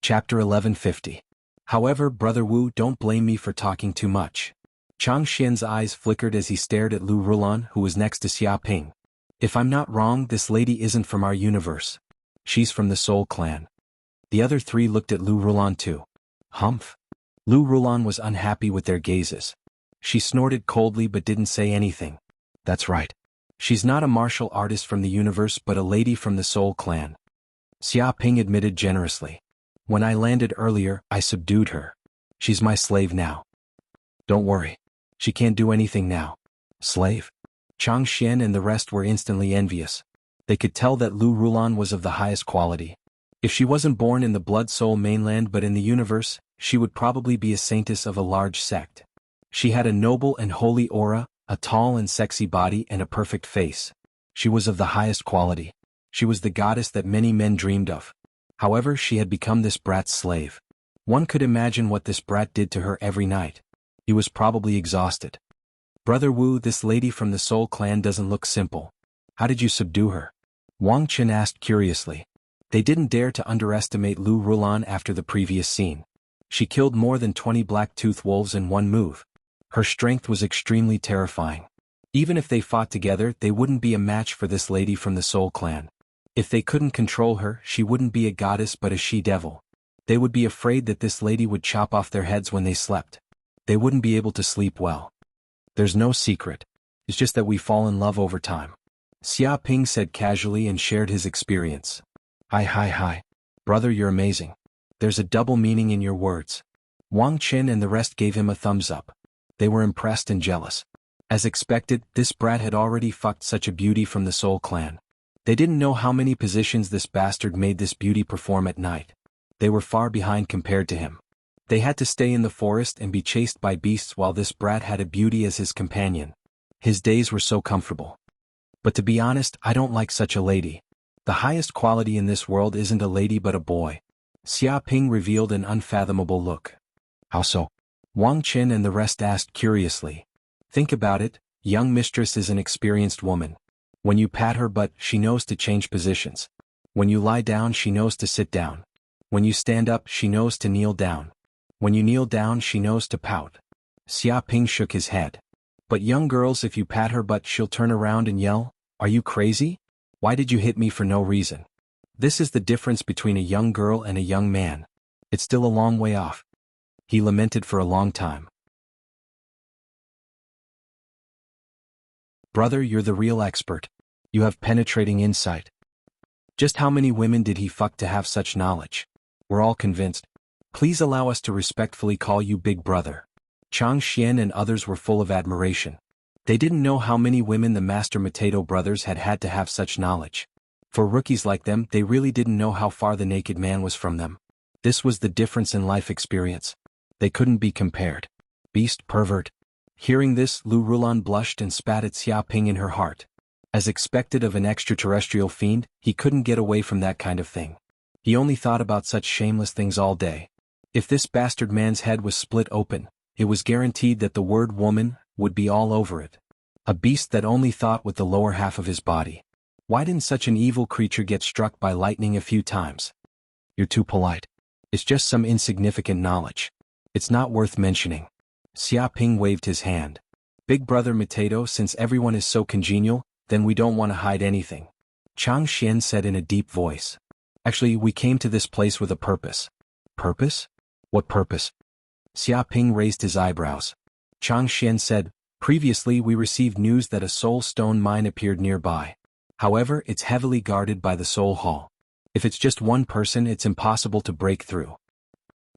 Chapter 1150. However, Brother Wu, don't blame me for talking too much. Chang Xian's eyes flickered as he stared at Lu Rulan, who was next to Xia Ping. If I'm not wrong, this lady isn't from our universe. She's from the Soul Clan. The other three looked at Lu Rulan too. Humph. Lu Rulan was unhappy with their gazes. She snorted coldly but didn't say anything. That's right. She's not a martial artist from the universe but a lady from the Soul clan. Xia Ping admitted generously. When I landed earlier, I subdued her. She's my slave now. Don't worry. She can't do anything now. Slave? Chang Xian and the rest were instantly envious. They could tell that Lu Rulan was of the highest quality. If she wasn't born in the Blood Soul mainland but in the universe, she would probably be a saintess of a large sect. She had a noble and holy aura, a tall and sexy body and a perfect face. She was of the highest quality. She was the goddess that many men dreamed of. However, she had become this brat's slave. One could imagine what this brat did to her every night. He was probably exhausted. Brother Wu, this lady from the Soul clan doesn't look simple. How did you subdue her? Wang Qin asked curiously. They didn't dare to underestimate Lu Rulan after the previous scene. She killed more than 20 black-toothed wolves in one move. Her strength was extremely terrifying. Even if they fought together, they wouldn't be a match for this lady from the Soul clan. If they couldn't control her, she wouldn't be a goddess but a she-devil. They would be afraid that this lady would chop off their heads when they slept. They wouldn't be able to sleep well. There's no secret. It's just that we fall in love over time. Xia Ping said casually and shared his experience. Hi. Brother, you're amazing. There's a double meaning in your words. Wang Qin and the rest gave him a thumbs up. They were impressed and jealous. As expected, this brat had already fucked such a beauty from the Soul clan. They didn't know how many positions this bastard made this beauty perform at night. They were far behind compared to him. They had to stay in the forest and be chased by beasts while this brat had a beauty as his companion. His days were so comfortable. But to be honest, I don't like such a lady. The highest quality in this world isn't a lady but a boy. Xia Ping revealed an unfathomable look. How so? Wang Qin and the rest asked curiously. Think about it, young mistress is an experienced woman. When you pat her butt, she knows to change positions. When you lie down, she knows to sit down. When you stand up, she knows to kneel down. When you kneel down, she knows to pout. Xia Ping shook his head. But young girls, if you pat her butt, she'll turn around and yell, "Are you crazy? Why did you hit me for no reason?" This is the difference between a young girl and a young man. It's still a long way off. He lamented for a long time. Brother, you're the real expert. You have penetrating insight. Just how many women did he fuck to have such knowledge? We're all convinced. Please allow us to respectfully call you Big Brother. Chang Xian and others were full of admiration. They didn't know how many women the Master Matedo brothers had had to have such knowledge. For rookies like them, they really didn't know how far the naked man was from them. This was the difference in life experience. They couldn't be compared. Beast, pervert. Hearing this, Lu Rulan blushed and spat at Xia Ping in her heart. As expected of an extraterrestrial fiend, he couldn't get away from that kind of thing. He only thought about such shameless things all day. If this bastard man's head was split open, it was guaranteed that the word woman would be all over it. A beast that only thought with the lower half of his body. Why didn't such an evil creature get struck by lightning a few times? You're too polite. It's just some insignificant knowledge. It's not worth mentioning. Xia Ping waved his hand. Big Brother Matedo, since everyone is so congenial, then we don't want to hide anything. Chang Xian said in a deep voice. Actually, we came to this place with a purpose. Purpose? What purpose? Xia Ping raised his eyebrows. Chang Xian said, previously we received news that a soul stone mine appeared nearby. However, it's heavily guarded by the Soul Hall. If it's just one person, it's impossible to break through.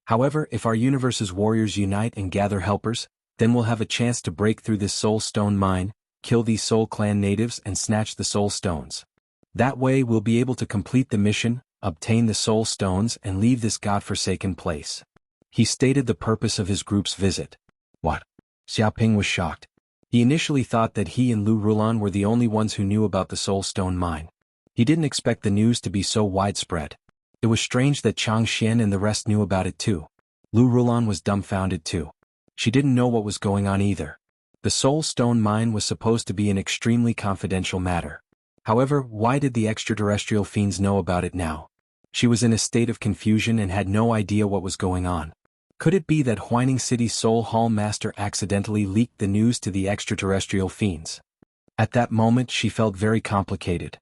However, if our universe's warriors unite and gather helpers, then we'll have a chance to break through this soul stone mine, kill these Soul Clan natives and snatch the soul stones. That way we'll be able to complete the mission, obtain the soul stones and leave this godforsaken place. He stated the purpose of his group's visit. What? Xia Ping was shocked. He initially thought that he and Lu Rulan were the only ones who knew about the soul stone mine. He didn't expect the news to be so widespread. It was strange that Chang Xian and the rest knew about it too. Lu Rulan was dumbfounded too. She didn't know what was going on either. The soul stone mine was supposed to be an extremely confidential matter. However, why did the extraterrestrial fiends know about it now? She was in a state of confusion and had no idea what was going on. Could it be that Huining City's Soul Hall Master accidentally leaked the news to the extraterrestrial fiends? At that moment she felt very complicated.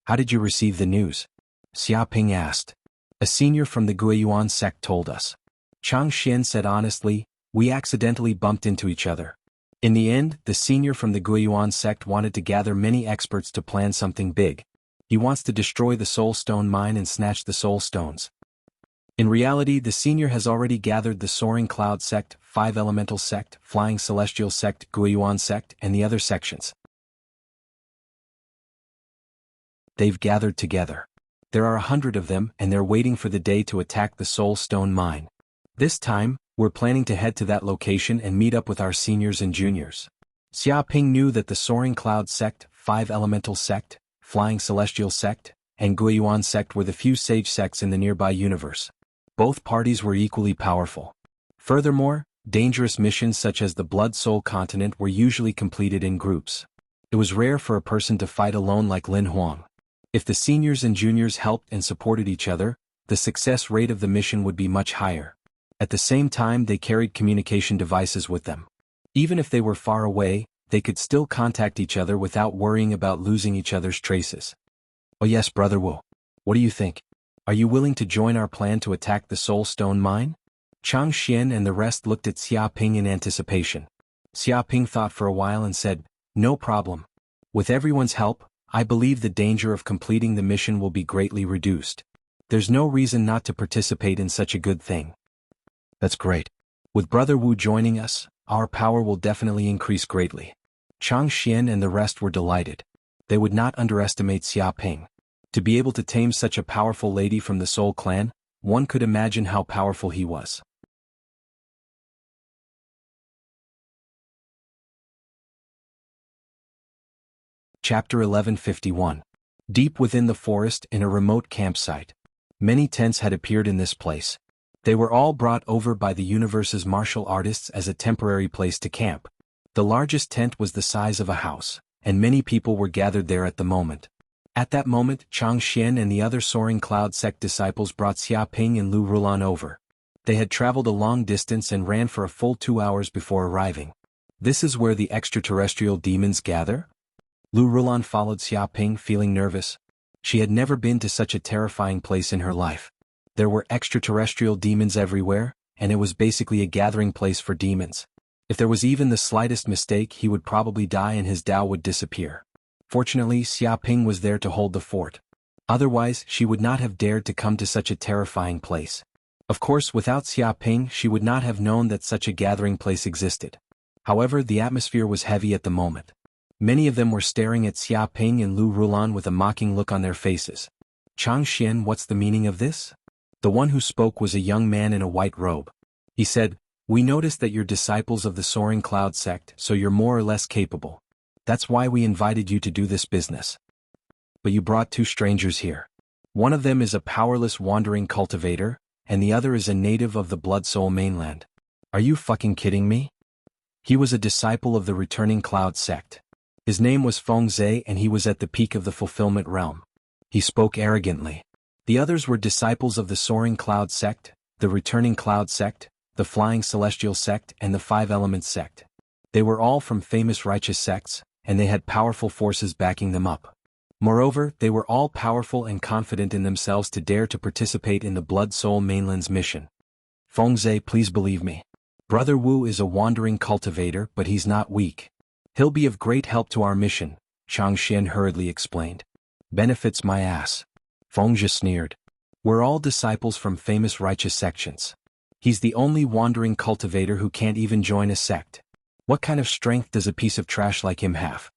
How did you receive the news? Xia Ping asked. A senior from the Guiyuan sect told us. Chang Xian said honestly, we accidentally bumped into each other. In the end, the senior from the Guiyuan sect wanted to gather many experts to plan something big. He wants to destroy the Soul Stone mine and snatch the Soul Stones. In reality, the senior has already gathered the Soaring Cloud sect, Five Elemental sect, Flying Celestial sect, Guiyuan sect, and the other sections. They've gathered together. There are 100 of them, and they're waiting for the day to attack the Soul Stone mine. This time, we're planning to head to that location and meet up with our seniors and juniors. Xia Ping knew that the Soaring Cloud sect, Five Elemental sect, Flying Celestial sect, and Guiyuan sect were the few sage sects in the nearby universe. Both parties were equally powerful. Furthermore, dangerous missions such as the Blood Soul Continent were usually completed in groups. It was rare for a person to fight alone like Lin Huang. If the seniors and juniors helped and supported each other, the success rate of the mission would be much higher. At the same time, they carried communication devices with them. Even if they were far away, they could still contact each other without worrying about losing each other's traces. Oh yes, Brother Wu. What do you think? Are you willing to join our plan to attack the Soul Stone mine? Chang Xian and the rest looked at Xia Ping in anticipation. Xia Ping thought for a while and said, no problem. With everyone's help, I believe the danger of completing the mission will be greatly reduced. There's no reason not to participate in such a good thing. That's great. With Brother Wu joining us, our power will definitely increase greatly. Chang Xian and the rest were delighted. They would not underestimate Xia Ping. To be able to tame such a powerful lady from the Soul Clan, one could imagine how powerful he was. Chapter 1151. Deep within the forest in a remote campsite. Many tents had appeared in this place. They were all brought over by the universe's martial artists as a temporary place to camp. The largest tent was the size of a house, and many people were gathered there at the moment. At that moment, Chang Xian and the other Soaring Cloud sect disciples brought Xia Ping and Lu Rulan over. They had traveled a long distance and ran for a full 2 hours before arriving. This is where the extraterrestrial demons gather? Lu Rulan followed Xia Ping, feeling nervous. She had never been to such a terrifying place in her life. There were extraterrestrial demons everywhere, and it was basically a gathering place for demons. If there was even the slightest mistake, he would probably die and his Tao would disappear. Fortunately, Xia Ping was there to hold the fort. Otherwise, she would not have dared to come to such a terrifying place. Of course, without Xia Ping, she would not have known that such a gathering place existed. However, the atmosphere was heavy at the moment. Many of them were staring at Xia Ping and Lu Rulan with a mocking look on their faces. Chang Xian, what's the meaning of this? The one who spoke was a young man in a white robe. He said, we noticed that you're disciples of the Soaring Cloud sect, so you're more or less capable. That's why we invited you to do this business. But you brought 2 strangers here. One of them is a powerless wandering cultivator, and the other is a native of the Blood Soul mainland. Are you fucking kidding me? He was a disciple of the returning Cloud sect. His name was Feng Zhe and he was at the peak of the fulfillment realm. He spoke arrogantly. The others were disciples of the Soaring Cloud sect, the returning Cloud sect, the Flying Celestial sect, and the Five Elements sect. They were all from famous righteous sects, and they had powerful forces backing them up. Moreover, they were all powerful and confident in themselves to dare to participate in the Blood Soul mainland's mission. Feng Zhe, please believe me. Brother Wu is a wandering cultivator, but he's not weak. He'll be of great help to our mission, Chang Xian hurriedly explained. Benefits my ass. Feng Zhe sneered. We're all disciples from famous righteous sections. He's the only wandering cultivator who can't even join a sect. What kind of strength does a piece of trash like him have?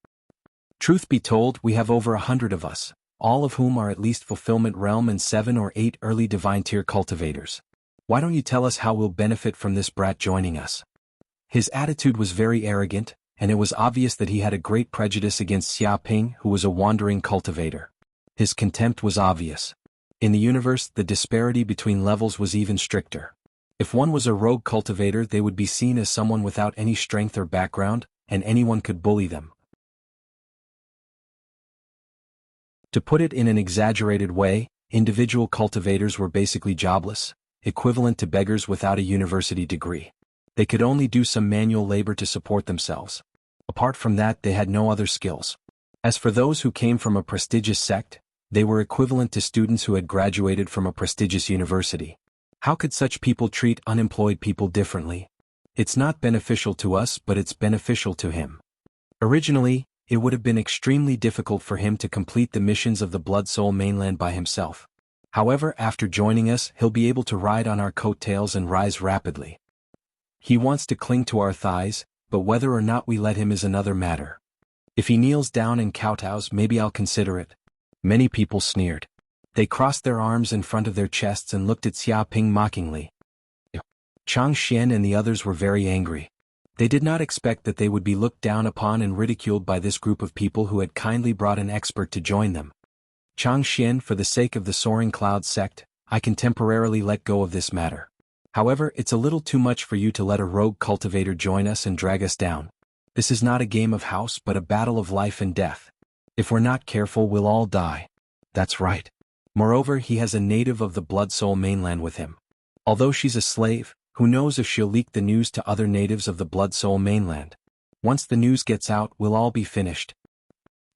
Truth be told, we have over 100 of us, all of whom are at least fulfillment realm and 7 or 8 early divine tier cultivators. Why don't you tell us how we'll benefit from this brat joining us? His attitude was very arrogant, and it was obvious that he had a great prejudice against Xia Ping, who was a wandering cultivator. His contempt was obvious. In the universe, the disparity between levels was even stricter. If one was a rogue cultivator, they would be seen as someone without any strength or background, and anyone could bully them. To put it in an exaggerated way, individual cultivators were basically jobless, equivalent to beggars without a university degree. They could only do some manual labor to support themselves. Apart from that, they had no other skills. As for those who came from a prestigious sect, They were equivalent to students who had graduated from a prestigious university. How could such people treat unemployed people differently? It's not beneficial to us, but it's beneficial to him. Originally, it would have been extremely difficult for him to complete the missions of the Blood Soul mainland by himself. However, after joining us, he'll be able to ride on our coattails and rise rapidly. He wants to cling to our thighs, but whether or not we let him is another matter. If he kneels down and kowtows, maybe I'll consider it. Many people sneered. They crossed their arms in front of their chests and looked at Xia Ping mockingly. Chang Xian and the others were very angry. They did not expect that they would be looked down upon and ridiculed by this group of people who had kindly brought an expert to join them. Chang Xian, for the sake of the Soaring Cloud sect, I can temporarily let go of this matter. However, it's a little too much for you to let a rogue cultivator join us and drag us down. This is not a game of house but a battle of life and death. If we're not careful, we'll all die. That's right. Moreover, he has a native of the Blood Soul mainland with him. Although she's a slave, who knows if she'll leak the news to other natives of the Blood Soul mainland. Once the news gets out, we'll all be finished.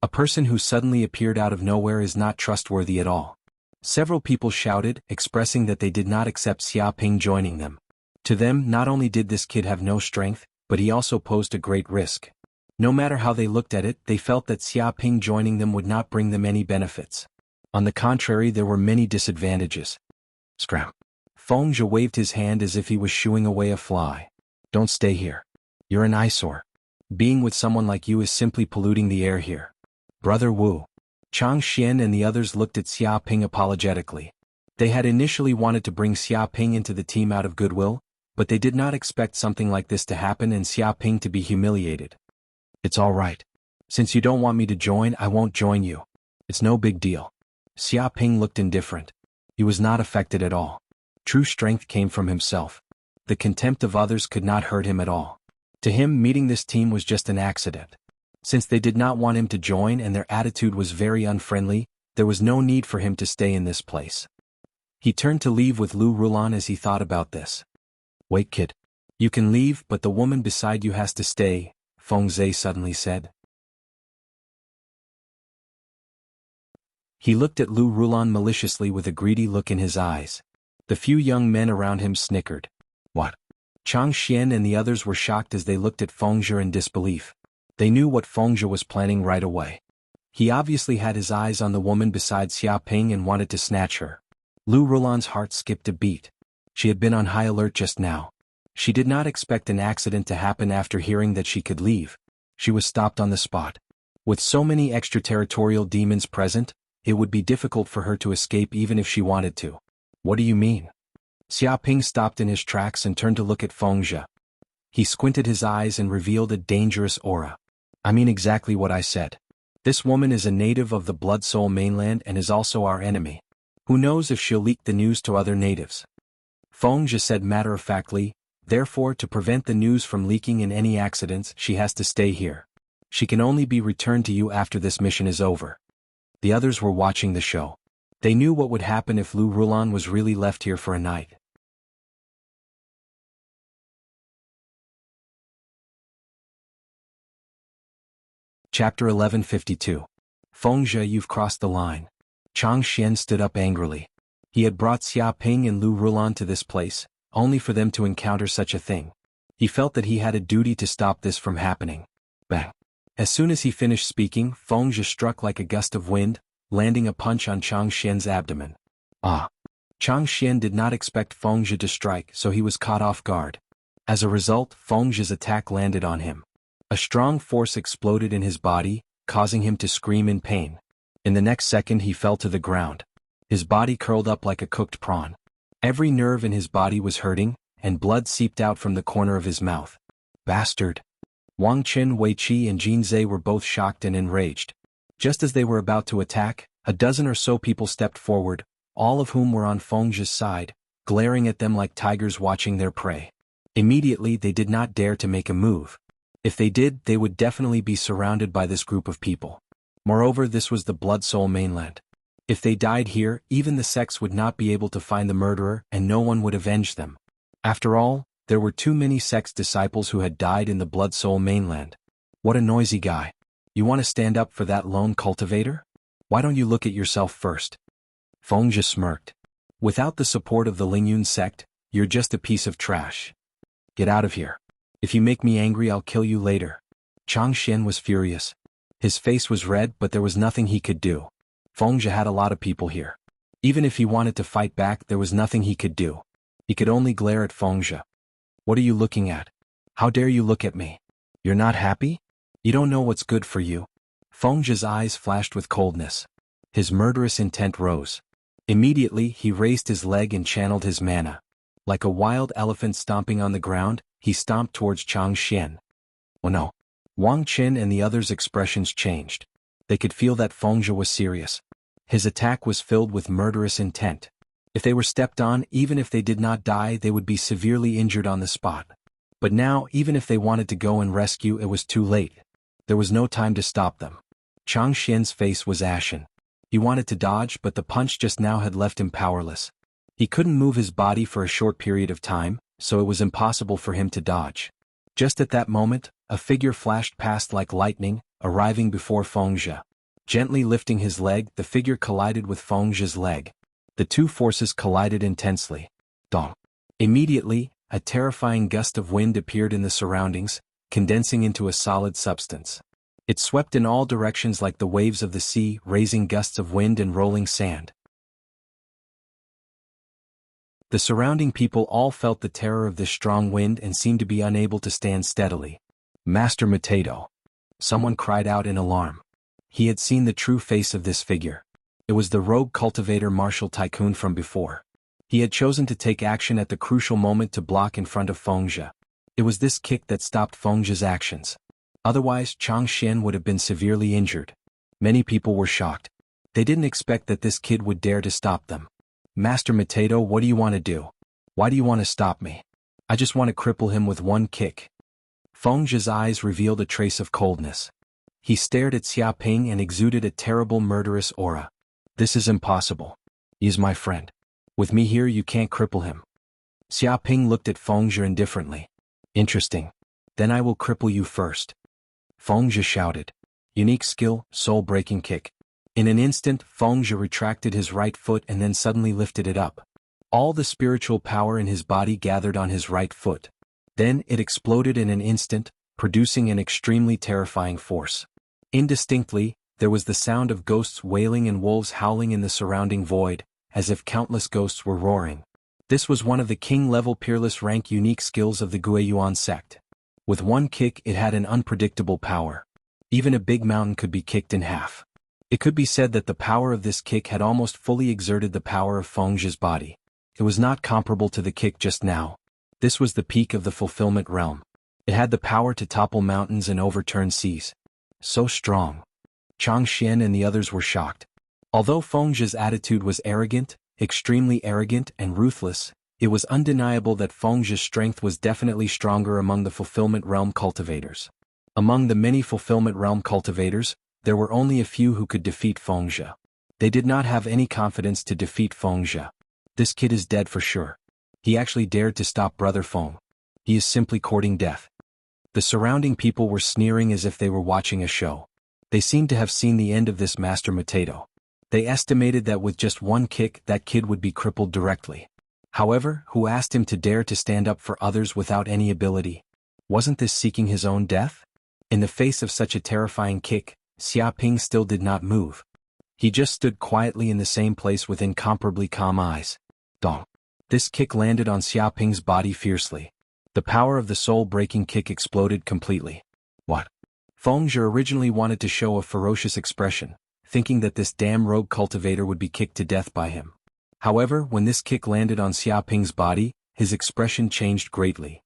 A person who suddenly appeared out of nowhere is not trustworthy at all. Several people shouted, expressing that they did not accept Xia Ping joining them. To them, not only did this kid have no strength, but he also posed a great risk. No matter how they looked at it, they felt that Xia Ping joining them would not bring them any benefits. On the contrary, there were many disadvantages. Scram. Feng Zhe waved his hand as if he was shooing away a fly. Don't stay here. You're an eyesore. Being with someone like you is simply polluting the air here. Brother Wu. Chang Xian and the others looked at Xia Ping apologetically. They had initially wanted to bring Xia Ping into the team out of goodwill, but they did not expect something like this to happen and Xia Ping to be humiliated. It's all right. Since you don't want me to join, I won't join you. It's no big deal. Xia Ping looked indifferent. He was not affected at all. True strength came from himself. The contempt of others could not hurt him at all. To him, meeting this team was just an accident. Since they did not want him to join and their attitude was very unfriendly, there was no need for him to stay in this place. He turned to leave with Lu Rulan as he thought about this. Wait, kid. You can leave, but the woman beside you has to stay, Feng Zhe suddenly said. He looked at Lu Rulan maliciously with a greedy look in his eyes. The few young men around him snickered. What? Chang Xian and the others were shocked as they looked at Feng Zhe in disbelief. They knew what Feng Zhe was planning right away. He obviously had his eyes on the woman beside Xia Ping and wanted to snatch her. Lu Rulan's heart skipped a beat. She had been on high alert just now. She did not expect an accident to happen after hearing that she could leave. She was stopped on the spot. With so many extraterritorial demons present, it would be difficult for her to escape even if she wanted to. What do you mean? Xia Ping stopped in his tracks and turned to look at Feng Zhe. He squinted his eyes and revealed a dangerous aura. I mean exactly what I said. This woman is a native of the Blood Soul mainland and is also our enemy. Who knows if she'll leak the news to other natives? Feng Zhe said matter-of-factly, therefore to prevent the news from leaking in any accidents, she has to stay here. She can only be returned to you after this mission is over. The others were watching the show. They knew what would happen if Lu Rulan was really left here for a night. Chapter 1152. Feng Zhe, you've crossed the line. Chang Xian stood up angrily. He had brought Xia Ping and Lu Rulan to this place, only for them to encounter such a thing. He felt that he had a duty to stop this from happening. Bang! As soon as he finished speaking, Feng Zhe struck like a gust of wind, landing a punch on Chang Xian's abdomen. Ah! Chang Xian did not expect Feng Zhe to strike, so he was caught off guard. As a result, Feng Zhe's attack landed on him. A strong force exploded in his body, causing him to scream in pain. In the next second he fell to the ground. His body curled up like a cooked prawn. Every nerve in his body was hurting, and blood seeped out from the corner of his mouth. Bastard! Wang Qin, Wei Qi and Jin Zhe were both shocked and enraged. Just as they were about to attack, a dozen or so people stepped forward, all of whom were on Feng Zhe's side, glaring at them like tigers watching their prey. Immediately they did not dare to make a move. If they did, they would definitely be surrounded by this group of people. Moreover, this was the Blood Soul mainland. If they died here, even the sects would not be able to find the murderer and no one would avenge them. After all, there were too many sects disciples who had died in the Blood Soul mainland. What a noisy guy. You want to stand up for that lone cultivator? Why don't you look at yourself first? Fengzhi smirked. Without the support of the Lingyun sect, you're just a piece of trash. Get out of here. If you make me angry, I'll kill you later. Changxian was furious. His face was red, but there was nothing he could do. Fengzhi had a lot of people here. Even if he wanted to fight back, there was nothing he could do. He could only glare at Fengzhi. What are you looking at? How dare you look at me? You're not happy? You don't know what's good for you? Fengzhi's eyes flashed with coldness. His murderous intent rose. Immediately, he raised his leg and channeled his mana. Like a wild elephant stomping on the ground, he stomped towards Changxian. Oh no. Wang Qin and the others' expressions changed. They could feel that Fengzhi was serious. His attack was filled with murderous intent. If they were stepped on, even if they did not die, they would be severely injured on the spot. But now, even if they wanted to go and rescue, it was too late. There was no time to stop them. Changxian's face was ashen. He wanted to dodge, but the punch just now had left him powerless. He couldn't move his body for a short period of time, so it was impossible for him to dodge. Just at that moment, a figure flashed past like lightning, arriving before Fengzhi. Gently lifting his leg, the figure collided with Fengzhi's leg. The two forces collided intensely. Dong. Immediately, a terrifying gust of wind appeared in the surroundings, condensing into a solid substance. It swept in all directions like the waves of the sea, raising gusts of wind and rolling sand. The surrounding people all felt the terror of this strong wind and seemed to be unable to stand steadily. Master Matedo. Someone cried out in alarm. He had seen the true face of this figure. It was the rogue cultivator martial tycoon from before. He had chosen to take action at the crucial moment to block in front of Fengzhi. It was this kick that stopped Fengzhi's actions. Otherwise, Changxian would have been severely injured. Many people were shocked. They didn't expect that this kid would dare to stop them. Master Matedo, what do you want to do? Why do you want to stop me? I just want to cripple him with one kick. Fengzhi's eyes revealed a trace of coldness. He stared at Xiaoping and exuded a terrible murderous aura. This is impossible. He is my friend. With me here you can't cripple him. Xiaoping looked at Fengzhi indifferently. Interesting. Then I will cripple you first. Fengzhi shouted. Unique skill, soul-breaking kick. In an instant, Fengzhi retracted his right foot and then suddenly lifted it up. All the spiritual power in his body gathered on his right foot. Then it exploded in an instant, producing an extremely terrifying force. Indistinctly, there was the sound of ghosts wailing and wolves howling in the surrounding void, as if countless ghosts were roaring. This was one of the king-level peerless rank unique skills of the Guiyuan sect. With one kick it had an unpredictable power. Even a big mountain could be kicked in half. It could be said that the power of this kick had almost fully exerted the power of Fengzhi's body. It was not comparable to the kick just now. This was the peak of the fulfillment realm. It had the power to topple mountains and overturn seas. So strong. Changxian and the others were shocked. Although Fengzhi's attitude was arrogant, extremely arrogant and ruthless, it was undeniable that Fengzhi's strength was definitely stronger among the Fulfillment Realm cultivators. Among the many Fulfillment Realm cultivators, there were only a few who could defeat Fengzhi. They did not have any confidence to defeat Fengzhi. This kid is dead for sure. He actually dared to stop Brother Feng. He is simply courting death. The surrounding people were sneering as if they were watching a show. They seemed to have seen the end of this Master Matedo. They estimated that with just one kick that kid would be crippled directly. However, who asked him to dare to stand up for others without any ability? Wasn't this seeking his own death? In the face of such a terrifying kick, Xiaoping still did not move. He just stood quietly in the same place with incomparably calm eyes. Dong. This kick landed on Xiaoping's body fiercely. The power of the soul-breaking kick exploded completely. What? Fengzhi originally wanted to show a ferocious expression, thinking that this damn rogue cultivator would be kicked to death by him. However, when this kick landed on Xiaoping's body, his expression changed greatly.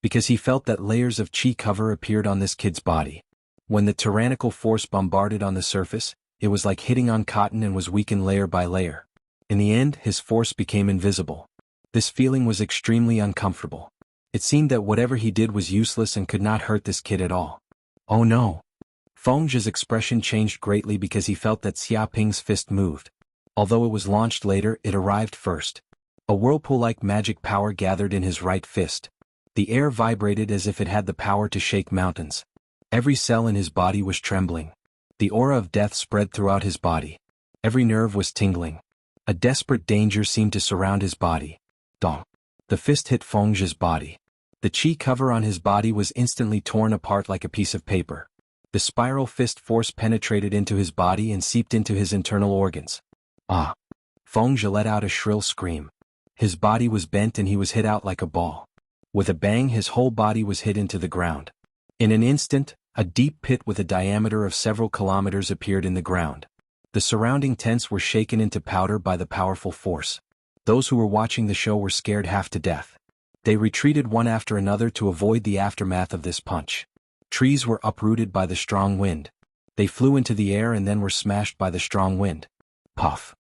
Because he felt that layers of chi cover appeared on this kid's body. When the tyrannical force bombarded on the surface, it was like hitting on cotton and was weakened layer by layer. In the end, his force became invisible. This feeling was extremely uncomfortable. It seemed that whatever he did was useless and could not hurt this kid at all. Oh no! Fengzhi's expression changed greatly because he felt that Xiaoping's fist moved. Although it was launched later, it arrived first. A whirlpool-like magic power gathered in his right fist. The air vibrated as if it had the power to shake mountains. Every cell in his body was trembling. The aura of death spread throughout his body. Every nerve was tingling. A desperate danger seemed to surround his body. Dong. The fist hit Fengzhe's body. The chi cover on his body was instantly torn apart like a piece of paper. The spiral fist force penetrated into his body and seeped into his internal organs. Ah! Fengzhe let out a shrill scream. His body was bent and he was hit out like a ball. With a bang, his whole body was hit into the ground. In an instant, a deep pit with a diameter of several kilometers appeared in the ground. The surrounding tents were shaken into powder by the powerful force. Those who were watching the show were scared half to death. They retreated one after another to avoid the aftermath of this punch. Trees were uprooted by the strong wind. They flew into the air and then were smashed by the strong wind. Puff.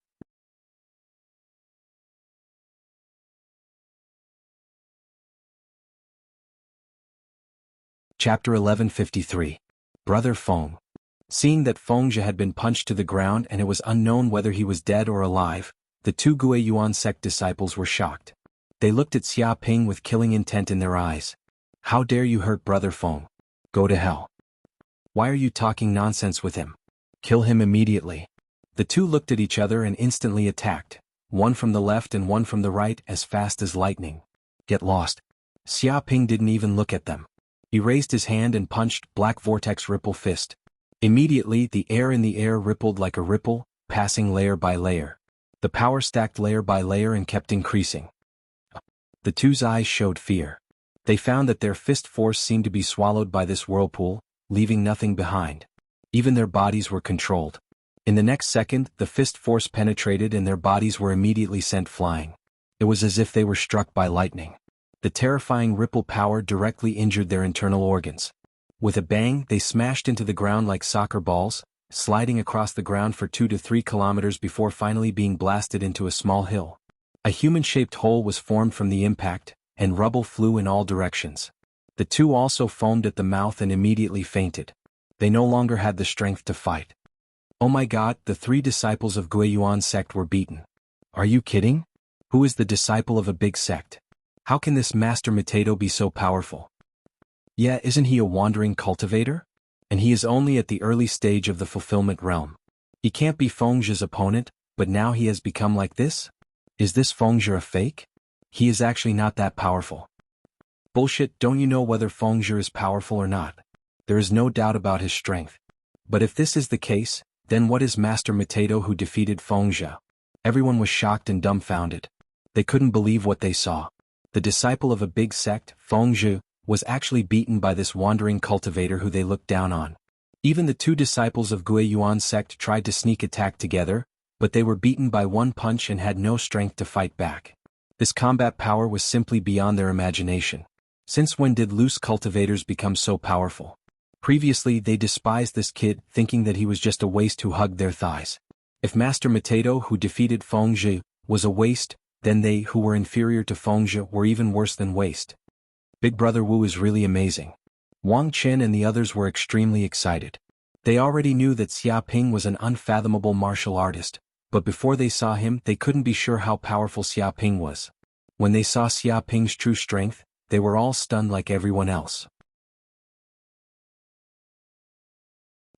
Chapter 1153. Brother Feng. Seeing that Fengzhe had been punched to the ground and it was unknown whether he was dead or alive, the two Gue Yuan sect disciples were shocked. They looked at Xia Ping with killing intent in their eyes. How dare you hurt Brother Feng? Go to hell. Why are you talking nonsense with him? Kill him immediately. The two looked at each other and instantly attacked, one from the left and one from the right as fast as lightning. Get lost. Xia Ping didn't even look at them. He raised his hand and punched Black Vortex Ripple Fist. Immediately, the air in the air rippled like a ripple, passing layer by layer. The power stacked layer by layer and kept increasing. The two's eyes showed fear. They found that their fist force seemed to be swallowed by this whirlpool, leaving nothing behind. Even their bodies were controlled. In the next second, the fist force penetrated and their bodies were immediately sent flying. It was as if they were struck by lightning. The terrifying ripple power directly injured their internal organs. With a bang, they smashed into the ground like soccer balls, sliding across the ground for 2 to 3 kilometers before finally being blasted into a small hill. A human-shaped hole was formed from the impact, and rubble flew in all directions. The two also foamed at the mouth and immediately fainted. They no longer had the strength to fight. Oh my God, the 3 disciples of Gue Yuan sect were beaten. Are you kidding? Who is the disciple of a big sect? How can this Master Matedo be so powerful? Yeah, isn't he a wandering cultivator? And he is only at the early stage of the fulfillment realm. He can't be Fengzhe's opponent, but now he has become like this? Is this Fengzhe a fake? He is actually not that powerful. Bullshit, don't you know whether Fengzhe is powerful or not? There is no doubt about his strength. But if this is the case, then what is Master Matedo who defeated Fengzhe? Everyone was shocked and dumbfounded. They couldn't believe what they saw. The disciple of a big sect, Fengzhe, was actually beaten by this wandering cultivator who they looked down on. Even the 2 disciples of Gue Yuan sect tried to sneak attack together, but they were beaten by one punch and had no strength to fight back. This combat power was simply beyond their imagination. Since when did loose cultivators become so powerful? Previously they despised this kid, thinking that he was just a waste who hugged their thighs. If Master Matedo who defeated Fengzhe was a waste, then they who were inferior to Fengzhe were even worse than waste. Big Brother Wu is really amazing. Wang Chen and the others were extremely excited. They already knew that Xia Ping was an unfathomable martial artist, but before they saw him they couldn't be sure how powerful Xia Ping was. When they saw Xia Ping's true strength, they were all stunned like everyone else.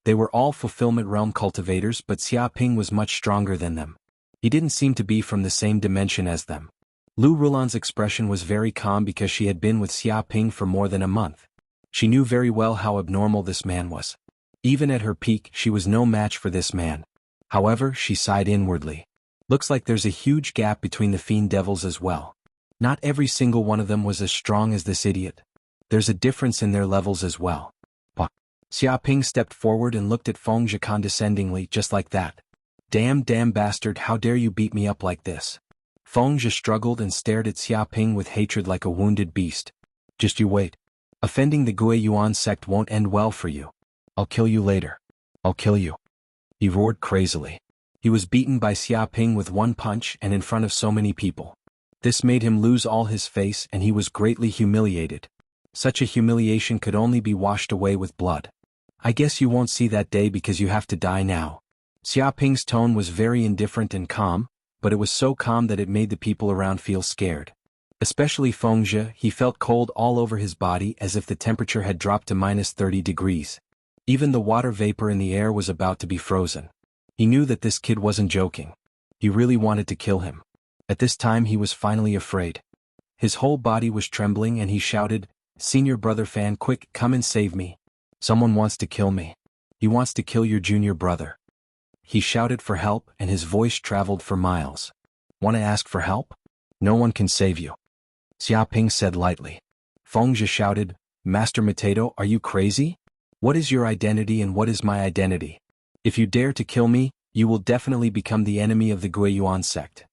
They were all fulfillment realm cultivators, but Xia Ping was much stronger than them. He didn't seem to be from the same dimension as them. Lu Rulan's expression was very calm because she had been with Xia Ping for more than a month. She knew very well how abnormal this man was. Even at her peak, she was no match for this man. However, she sighed inwardly. Looks like there's a huge gap between the fiend devils as well. Not every single one of them was as strong as this idiot. There's a difference in their levels as well. Xia Ping stepped forward and looked at Fengzhe condescendingly, just like that. Damn bastard, how dare you beat me up like this? Fengzhe struggled and stared at Xia Ping with hatred like a wounded beast. Just you wait. Offending the Gue Yuan sect won't end well for you. I'll kill you later. I'll kill you. He roared crazily. He was beaten by Xia Ping with one punch and in front of so many people. This made him lose all his face and he was greatly humiliated. Such a humiliation could only be washed away with blood. I guess you won't see that day because you have to die now. Xia Ping's tone was very indifferent and calm, but it was so calm that it made the people around feel scared. Especially Fengzhe, he felt cold all over his body as if the temperature had dropped to -30 degrees. Even the water vapor in the air was about to be frozen. He knew that this kid wasn't joking. He really wanted to kill him. At this time he was finally afraid. His whole body was trembling and he shouted, "Senior brother Fan, quick, come and save me. Someone wants to kill me. He wants to kill your junior brother." He shouted for help and his voice traveled for miles. "Want to ask for help? No one can save you," Xiaoping said lightly. Fengzhi shouted, "Master Potato, are you crazy? What is your identity and what is my identity? If you dare to kill me, you will definitely become the enemy of the Guiyuan sect.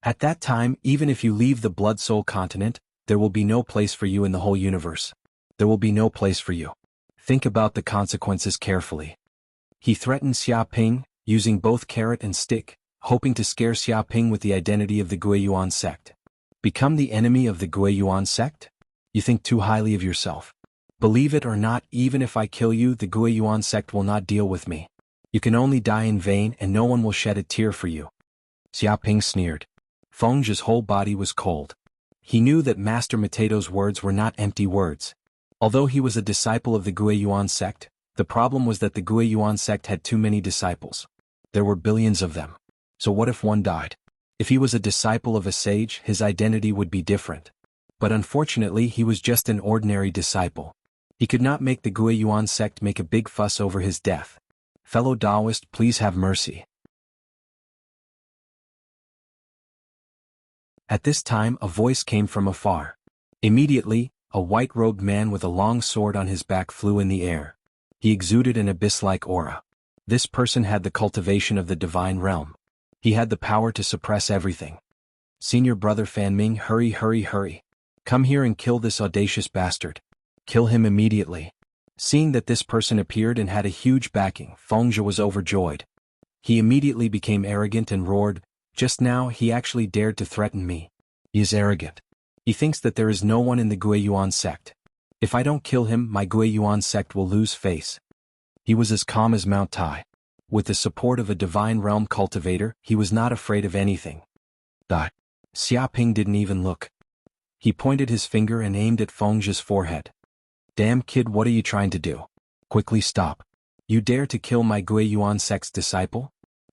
At that time, even if you leave the Blood Soul continent, there will be no place for you in the whole universe. There will be no place for you. Think about the consequences carefully." He threatened Xiaoping, using both carrot and stick, hoping to scare Xiaoping with the identity of the Guiyuan sect. Become the enemy of the Guiyuan sect? You think too highly of yourself. Believe it or not, even if I kill you, the Guiyuan sect will not deal with me. You can only die in vain and no one will shed a tear for you. Xiaoping sneered. Fengzhi's whole body was cold. He knew that Master Potato's words were not empty words. Although he was a disciple of the Guiyuan sect, the problem was that the Guiyuan sect had too many disciples. There were billions of them. So what if one died? If he was a disciple of a sage, his identity would be different. But unfortunately he was just an ordinary disciple. He could not make the Guiyuan sect make a big fuss over his death. Fellow Taoist, please have mercy. At this time a voice came from afar. Immediately, a white-robed man with a long sword on his back flew in the air. He exuded an abyss-like aura. This person had the cultivation of the divine realm. He had the power to suppress everything. "Senior brother Fan Ming, hurry, hurry, hurry. Come here and kill this audacious bastard. Kill him immediately." Seeing that this person appeared and had a huge backing, Fengzhi was overjoyed. He immediately became arrogant and roared, "Just now he actually dared to threaten me. He is arrogant. He thinks that there is no one in the Guiyuan sect. If I don't kill him, my Guiyuan sect will lose face." He was as calm as Mount Tai. With the support of a divine realm cultivator, he was not afraid of anything. Xiaoping didn't even look. He pointed his finger and aimed at Fengzhi's forehead. "Damn kid, what are you trying to do? Quickly stop. You dare to kill my Guiyuan sect's disciple?"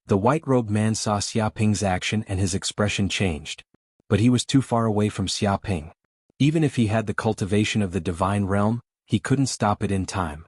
The white-robed man saw Xiaoping's action and his expression changed. But he was too far away from Xiaoping. Even if he had the cultivation of the divine realm, he couldn't stop it in time.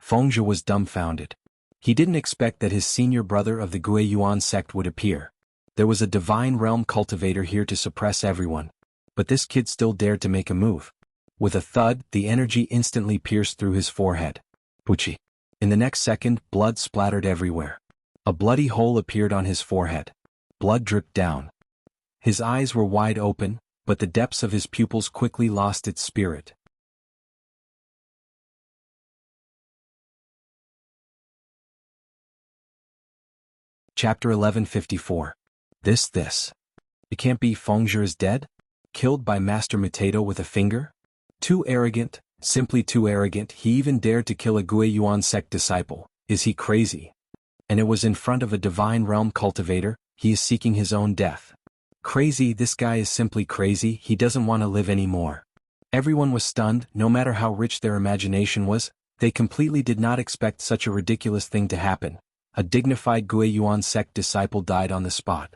Fengzhi was dumbfounded. He didn't expect that his senior brother of the Guiyuan sect would appear. There was a divine realm cultivator here to suppress everyone. But this kid still dared to make a move. With a thud, the energy instantly pierced through his forehead. Puchi. In the next second, blood splattered everywhere. A bloody hole appeared on his forehead. Blood dripped down. His eyes were wide open, but the depths of his pupils quickly lost its spirit. Chapter 1154. This. It can't be. Fengzhi is dead? Killed by Master Potato with a finger? Too arrogant, simply too arrogant. He even dared to kill a Guiyuan sect disciple. Is he crazy? And it was in front of a divine realm cultivator. He is seeking his own death. Crazy, this guy is simply crazy. He doesn't want to live anymore. Everyone was stunned. No matter how rich their imagination was, they completely did not expect such a ridiculous thing to happen. A dignified Guiyuan sect disciple died on the spot.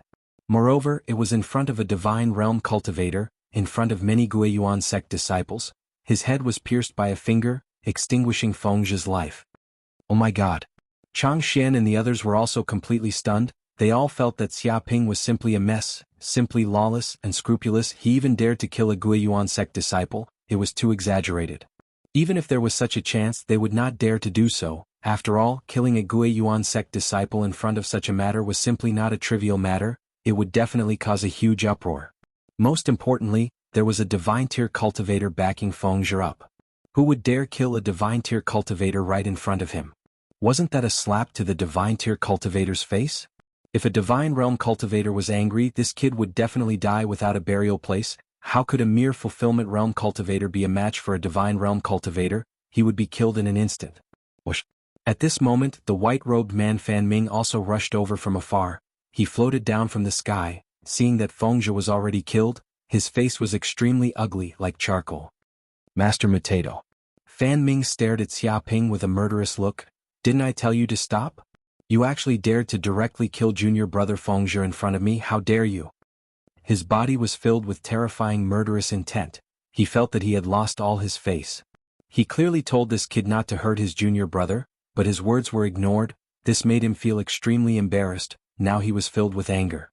Moreover, it was in front of a divine realm cultivator, in front of many Guiyuan sect disciples. His head was pierced by a finger, extinguishing Fengzhi's life. Oh my god. Chang Xian and the others were also completely stunned. They all felt that Xiaoping was simply a mess, simply lawless and scrupulous. He even dared to kill a Guiyuan sect disciple. It was too exaggerated. Even if there was such a chance, they would not dare to do so. After all, killing a Guiyuan sect disciple in front of such a matter was simply not a trivial matter. It would definitely cause a huge uproar. Most importantly, there was a divine tier cultivator backing Fengzhi up. Who would dare kill a divine tier cultivator right in front of him? Wasn't that a slap to the divine tier cultivator's face? If a divine realm cultivator was angry, this kid would definitely die without a burial place. How could a mere fulfillment realm cultivator be a match for a divine realm cultivator? He would be killed in an instant. Whoosh. At this moment, the white-robed man Fan Ming also rushed over from afar. He floated down from the sky. Seeing that Fengzhi was already killed, his face was extremely ugly, like charcoal. Master Potato. Fan Ming stared at Xia Ping with a murderous look. Didn't I tell you to stop? You actually dared to directly kill junior brother Fengzhi in front of me, how dare you? His body was filled with terrifying murderous intent. He felt that he had lost all his face. He clearly told this kid not to hurt his junior brother, but his words were ignored. This made him feel extremely embarrassed. Now he was filled with anger.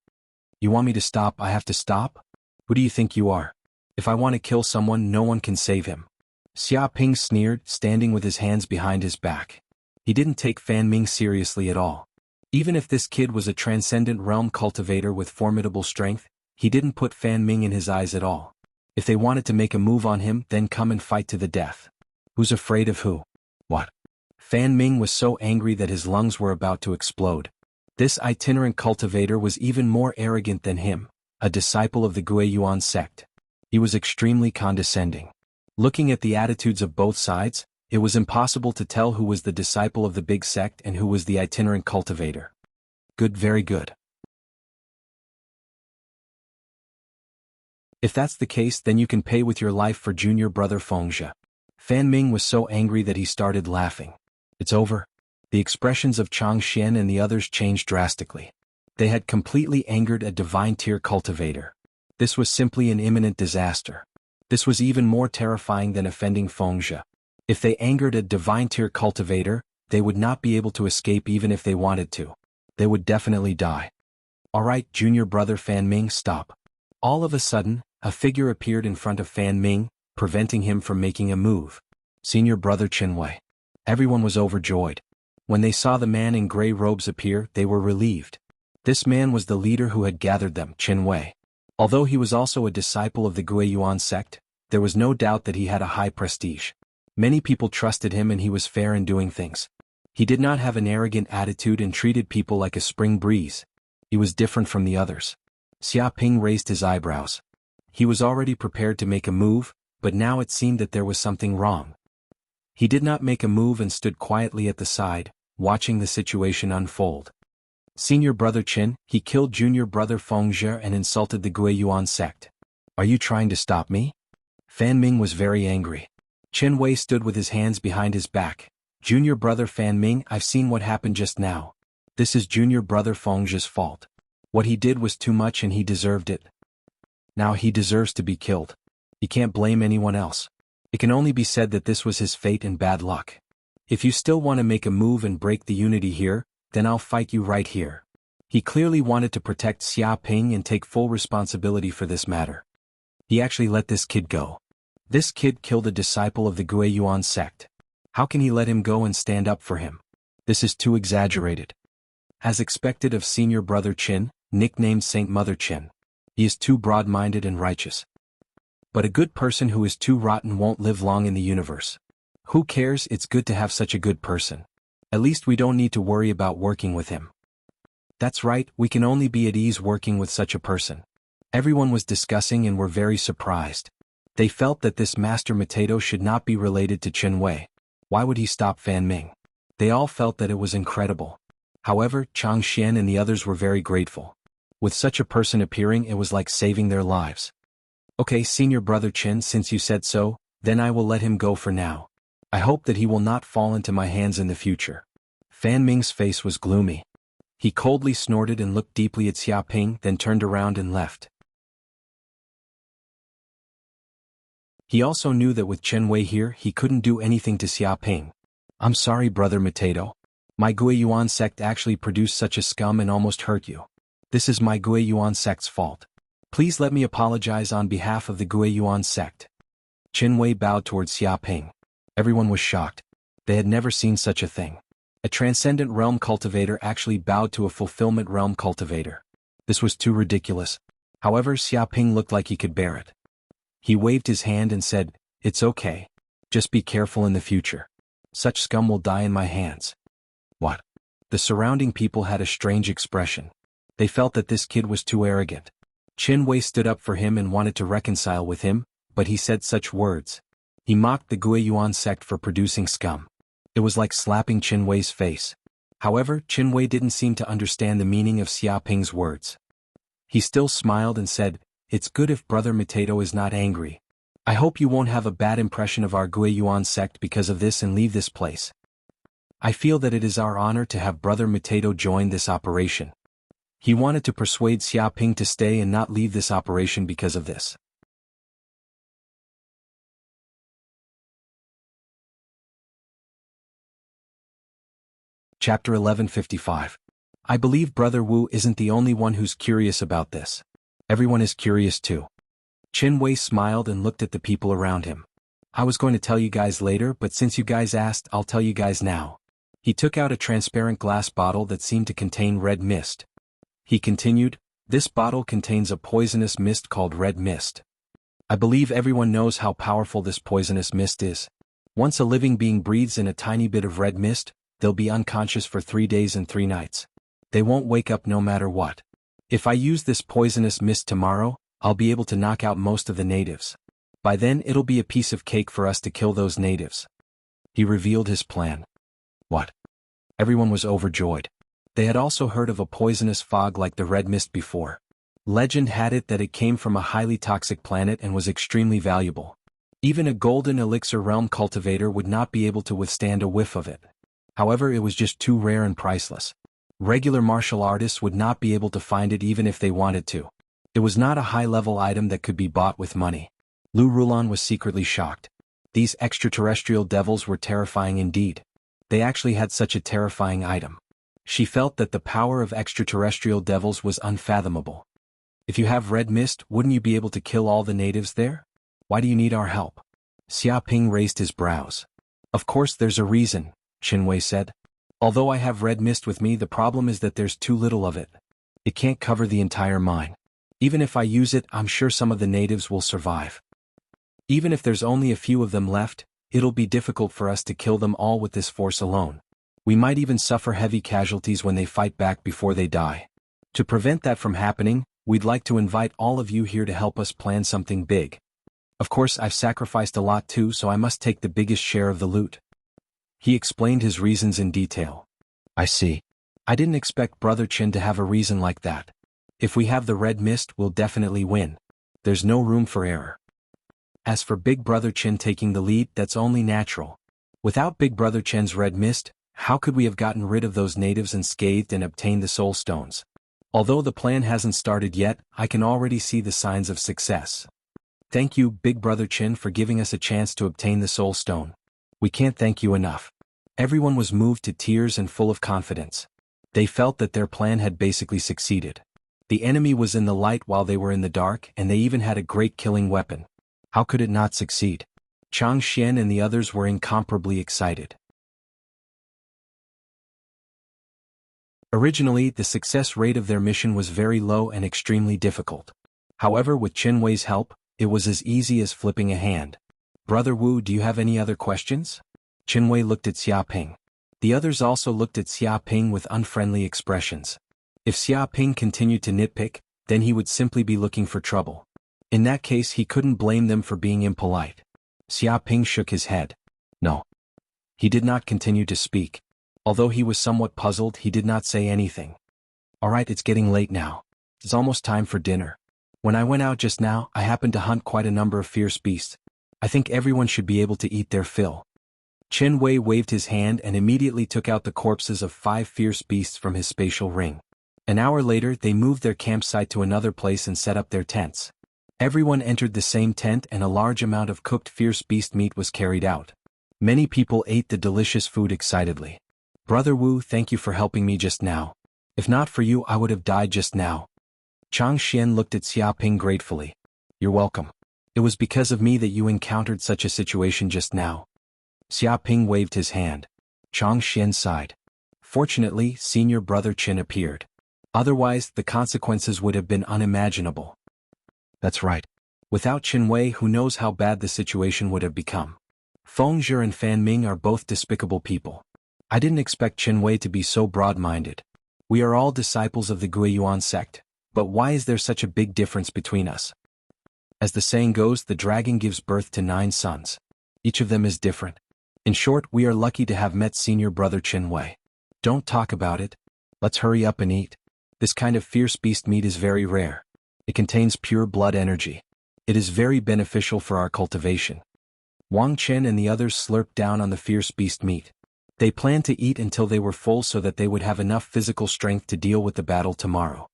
You want me to stop? I have to stop? Who do you think you are? If I want to kill someone, no one can save him. Xia Ping sneered, standing with his hands behind his back. He didn't take Fan Ming seriously at all. Even if this kid was a transcendent realm cultivator with formidable strength, he didn't put Fan Ming in his eyes at all. If they wanted to make a move on him, then come and fight to the death. Who's afraid of who? What? Fan Ming was so angry that his lungs were about to explode. This itinerant cultivator was even more arrogant than him, a disciple of the Guiyuan sect. He was extremely condescending. Looking at the attitudes of both sides, it was impossible to tell who was the disciple of the big sect and who was the itinerant cultivator. Good, very good. If that's the case, then you can pay with your life for junior brother Fengzhi. Fan Ming was so angry that he started laughing. It's over. The expressions of Chang Xian and the others changed drastically. They had completely angered a divine tier cultivator. This was simply an imminent disaster. This was even more terrifying than offending Fengzhi. If they angered a divine tier cultivator, they would not be able to escape even if they wanted to. They would definitely die. Alright, junior brother Fan Ming, stop. All of a sudden, a figure appeared in front of Fan Ming, preventing him from making a move. Senior brother Qin Wei. Everyone was overjoyed. When they saw the man in gray robes appear, they were relieved. This man was the leader who had gathered them, Qin Wei. Although he was also a disciple of the Guiyuan sect, there was no doubt that he had a high prestige. Many people trusted him and he was fair in doing things. He did not have an arrogant attitude and treated people like a spring breeze. He was different from the others. Xia Ping raised his eyebrows. He was already prepared to make a move, but now it seemed that there was something wrong. He did not make a move and stood quietly at the side, watching the situation unfold. Senior brother Qin, he killed junior brother Fengzhi and insulted the Guiyuan sect. Are you trying to stop me? Fan Ming was very angry. Qin Wei stood with his hands behind his back. Junior brother Fan Ming, I've seen what happened just now. This is junior brother Fengzhi's fault. What he did was too much and he deserved it. Now he deserves to be killed. He can't blame anyone else. It can only be said that this was his fate and bad luck. If you still want to make a move and break the unity here, then I'll fight you right here. He clearly wanted to protect Xia Ping and take full responsibility for this matter. He actually let this kid go. This kid killed a disciple of the Guiyuan sect. How can he let him go and stand up for him? This is too exaggerated. As expected of senior brother Qin, nicknamed Saint Mother Qin. He is too broad-minded and righteous. But a good person who is too rotten won't live long in the universe. Who cares? It's good to have such a good person. At least we don't need to worry about working with him. That's right, we can only be at ease working with such a person. Everyone was discussing and were very surprised. They felt that this Master Potato should not be related to Qin Wei. Why would he stop Fan Ming? They all felt that it was incredible. However, Chang Xian and the others were very grateful. With such a person appearing, it was like saving their lives. Okay, senior brother Qin, since you said so, then I will let him go for now. I hope that he will not fall into my hands in the future. Fan Ming's face was gloomy. He coldly snorted and looked deeply at Xia Ping, then turned around and left. He also knew that with Qin Wei here, he couldn't do anything to Xia Ping. I'm sorry, brother Potato. My Guiyuan sect actually produced such a scum and almost hurt you. This is my Guiyuan sect's fault. Please let me apologize on behalf of the Guiyuan sect. Qin Wei bowed towards Xia Ping. Everyone was shocked. They had never seen such a thing. A transcendent realm cultivator actually bowed to a fulfillment realm cultivator. This was too ridiculous. However, Xia Ping looked like he could bear it. He waved his hand and said, "It's okay. Just be careful in the future. Such scum will die in my hands." What? The surrounding people had a strange expression. They felt that this kid was too arrogant. Qin Wei stood up for him and wanted to reconcile with him, but he said such words. He mocked the Guiyuan sect for producing scum. It was like slapping Qin Wei's face. However, Qin Wei didn't seem to understand the meaning of Xia Ping's words. He still smiled and said, "It's good if brother Potato is not angry. I hope you won't have a bad impression of our Guiyuan sect because of this and leave this place. I feel that it is our honor to have Brother Mutato join this operation. He wanted to persuade Xiaoping to stay and not leave this operation because of this. Chapter 1155. I believe Brother Wu isn't the only one who's curious about this. Everyone is curious too. Qin Wei smiled and looked at the people around him. I was going to tell you guys later, but since you guys asked, I'll tell you guys now. He took out a transparent glass bottle that seemed to contain red mist. He continued, this bottle contains a poisonous mist called red mist. I believe everyone knows how powerful this poisonous mist is. Once a living being breathes in a tiny bit of red mist, they'll be unconscious for 3 days and 3 nights. They won't wake up no matter what. If I use this poisonous mist tomorrow, I'll be able to knock out most of the natives. By then it'll be a piece of cake for us to kill those natives. He revealed his plan. What? Everyone was overjoyed. They had also heard of a poisonous fog like the red mist before. Legend had it that it came from a highly toxic planet and was extremely valuable. Even a golden elixir realm cultivator would not be able to withstand a whiff of it. However, it was just too rare and priceless. Regular martial artists would not be able to find it even if they wanted to. It was not a high-level item that could be bought with money. Lu Rulan was secretly shocked. These extraterrestrial devils were terrifying indeed. They actually had such a terrifying item. She felt that the power of extraterrestrial devils was unfathomable. If you have red mist, wouldn't you be able to kill all the natives there? Why do you need our help? Xiaoping raised his brows. Of course there's a reason, Qin Wei said. Although I have red mist with me, the problem is that there's too little of it. It can't cover the entire mine. Even if I use it, I'm sure some of the natives will survive. Even if there's only a few of them left, it'll be difficult for us to kill them all with this force alone. We might even suffer heavy casualties when they fight back before they die. To prevent that from happening, we'd like to invite all of you here to help us plan something big. Of course, I've sacrificed a lot too, so I must take the biggest share of the loot. He explained his reasons in detail. I see. I didn't expect Brother Qin to have a reason like that. If we have the red mist, we'll definitely win. There's no room for error. As for Big Brother Qin taking the lead, that's only natural. Without Big Brother Qin's red mist, how could we have gotten rid of those natives unscathed and obtained the soul stones? Although the plan hasn't started yet, I can already see the signs of success. Thank you, Big Brother Qin, for giving us a chance to obtain the soul stone. We can't thank you enough. Everyone was moved to tears and full of confidence. They felt that their plan had basically succeeded. The enemy was in the light while they were in the dark, and they even had a great killing weapon. How could it not succeed? Chang Xian and the others were incomparably excited. Originally, the success rate of their mission was very low and extremely difficult. However, with Qin Wei's help, it was as easy as flipping a hand. Brother Wu, do you have any other questions? Qin Wei looked at Xiaoping. The others also looked at Xiaoping with unfriendly expressions. If Xiaoping continued to nitpick, then he would simply be looking for trouble. In that case, he couldn't blame them for being impolite. Xiaoping shook his head. No. He did not continue to speak. Although he was somewhat puzzled, he did not say anything. Alright, it's getting late now. It's almost time for dinner. When I went out just now, I happened to hunt quite a number of fierce beasts. I think everyone should be able to eat their fill. Qin Wei waved his hand and immediately took out the corpses of 5 fierce beasts from his spatial ring. An hour later, they moved their campsite to another place and set up their tents. Everyone entered the same tent and a large amount of cooked fierce beast meat was carried out. Many people ate the delicious food excitedly. Brother Wu, thank you for helping me just now. If not for you, I would have died just now. Chang Xian looked at Xiaoping gratefully. You're welcome. It was because of me that you encountered such a situation just now. Xiaoping waved his hand. Chang Xian sighed. Fortunately, senior brother Qin appeared. Otherwise, the consequences would have been unimaginable. That's right. Without Qin Wei, who knows how bad the situation would have become. Feng Zhi and Fan Ming are both despicable people. I didn't expect Qin Wei to be so broad-minded. We are all disciples of the Guiyuan sect, but why is there such a big difference between us? As the saying goes, the dragon gives birth to 9 sons. Each of them is different. In short, we are lucky to have met senior brother Qin Wei. Don't talk about it. Let's hurry up and eat. This kind of fierce beast meat is very rare. It contains pure blood energy. It is very beneficial for our cultivation. Wang Chen and the others slurped down on the fierce beast meat. They planned to eat until they were full so that they would have enough physical strength to deal with the battle tomorrow.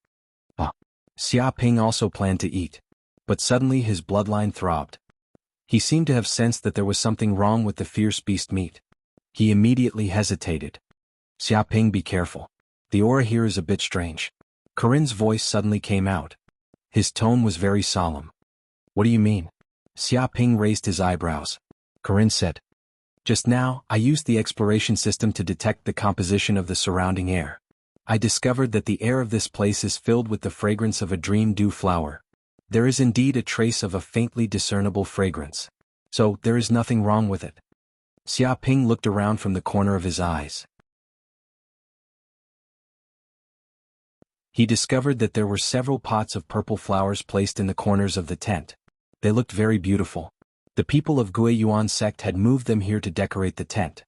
Xia Ping also planned to eat. But suddenly his bloodline throbbed. He seemed to have sensed that there was something wrong with the fierce beast meat. He immediately hesitated. Xia Ping, be careful. The aura here is a bit strange. Corinne's voice suddenly came out. His tone was very solemn. What do you mean? Xia Ping raised his eyebrows. Corinne said, just now, I used the exploration system to detect the composition of the surrounding air. I discovered that the air of this place is filled with the fragrance of a dream dew flower. There is indeed a trace of a faintly discernible fragrance. So, there is nothing wrong with it. Xia Ping looked around from the corner of his eyes. He discovered that there were several pots of purple flowers placed in the corners of the tent. They looked very beautiful. The people of Gui Yuan sect had moved them here to decorate the tent.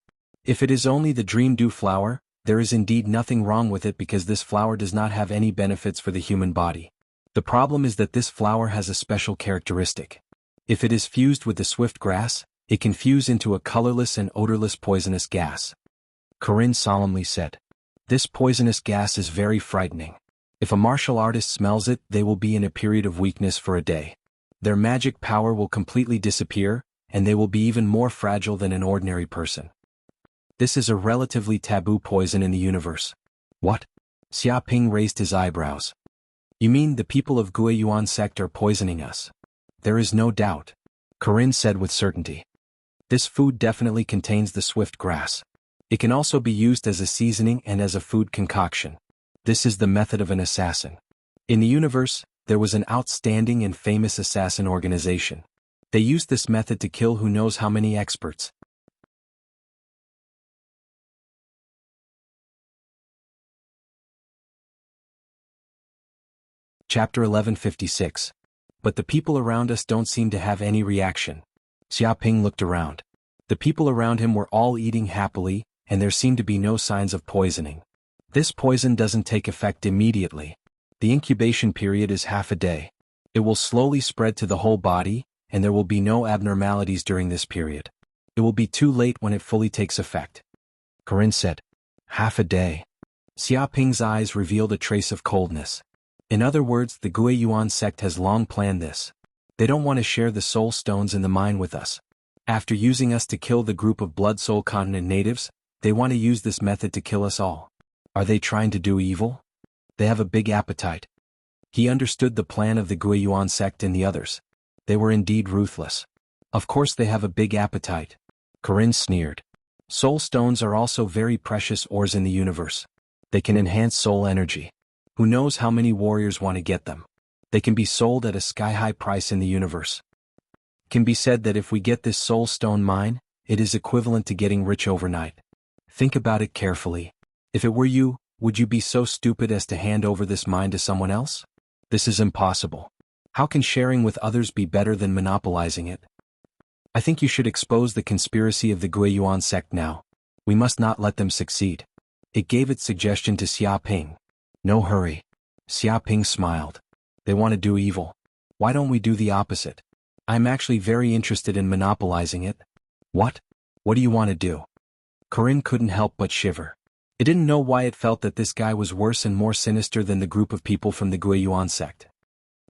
If it is only the dream dew flower, there is indeed nothing wrong with it because this flower does not have any benefits for the human body. The problem is that this flower has a special characteristic. If it is fused with the swift grass, it can fuse into a colorless and odorless poisonous gas. Corinne solemnly said, this poisonous gas is very frightening. If a martial artist smells it, they will be in a period of weakness for a day. Their magic power will completely disappear, and they will be even more fragile than an ordinary person. This is a relatively taboo poison in the universe. What? Xia Ping raised his eyebrows. You mean the people of Gui Yuan sect are poisoning us? There is no doubt. Corinne said with certainty. This food definitely contains the swift grass. It can also be used as a seasoning and as a food concoction. This is the method of an assassin. In the universe, there was an outstanding and famous assassin organization. They used this method to kill who knows how many experts. Chapter 1156. But the people around us don't seem to have any reaction. Xia Ping looked around. The people around him were all eating happily, and there seemed to be no signs of poisoning. This poison doesn't take effect immediately. The incubation period is half a day. It will slowly spread to the whole body, and there will be no abnormalities during this period. It will be too late when it fully takes effect. Corinne said, half a day. Xia Ping's eyes revealed a trace of coldness. In other words, the Gui Yuan sect has long planned this. They don't want to share the soul stones in the mine with us. After using us to kill the group of Blood Soul Continent natives, they want to use this method to kill us all. Are they trying to do evil? They have a big appetite. He understood the plan of the Gui Yuan sect and the others. They were indeed ruthless. Of course they have a big appetite. Corinne sneered. Soul stones are also very precious ores in the universe. They can enhance soul energy. Who knows how many warriors want to get them? They can be sold at a sky-high price in the universe. It can be said that if we get this soul stone mine, it is equivalent to getting rich overnight. Think about it carefully. If it were you, would you be so stupid as to hand over this mine to someone else? This is impossible. How can sharing with others be better than monopolizing it? I think you should expose the conspiracy of the Gui Yuan sect now. We must not let them succeed. It gave its suggestion to Xia Ping. No hurry. Xia Ping smiled. They want to do evil. Why don't we do the opposite? I'm actually very interested in monopolizing it. What? What do you want to do? Corinne couldn't help but shiver. It didn't know why it felt that this guy was worse and more sinister than the group of people from the Gui Yuan sect.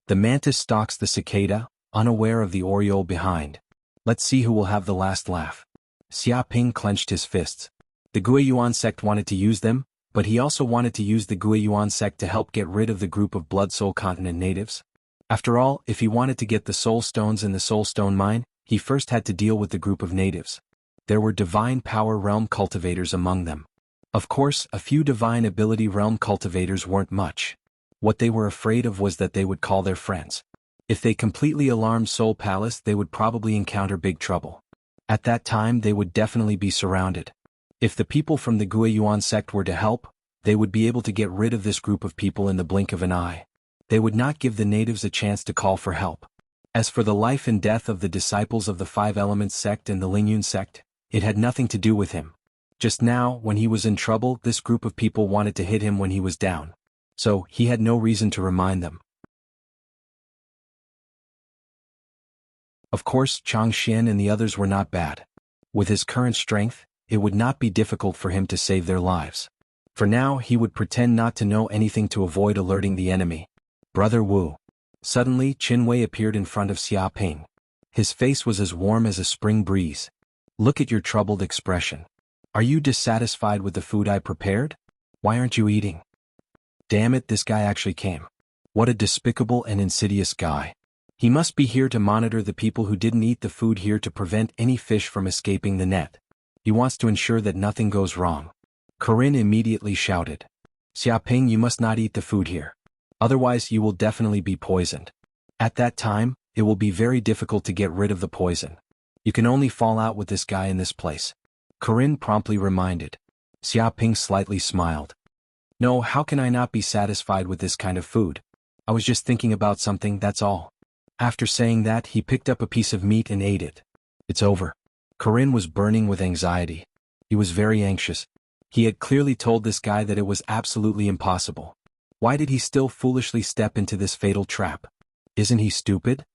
The mantis stalks the cicada, unaware of the oriole behind. Let's see who will have the last laugh. Xia Ping clenched his fists. The Gui Yuan sect wanted to use them, but he also wanted to use the Gui Yuan sect to help get rid of the group of Blood Soul Continent natives. After all, if he wanted to get the soul stones in the soul stone mine, he first had to deal with the group of natives. There were divine power realm cultivators among them. Of course, a few divine ability realm cultivators weren't much. What they were afraid of was that they would call their friends. If they completely alarmed Soul Palace, they would probably encounter big trouble. At that time, they would definitely be surrounded. If the people from the Gui Yuan sect were to help, they would be able to get rid of this group of people in the blink of an eye. They would not give the natives a chance to call for help. As for the life and death of the disciples of the Five Elements sect and the Lingyun sect, it had nothing to do with him. Just now, when he was in trouble, this group of people wanted to hit him when he was down. So, he had no reason to remind them. Of course, Chang Xian and the others were not bad. With his current strength, it would not be difficult for him to save their lives. For now, he would pretend not to know anything to avoid alerting the enemy. Brother Wu. Suddenly, Qin Wei appeared in front of Xia Ping. His face was as warm as a spring breeze. Look at your troubled expression. Are you dissatisfied with the food I prepared? Why aren't you eating? Damn it, this guy actually came. What a despicable and insidious guy. He must be here to monitor the people who didn't eat the food here to prevent any fish from escaping the net. He wants to ensure that nothing goes wrong. Corinne immediately shouted. Xia Ping, you must not eat the food here. Otherwise you will definitely be poisoned. At that time, it will be very difficult to get rid of the poison. You can only fall out with this guy in this place. Corinne promptly reminded. Xia Ping slightly smiled. No, how can I not be satisfied with this kind of food? I was just thinking about something, that's all. After saying that, he picked up a piece of meat and ate it. It's over. Corinne was burning with anxiety. He was very anxious. He had clearly told this guy that it was absolutely impossible. Why did he still foolishly step into this fatal trap? Isn't he stupid?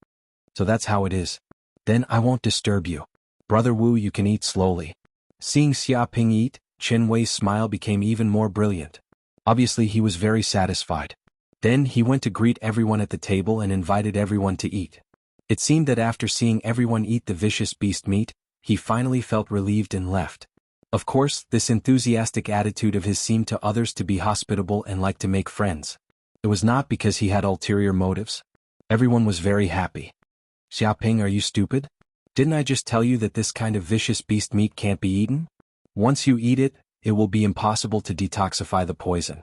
So that's how it is. Then I won't disturb you. Brother Wu, you can eat slowly. Seeing Xia Ping eat, Qin Wei's smile became even more brilliant. Obviously he was very satisfied. Then he went to greet everyone at the table and invited everyone to eat. It seemed that after seeing everyone eat the vicious beast meat, he finally felt relieved and left. Of course, this enthusiastic attitude of his seemed to others to be hospitable and like to make friends. It was not because he had ulterior motives. Everyone was very happy. Xia Ping, are you stupid? Didn't I just tell you that this kind of vicious beast meat can't be eaten? Once you eat it, it will be impossible to detoxify the poison.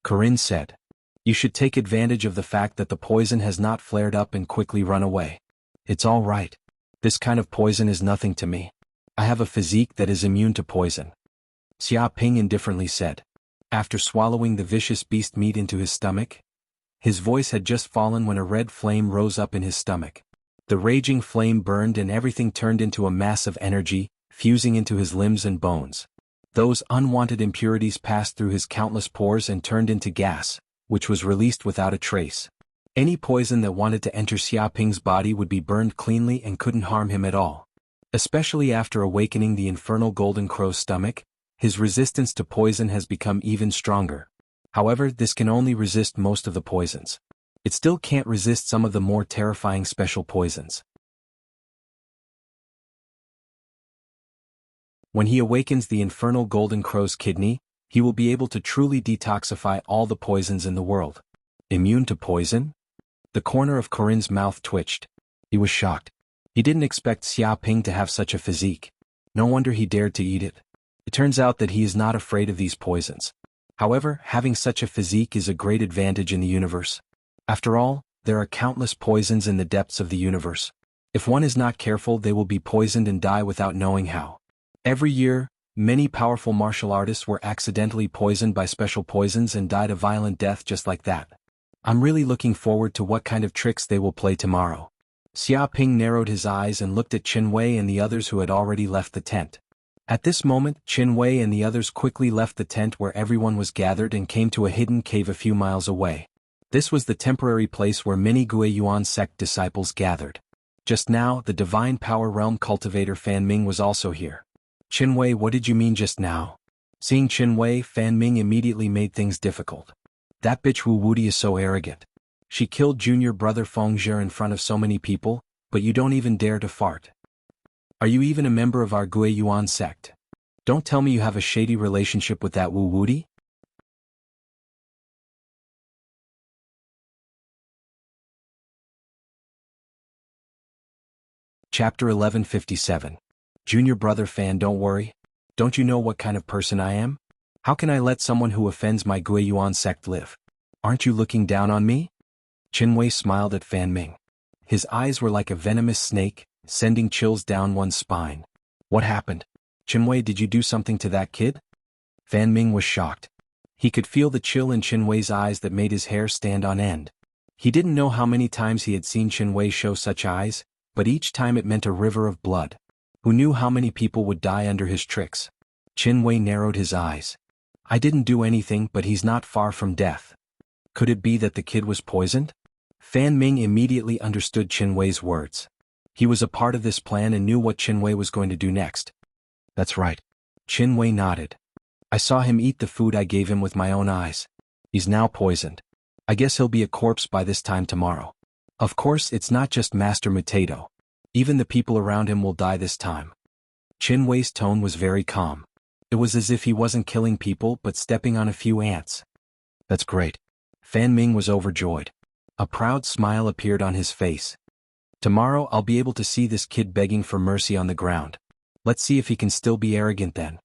Corinne said. You should take advantage of the fact that the poison has not flared up and quickly run away. It's all right. This kind of poison is nothing to me. I have a physique that is immune to poison. Xia Ping indifferently said. After swallowing the vicious beast meat into his stomach, his voice had just fallen when a red flame rose up in his stomach. The raging flame burned and everything turned into a mass of energy, fusing into his limbs and bones. Those unwanted impurities passed through his countless pores and turned into gas, which was released without a trace. Any poison that wanted to enter Xia Ping's body would be burned cleanly and couldn't harm him at all. Especially after awakening the infernal golden crow's stomach, his resistance to poison has become even stronger. However, this can only resist most of the poisons. It still can't resist some of the more terrifying special poisons. When he awakens the infernal golden crow's kidney, he will be able to truly detoxify all the poisons in the world. Immune to poison? The corner of Corinne's mouth twitched. He was shocked. He didn't expect Xia Ping to have such a physique. No wonder he dared to eat it. It turns out that he is not afraid of these poisons. However, having such a physique is a great advantage in the universe. After all, there are countless poisons in the depths of the universe. If one is not careful, they will be poisoned and die without knowing how. Every year, many powerful martial artists were accidentally poisoned by special poisons and died a violent death just like that. I'm really looking forward to what kind of tricks they will play tomorrow. Xia Ping narrowed his eyes and looked at Qin Wei and the others who had already left the tent. At this moment, Qin Wei and the others quickly left the tent where everyone was gathered and came to a hidden cave a few miles away. This was the temporary place where many Gui Yuan sect disciples gathered. Just now, the Divine Power Realm cultivator Fan Ming was also here. Qin Wei, what did you mean just now? Seeing Qin Wei, Fan Ming immediately made things difficult. That bitch Wu Wuti is so arrogant. She killed junior brother Feng Zhe in front of so many people, but you don't even dare to fart. Are you even a member of our Gui Yuan sect? Don't tell me you have a shady relationship with that Wu Wuti? Chapter 1157. Junior brother Fan, don't worry. Don't you know what kind of person I am? How can I let someone who offends my Gui Yuan sect live? Aren't you looking down on me? Qin Wei smiled at Fan Ming. His eyes were like a venomous snake, sending chills down one's spine. What happened? Qin Wei, did you do something to that kid? Fan Ming was shocked. He could feel the chill in Qin Wei's eyes that made his hair stand on end. He didn't know how many times he had seen Qin Wei show such eyes, but each time it meant a river of blood. Who knew how many people would die under his tricks? Qin Wei narrowed his eyes. I didn't do anything, but he's not far from death. Could it be that the kid was poisoned? Fan Ming immediately understood Qin Wei's words. He was a part of this plan and knew what Qin Wei was going to do next. That's right. Qin Wei nodded. I saw him eat the food I gave him with my own eyes. He's now poisoned. I guess he'll be a corpse by this time tomorrow. Of course, it's not just Master Mutato. Even the people around him will die this time. Qin Wei's tone was very calm. It was as if he wasn't killing people but stepping on a few ants. That's great. Fan Ming was overjoyed. A proud smile appeared on his face. Tomorrow I'll be able to see this kid begging for mercy on the ground. Let's see if he can still be arrogant then.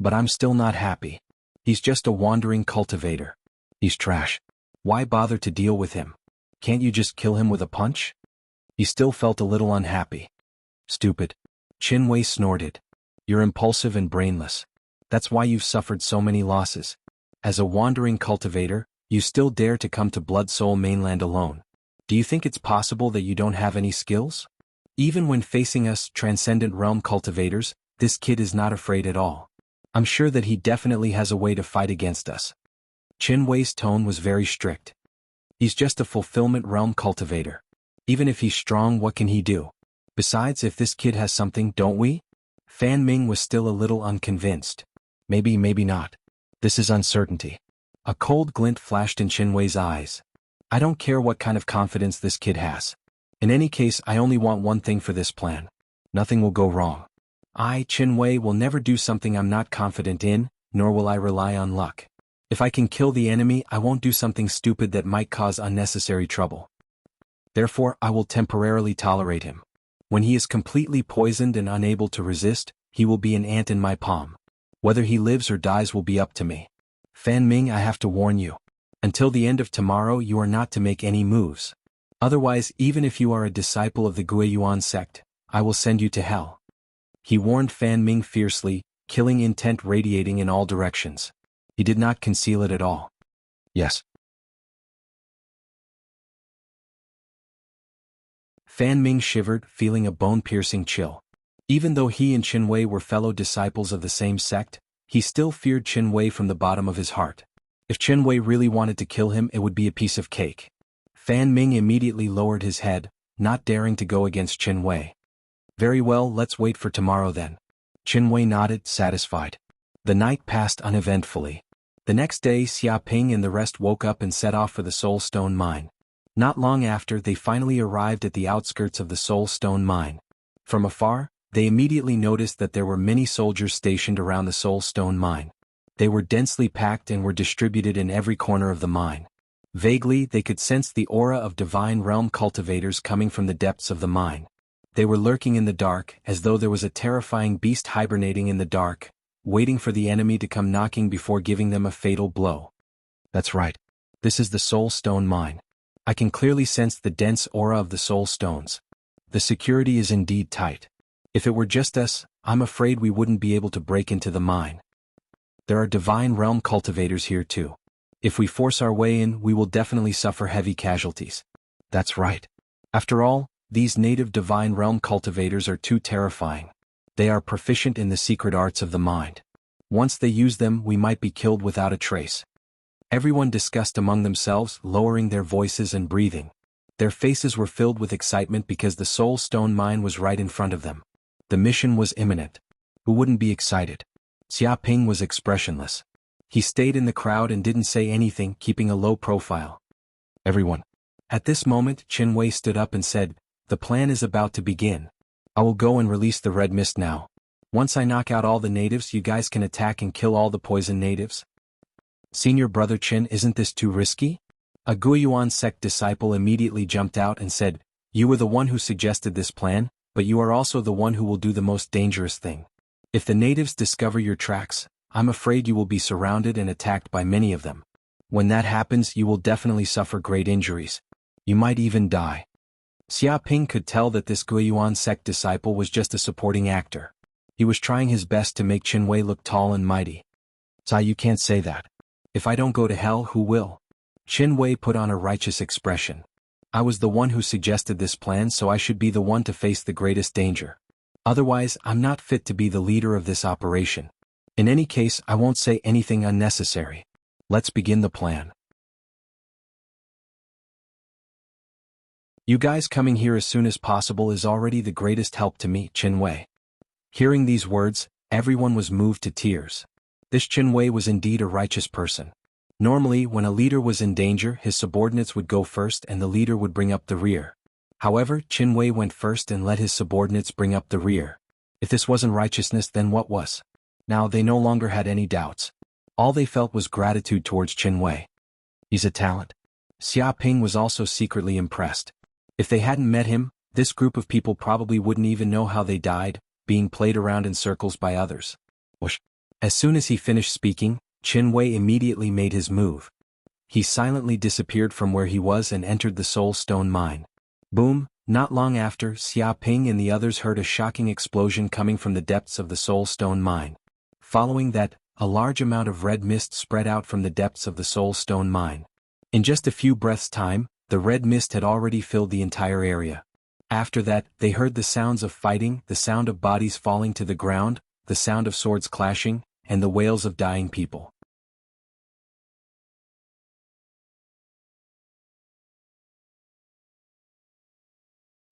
But I'm still not happy. He's just a wandering cultivator. He's trash. Why bother to deal with him? Can't you just kill him with a punch? He still felt a little unhappy. Stupid. Qin Wei snorted. You're impulsive and brainless. That's why you've suffered so many losses. As a wandering cultivator, you still dare to come to Blood Soul Mainland alone. Do you think it's possible that you don't have any skills? Even when facing us Transcendent Realm cultivators, this kid is not afraid at all. I'm sure that he definitely has a way to fight against us. Qin Wei's tone was very strict. He's just a Fulfillment Realm cultivator. Even if he's strong, what can he do? Besides, if this kid has something, don't we? Fan Ming was still a little unconvinced. Maybe, maybe not. This is uncertainty. A cold glint flashed in Qin Wei's eyes. I don't care what kind of confidence this kid has. In any case, I only want one thing for this plan. Nothing will go wrong. Qin Wei, will never do something I'm not confident in, nor will I rely on luck. If I can kill the enemy, I won't do something stupid that might cause unnecessary trouble. Therefore, I will temporarily tolerate him. When he is completely poisoned and unable to resist, he will be an ant in my palm. Whether he lives or dies will be up to me. Fan Ming, I have to warn you. Until the end of tomorrow, you are not to make any moves. Otherwise, even if you are a disciple of the Guiyuan sect, I will send you to hell. He warned Fan Ming fiercely, killing intent radiating in all directions. He did not conceal it at all. Yes. Fan Ming shivered, feeling a bone-piercing chill. Even though he and Qin Wei were fellow disciples of the same sect, he still feared Qin Wei from the bottom of his heart. If Qin Wei really wanted to kill him, it would be a piece of cake. Fan Ming immediately lowered his head, not daring to go against Qin Wei. Very well, let's wait for tomorrow then. Qin Wei nodded, satisfied. The night passed uneventfully. The next day, Xia Ping and the rest woke up and set off for the Soul Stone Mine. Not long after, they finally arrived at the outskirts of the Soul Stone Mine. From afar, they immediately noticed that there were many soldiers stationed around the Soul Stone Mine. They were densely packed and were distributed in every corner of the mine. Vaguely, they could sense the aura of Divine Realm cultivators coming from the depths of the mine. They were lurking in the dark, as though there was a terrifying beast hibernating in the dark, waiting for the enemy to come knocking before giving them a fatal blow. That's right. This is the Soul Stone Mine. I can clearly sense the dense aura of the Soul Stones. The security is indeed tight. If it were just us, I'm afraid we wouldn't be able to break into the mine. There are Divine Realm cultivators here too. If we force our way in, we will definitely suffer heavy casualties. That's right. After all, these native Divine Realm cultivators are too terrifying. They are proficient in the secret arts of the mind. Once they use them, we might be killed without a trace. Everyone discussed among themselves, lowering their voices and breathing. Their faces were filled with excitement because the Soul Stone Mine was right in front of them. The mission was imminent. Who wouldn't be excited? Xia Ping was expressionless. He stayed in the crowd and didn't say anything, keeping a low profile. Everyone. At this moment, Qin Wei stood up and said, "The plan is about to begin. I will go and release the red mist now. Once I knock out all the natives, you guys can attack and kill all the poison natives." Senior Brother Qin, isn't this too risky? A Guiyuan sect disciple immediately jumped out and said, "You were the one who suggested this plan, but you are also the one who will do the most dangerous thing. If the natives discover your tracks, I'm afraid you will be surrounded and attacked by many of them. When that happens, you will definitely suffer great injuries. You might even die." Xia Ping could tell that this Guiyuan sect disciple was just a supporting actor. He was trying his best to make Qin Wei look tall and mighty. "Sai, you can't say that. If I don't go to hell, who will?" Qin Wei put on a righteous expression. "I was the one who suggested this plan, so I should be the one to face the greatest danger. Otherwise, I'm not fit to be the leader of this operation. In any case, I won't say anything unnecessary. Let's begin the plan." You guys coming here as soon as possible is already the greatest help to me, Qin Wei. Hearing these words, everyone was moved to tears. This Qin Wei was indeed a righteous person. Normally, when a leader was in danger, his subordinates would go first and the leader would bring up the rear. However, Qin Wei went first and let his subordinates bring up the rear. If this wasn't righteousness, then what was? Now they no longer had any doubts. All they felt was gratitude towards Qin Wei. He's a talent. Xia Ping was also secretly impressed. If they hadn't met him, this group of people probably wouldn't even know how they died, being played around in circles by others. Whoosh. As soon as he finished speaking, Qin Wei immediately made his move. He silently disappeared from where he was and entered the Soul Stone mine. Boom! Not long after, Xia Ping and the others heard a shocking explosion coming from the depths of the Soul Stone mine. Following that, a large amount of red mist spread out from the depths of the Soul Stone mine. In just a few breaths' time, the red mist had already filled the entire area. After that, they heard the sounds of fighting, the sound of bodies falling to the ground, the sound of swords clashing, and the wails of dying people.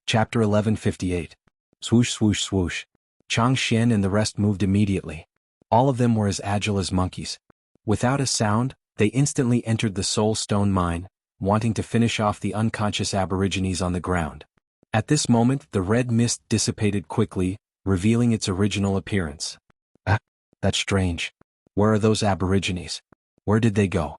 Chapter 1158. Swoosh swoosh swoosh. Chang Xian and the rest moved immediately. All of them were as agile as monkeys. Without a sound, they instantly entered the Soul Stone mine, wanting to finish off the unconscious aborigines on the ground. At this moment, the red mist dissipated quickly, revealing its original appearance. Ah, that's strange. Where are those aborigines? Where did they go?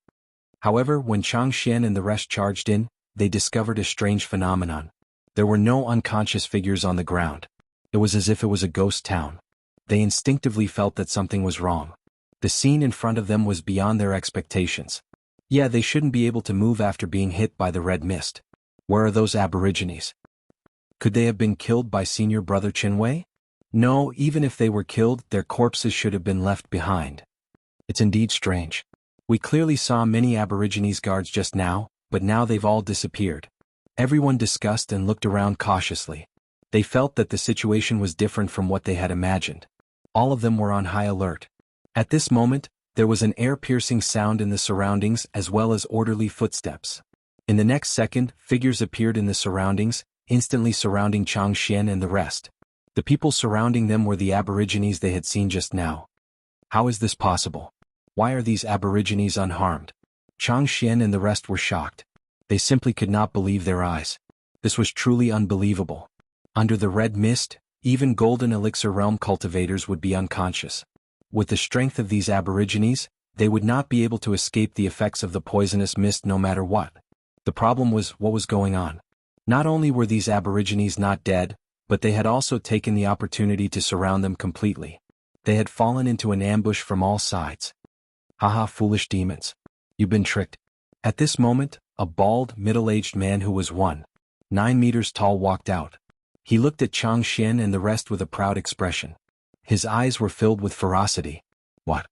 However, when Chang Xian and the rest charged in, they discovered a strange phenomenon. There were no unconscious figures on the ground. It was as if it was a ghost town. They instinctively felt that something was wrong. The scene in front of them was beyond their expectations. Yeah, they shouldn't be able to move after being hit by the red mist. Where are those aborigines? Could they have been killed by senior brother Qin Wei? No, even if they were killed, their corpses should have been left behind. It's indeed strange. We clearly saw many aborigines guards just now, but now they've all disappeared. Everyone discussed and looked around cautiously. They felt that the situation was different from what they had imagined. All of them were on high alert. At this moment, there was an air-piercing sound in the surroundings as well as orderly footsteps. In the next second, figures appeared in the surroundings, instantly surrounding Chang Xian and the rest. The people surrounding them were the aborigines they had seen just now. How is this possible? Why are these aborigines unharmed? Chang Xian and the rest were shocked. They simply could not believe their eyes. This was truly unbelievable. Under the red mist, even golden elixir realm cultivators would be unconscious. With the strength of these aborigines, they would not be able to escape the effects of the poisonous mist no matter what. The problem was what was going on. Not only were these aborigines not dead, but they had also taken the opportunity to surround them completely. They had fallen into an ambush from all sides. Haha, foolish demons. You've been tricked. At this moment, a bald, middle-aged man who was 1.9 meters tall walked out. He looked at Chang Xian and the rest with a proud expression. His eyes were filled with ferocity. What?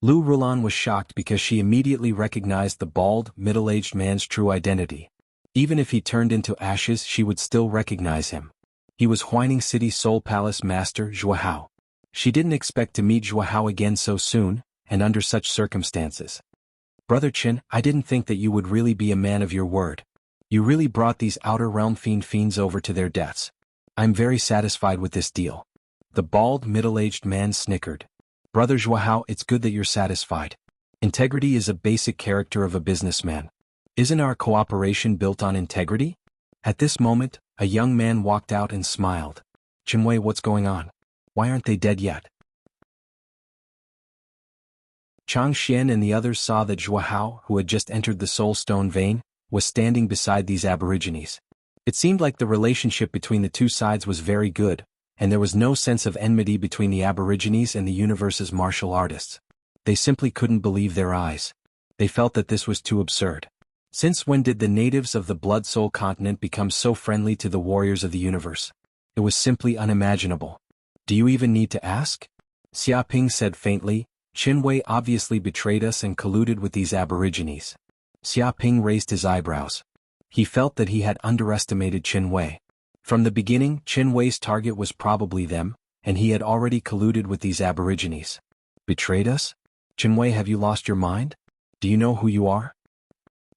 Lu Rulan was shocked because she immediately recognized the bald, middle-aged man's true identity. Even if he turned into ashes, she would still recognize him. He was Huining City Soul Palace Master Zhuo Hao. She didn't expect to meet Zhuo Hao again so soon, and under such circumstances. Brother Qin, I didn't think that you would really be a man of your word. You really brought these outer realm fiends over to their deaths. I'm very satisfied with this deal. The bald, middle-aged man snickered. Brother Zhuo Hao, it's good that you're satisfied. Integrity is a basic character of a businessman. Isn't our cooperation built on integrity? At this moment, a young man walked out and smiled. Qin Wei, what's going on? Why aren't they dead yet? Chang Xian and the others saw that Zhuo Hao, who had just entered the Soul Stone vein, was standing beside these aborigines. It seemed like the relationship between the two sides was very good, and there was no sense of enmity between the aborigines and the universe's martial artists. They simply couldn't believe their eyes. They felt that this was too absurd. Since when did the natives of the Blood Soul continent become so friendly to the warriors of the universe? It was simply unimaginable. Do you even need to ask? Xia Ping said faintly, Qin Wei obviously betrayed us and colluded with these aborigines. Xia Ping raised his eyebrows. He felt that he had underestimated Qin Wei. From the beginning, Qin Wei's target was probably them, and he had already colluded with these aborigines. Betrayed us? Qin Wei, have you lost your mind? Do you know who you are?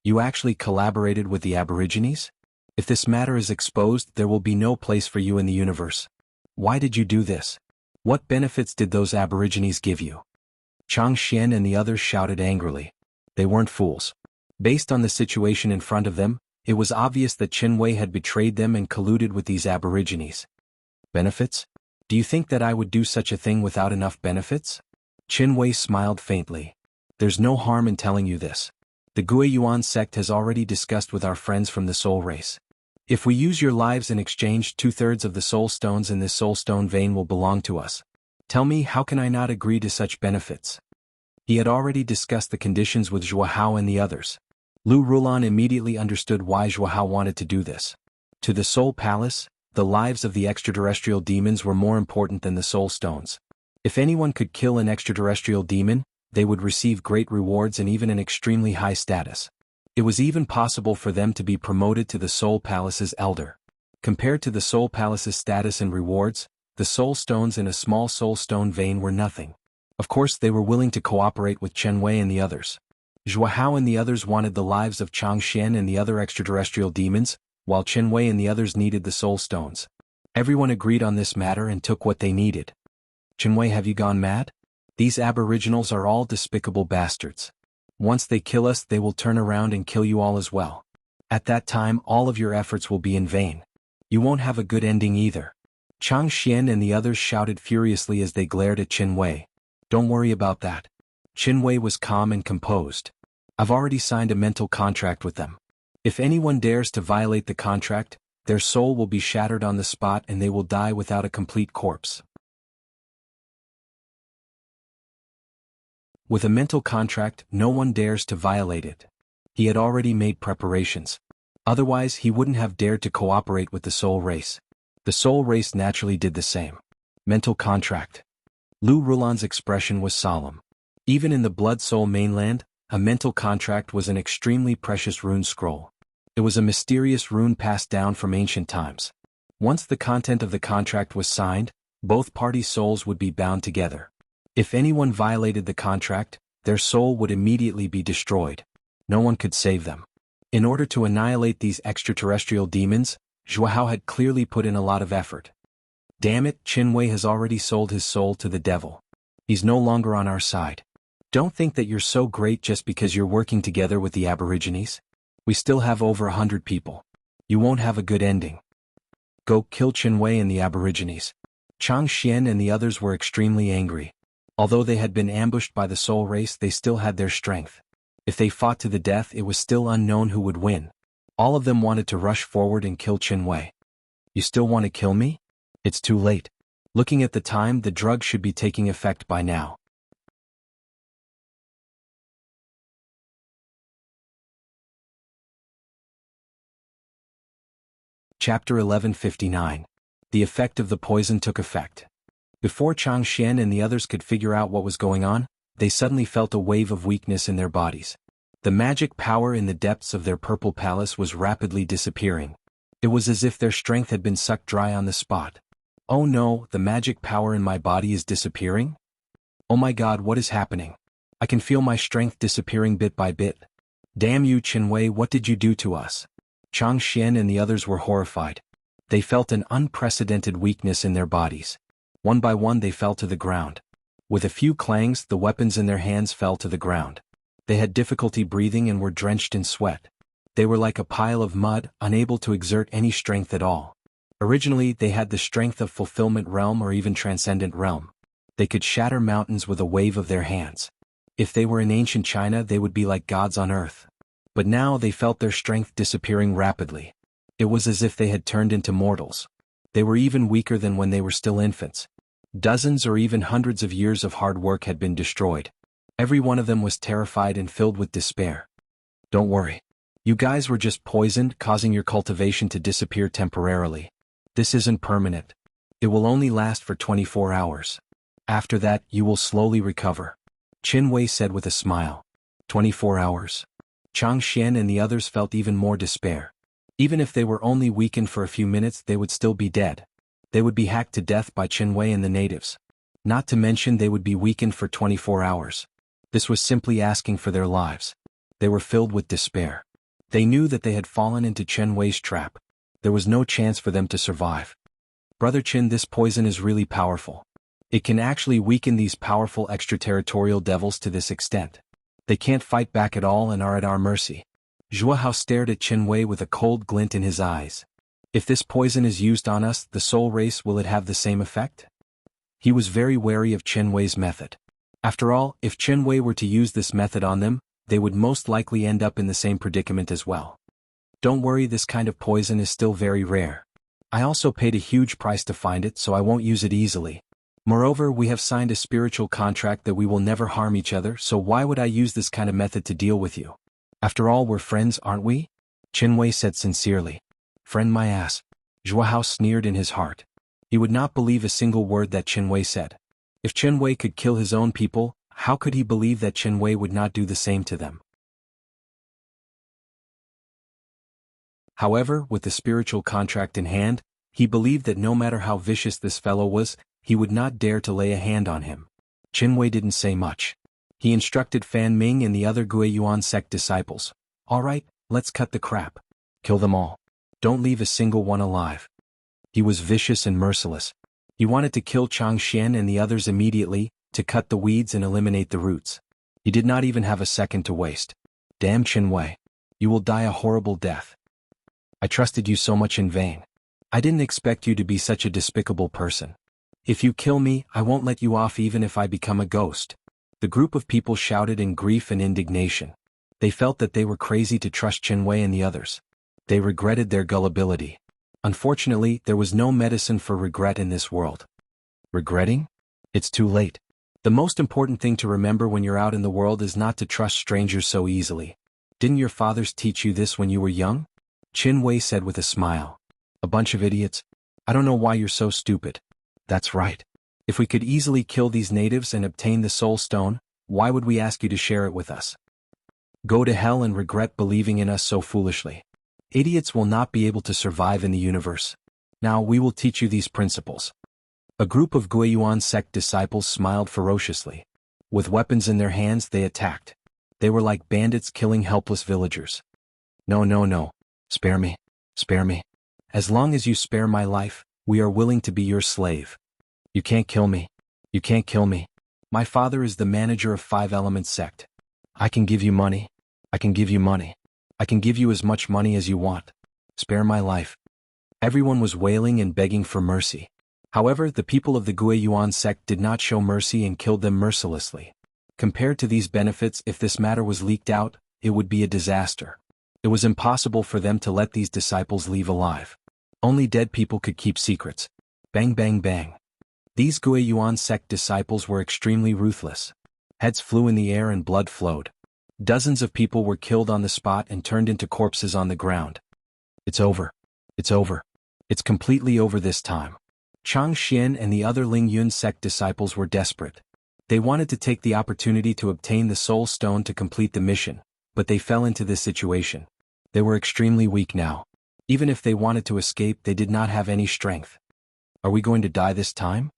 You actually collaborated with the aborigines? If this matter is exposed, there will be no place for you in the universe. Why did you do this? What benefits did those aborigines give you? Chang Xian and the others shouted angrily. They weren't fools. Based on the situation in front of them, it was obvious that Qin Wei had betrayed them and colluded with these aborigines. Benefits? Do you think that I would do such a thing without enough benefits? Qin Wei smiled faintly. There's no harm in telling you this. The Gui Yuan sect has already discussed with our friends from the soul race. If we use your lives in exchange, 2/3 of the soul stones in this soul stone vein will belong to us. Tell me, how can I not agree to such benefits? He had already discussed the conditions with Zhuo Hao and the others. Lu Rulan immediately understood why Zhuo Hao wanted to do this. To the Soul Palace, the lives of the extraterrestrial demons were more important than the soul stones. If anyone could kill an extraterrestrial demon, they would receive great rewards and even an extremely high status. It was even possible for them to be promoted to the Soul Palace's elder. Compared to the Soul Palace's status and rewards, the soul stones in a small soul stone vein were nothing. Of course, they were willing to cooperate with Chen Wei and the others. Zhuo Hao and the others wanted the lives of Chang Xian and the other extraterrestrial demons, while Chen Wei and the others needed the soul stones. Everyone agreed on this matter and took what they needed. Chen Wei, have you gone mad? These aboriginals are all despicable bastards. Once they kill us, they will turn around and kill you all as well. At that time, all of your efforts will be in vain. You won't have a good ending either. Chang Xian and the others shouted furiously as they glared at Chen Wei. Don't worry about that. Chen Wei was calm and composed. I've already signed a mental contract with them. If anyone dares to violate the contract, their soul will be shattered on the spot and they will die without a complete corpse. With a mental contract, no one dares to violate it. He had already made preparations. Otherwise, he wouldn't have dared to cooperate with the soul race. The soul race naturally did the same. Mental contract. Lu Rulan's expression was solemn. Even in the Blood Soul mainland, a mental contract was an extremely precious rune scroll. It was a mysterious rune passed down from ancient times. Once the content of the contract was signed, both parties' souls would be bound together. If anyone violated the contract, their soul would immediately be destroyed. No one could save them. In order to annihilate these extraterrestrial demons, Zhuo Hao had clearly put in a lot of effort. Damn it, Chen Wei has already sold his soul to the devil. He's no longer on our side. Don't think that you're so great just because you're working together with the aborigines. We still have over 100 people. You won't have a good ending. Go kill Chen Wei and the aborigines. Chang Xian and the others were extremely angry. Although they had been ambushed by the soul race, they still had their strength. If they fought to the death, it was still unknown who would win. All of them wanted to rush forward and kill Chen Wei. You still want to kill me? It's too late. Looking at the time, the drug should be taking effect by now. Chapter 1159. The effect of the poison took effect. Before Chang Xian and the others could figure out what was going on, they suddenly felt a wave of weakness in their bodies. The magic power in the depths of their purple palace was rapidly disappearing. It was as if their strength had been sucked dry on the spot. Oh no, the magic power in my body is disappearing? Oh my god, what is happening? I can feel my strength disappearing bit by bit. Damn you, Chen Wei, what did you do to us? Chang Xian and the others were horrified. They felt an unprecedented weakness in their bodies. One by one they fell to the ground. With a few clangs, the weapons in their hands fell to the ground. They had difficulty breathing and were drenched in sweat. They were like a pile of mud, unable to exert any strength at all. Originally, they had the strength of Fulfillment Realm or even Transcendent Realm. They could shatter mountains with a wave of their hands. If they were in ancient China, they would be like gods on earth. But now they felt their strength disappearing rapidly. It was as if they had turned into mortals. They were even weaker than when they were still infants. Dozens or even hundreds of years of hard work had been destroyed. Every one of them was terrified and filled with despair. Don't worry. You guys were just poisoned, causing your cultivation to disappear temporarily. This isn't permanent. It will only last for 24 hours. After that, you will slowly recover. Chen Wei said with a smile. 24 hours. Chang Xian and the others felt even more despair. Even if they were only weakened for a few minutes, they would still be dead. They would be hacked to death by Chen Wei and the natives. Not to mention they would be weakened for 24 hours. This was simply asking for their lives. They were filled with despair. They knew that they had fallen into Chen Wei's trap. There was no chance for them to survive. Brother Qin, this poison is really powerful. It can actually weaken these powerful extraterritorial devils to this extent. They can't fight back at all and are at our mercy. Zhuo Hao stared at Chen Wei with a cold glint in his eyes. If this poison is used on us, the soul race, will it have the same effect? He was very wary of Chen Wei's method. After all, if Chen Wei were to use this method on them, they would most likely end up in the same predicament as well. Don't worry, this kind of poison is still very rare. I also paid a huge price to find it, so I won't use it easily. Moreover, we have signed a spiritual contract that we will never harm each other, so why would I use this kind of method to deal with you? After all, we're friends, aren't we? Chen Wei said sincerely. Friend my ass. Zhuo Hao sneered in his heart. He would not believe a single word that Chen Wei said. If Chen Wei could kill his own people, how could he believe that Chen Wei would not do the same to them? However, with the spiritual contract in hand, he believed that no matter how vicious this fellow was, he would not dare to lay a hand on him. Chen Wei didn't say much. He instructed Fan Ming and the other Guiyuan sect disciples. Alright, let's cut the crap. Kill them all. Don't leave a single one alive. He was vicious and merciless. He wanted to kill Chang Xian and the others immediately, to cut the weeds and eliminate the roots. He did not even have a second to waste. Damn Chen Wei. You will die a horrible death. I trusted you so much in vain. I didn't expect you to be such a despicable person. If you kill me, I won't let you off even if I become a ghost. The group of people shouted in grief and indignation. They felt that they were crazy to trust Chen Wei and the others. They regretted their gullibility. Unfortunately, there was no medicine for regret in this world. Regretting? It's too late. The most important thing to remember when you're out in the world is not to trust strangers so easily. Didn't your fathers teach you this when you were young? Chen Wei said with a smile. A bunch of idiots. I don't know why you're so stupid. That's right. If we could easily kill these natives and obtain the soul stone, why would we ask you to share it with us? Go to hell and regret believing in us so foolishly. Idiots will not be able to survive in the universe. Now we will teach you these principles. A group of Guiyuan sect disciples smiled ferociously. With weapons in their hands they attacked. They were like bandits killing helpless villagers. No, no, no. Spare me. Spare me. As long as you spare my life, we are willing to be your slave. You can't kill me. You can't kill me. My father is the manager of 5 Elements sect. I can give you money. I can give you money. I can give you as much money as you want. Spare my life. Everyone was wailing and begging for mercy. However, the people of the Guiyuan sect did not show mercy and killed them mercilessly. Compared to these benefits, if this matter was leaked out, it would be a disaster. It was impossible for them to let these disciples leave alive. Only dead people could keep secrets. Bang bang bang. These Guiyuan sect disciples were extremely ruthless. Heads flew in the air and blood flowed. Dozens of people were killed on the spot and turned into corpses on the ground. It's over. It's over. It's completely over this time. Chang Xian and the other Ling Yun sect disciples were desperate. They wanted to take the opportunity to obtain the soul stone to complete the mission, but they fell into this situation. They were extremely weak now. Even if they wanted to escape, they did not have any strength. Are we going to die this time?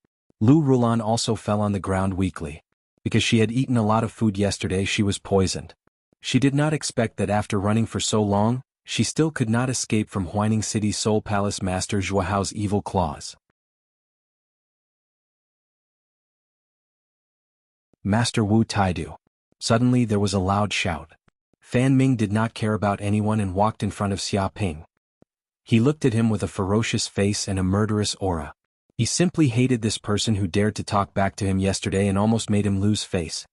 Lu Rulan also fell on the ground weakly. Because she had eaten a lot of food yesterday, she was poisoned. She did not expect that after running for so long, she still could not escape from Huining City's Soul Palace Master Zhuo Hao's evil claws. Master Wu Taidu. Suddenly there was a loud shout. Fan Ming did not care about anyone and walked in front of Xia Ping. He looked at him with a ferocious face and a murderous aura. He simply hated this person who dared to talk back to him yesterday and almost made him lose face.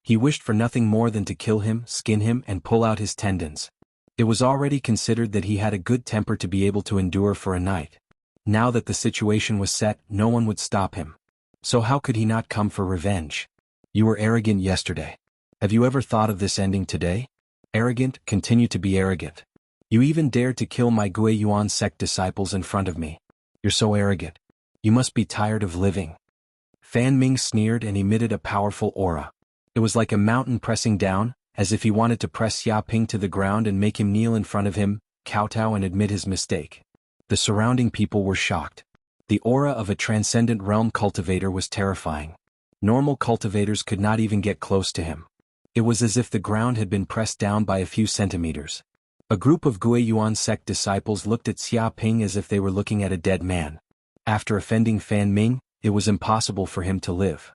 He wished for nothing more than to kill him, skin him, and pull out his tendons. It was already considered that he had a good temper to be able to endure for a night. Now that the situation was set, no one would stop him. So how could he not come for revenge? You were arrogant yesterday. Have you ever thought of this ending today? Arrogant, continue to be arrogant. You even dared to kill my Guiyuan sect disciples in front of me. You're so arrogant. You must be tired of living. Fan Ming sneered and emitted a powerful aura. It was like a mountain pressing down, as if he wanted to press Xia Ping to the ground and make him kneel in front of him, kowtow and admit his mistake. The surrounding people were shocked. The aura of a transcendent realm cultivator was terrifying. Normal cultivators could not even get close to him. It was as if the ground had been pressed down by a few centimeters. A group of Guiyuan sect disciples looked at Xia Ping as if they were looking at a dead man. After offending Fan Ming, it was impossible for him to live.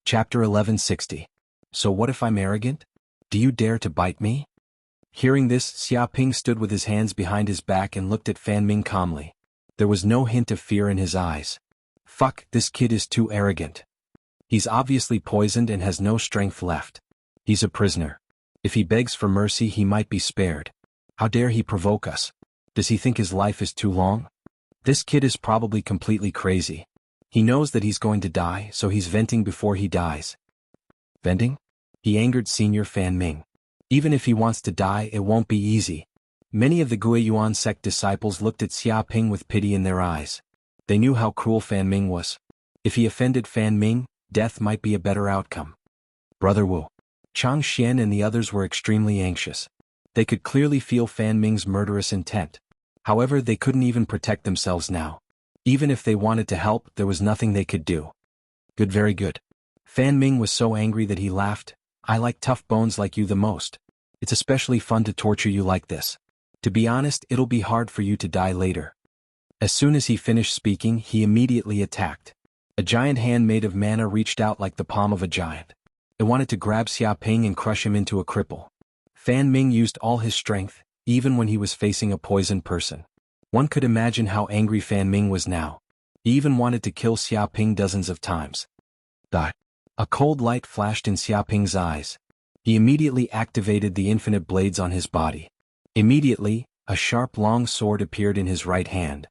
Chapter 1160. So what if I'm arrogant? Do you dare to bite me? Hearing this, Xia Ping stood with his hands behind his back and looked at Fan Ming calmly. There was no hint of fear in his eyes. Fuck, this kid is too arrogant. He's obviously poisoned and has no strength left. He's a prisoner. If he begs for mercy, he might be spared. How dare he provoke us? Does he think his life is too long? This kid is probably completely crazy. He knows that he's going to die, so he's venting before he dies. Venting? He angered Senior Fan Ming. Even if he wants to die, it won't be easy. Many of the Guiyuan sect disciples looked at Xia Ping with pity in their eyes. They knew how cruel Fan Ming was. If he offended Fan Ming, death might be a better outcome. Brother Wu, Chang Xian and the others were extremely anxious. They could clearly feel Fan Ming's murderous intent. However, they couldn't even protect themselves now. Even if they wanted to help, there was nothing they could do. Good, very good. Fan Ming was so angry that he laughed. I like tough bones like you the most. It's especially fun to torture you like this. To be honest, it'll be hard for you to die later. As soon as he finished speaking, he immediately attacked. A giant hand made of mana reached out like the palm of a giant. It wanted to grab Xia Ping and crush him into a cripple. Fan Ming used all his strength, even when he was facing a poisoned person. One could imagine how angry Fan Ming was now. He even wanted to kill Xia Ping dozens of times. A cold light flashed in Xia Ping's eyes. He immediately activated the infinite blades on his body. Immediately, a sharp long sword appeared in his right hand.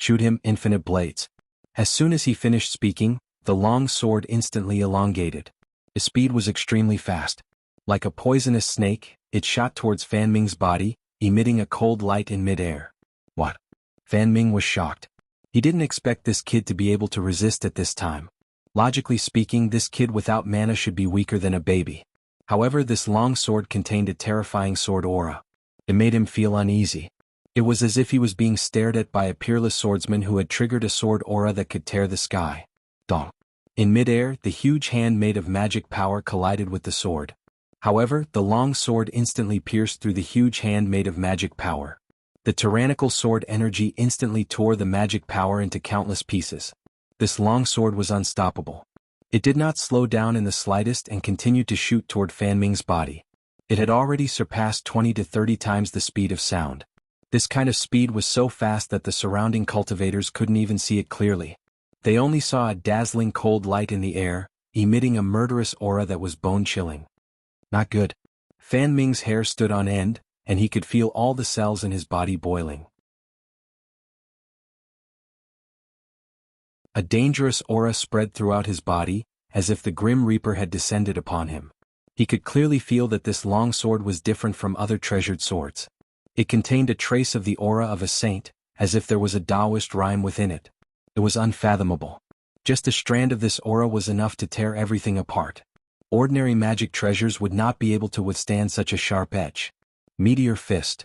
Shoot him, infinite blades. As soon as he finished speaking, the long sword instantly elongated. Its speed was extremely fast. Like a poisonous snake, it shot towards Fan Ming's body, emitting a cold light in midair. What? Fan Ming was shocked. He didn't expect this kid to be able to resist at this time. Logically speaking, this kid without mana should be weaker than a baby. However, this long sword contained a terrifying sword aura. It made him feel uneasy. It was as if he was being stared at by a peerless swordsman who had triggered a sword aura that could tear the sky. Dong. In midair, the huge hand made of magic power collided with the sword. However, the long sword instantly pierced through the huge hand made of magic power. The tyrannical sword energy instantly tore the magic power into countless pieces. This long sword was unstoppable. It did not slow down in the slightest and continued to shoot toward Fan Ming's body. It had already surpassed 20 to 30 times the speed of sound. This kind of speed was so fast that the surrounding cultivators couldn't even see it clearly. They only saw a dazzling cold light in the air, emitting a murderous aura that was bone-chilling. Not good. Fan Ming's hair stood on end, and he could feel all the cells in his body boiling. A dangerous aura spread throughout his body, as if the Grim Reaper had descended upon him. He could clearly feel that this long sword was different from other treasured swords. It contained a trace of the aura of a saint, as if there was a Taoist rhyme within it. It was unfathomable. Just a strand of this aura was enough to tear everything apart. Ordinary magic treasures would not be able to withstand such a sharp edge. Meteor Fist.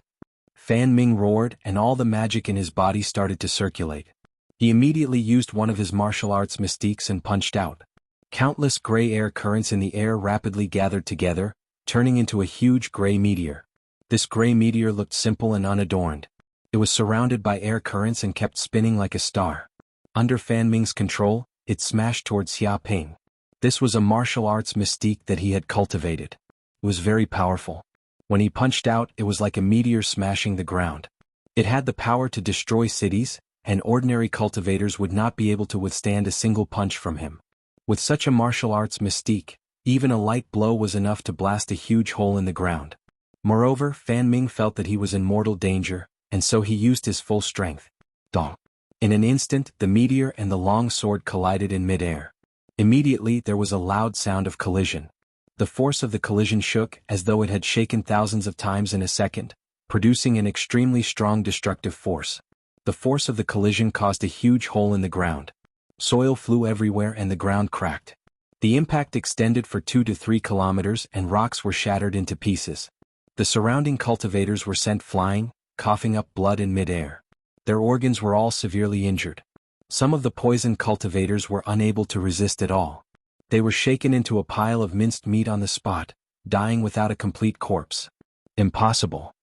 Fan Ming roared, and all the magic in his body started to circulate. He immediately used one of his martial arts mystiques and punched out. Countless gray air currents in the air rapidly gathered together, turning into a huge gray meteor. This gray meteor looked simple and unadorned. It was surrounded by air currents and kept spinning like a star. Under Fan Ming's control, it smashed towards Xia Ping. This was a martial arts mystique that he had cultivated. It was very powerful. When he punched out, it was like a meteor smashing the ground. It had the power to destroy cities, and ordinary cultivators would not be able to withstand a single punch from him. With such a martial arts mystique, even a light blow was enough to blast a huge hole in the ground. Moreover, Fan Ming felt that he was in mortal danger, and so he used his full strength. Dong. In an instant, the meteor and the long sword collided in midair. Immediately, there was a loud sound of collision. The force of the collision shook as though it had shaken thousands of times in a second, producing an extremely strong destructive force. The force of the collision caused a huge hole in the ground. Soil flew everywhere and the ground cracked. The impact extended for 2 to 3 kilometers and rocks were shattered into pieces. The surrounding cultivators were sent flying, coughing up blood in midair. Their organs were all severely injured. Some of the poisoned cultivators were unable to resist at all. They were shaken into a pile of minced meat on the spot, dying without a complete corpse. Impossible.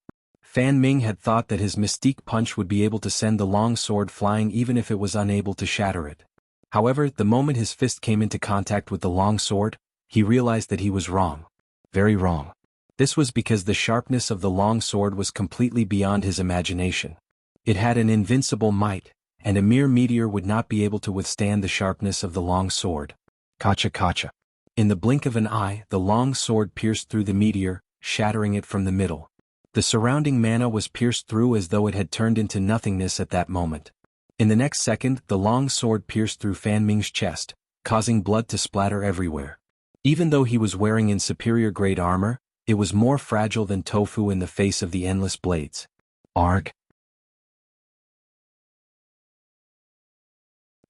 Fan Ming had thought that his mystique punch would be able to send the long sword flying even if it was unable to shatter it. However, the moment his fist came into contact with the long sword, he realized that he was wrong. Very wrong. This was because the sharpness of the long sword was completely beyond his imagination. It had an invincible might, and a mere meteor would not be able to withstand the sharpness of the long sword. Kacha kacha. In the blink of an eye, the long sword pierced through the meteor, shattering it from the middle. The surrounding mana was pierced through as though it had turned into nothingness at that moment. In the next second, the long sword pierced through Fan Ming's chest, causing blood to splatter everywhere. Even though he was wearing in superior-grade armor, it was more fragile than tofu in the face of the endless blades. Arg!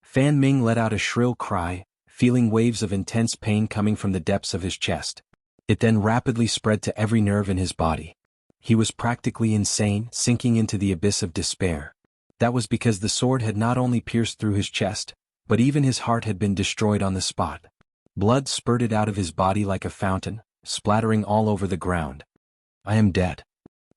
Fan Ming let out a shrill cry, feeling waves of intense pain coming from the depths of his chest. It then rapidly spread to every nerve in his body. He was practically insane, sinking into the abyss of despair. That was because the sword had not only pierced through his chest, but even his heart had been destroyed on the spot. Blood spurted out of his body like a fountain, splattering all over the ground. I am dead.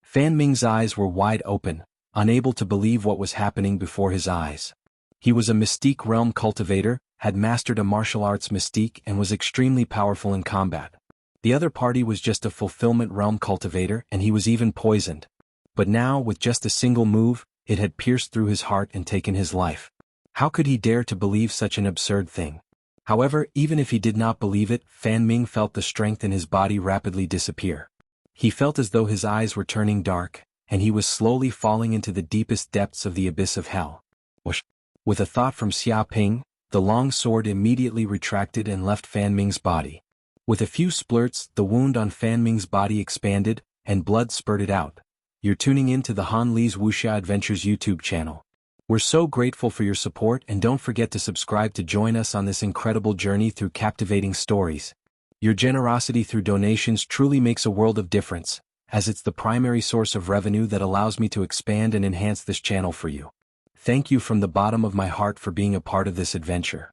Fan Ming's eyes were wide open, unable to believe what was happening before his eyes. He was a Mystique Realm cultivator, had mastered a martial arts mystique and was extremely powerful in combat. The other party was just a Fulfillment Realm cultivator and he was even poisoned. But now, with just a single move, it had pierced through his heart and taken his life. How could he dare to believe such an absurd thing? However, even if he did not believe it, Fan Ming felt the strength in his body rapidly disappear. He felt as though his eyes were turning dark, and he was slowly falling into the deepest depths of the abyss of hell. Whoosh! With a thought from Xia Ping, the long sword immediately retracted and left Fan Ming's body. With a few splurts, the wound on Fan Ming's body expanded, and blood spurted out. You're tuning in to the Han Li's Wuxia Adventures YouTube channel. We're so grateful for your support and don't forget to subscribe to join us on this incredible journey through captivating stories. Your generosity through donations truly makes a world of difference, as it's the primary source of revenue that allows me to expand and enhance this channel for you. Thank you from the bottom of my heart for being a part of this adventure.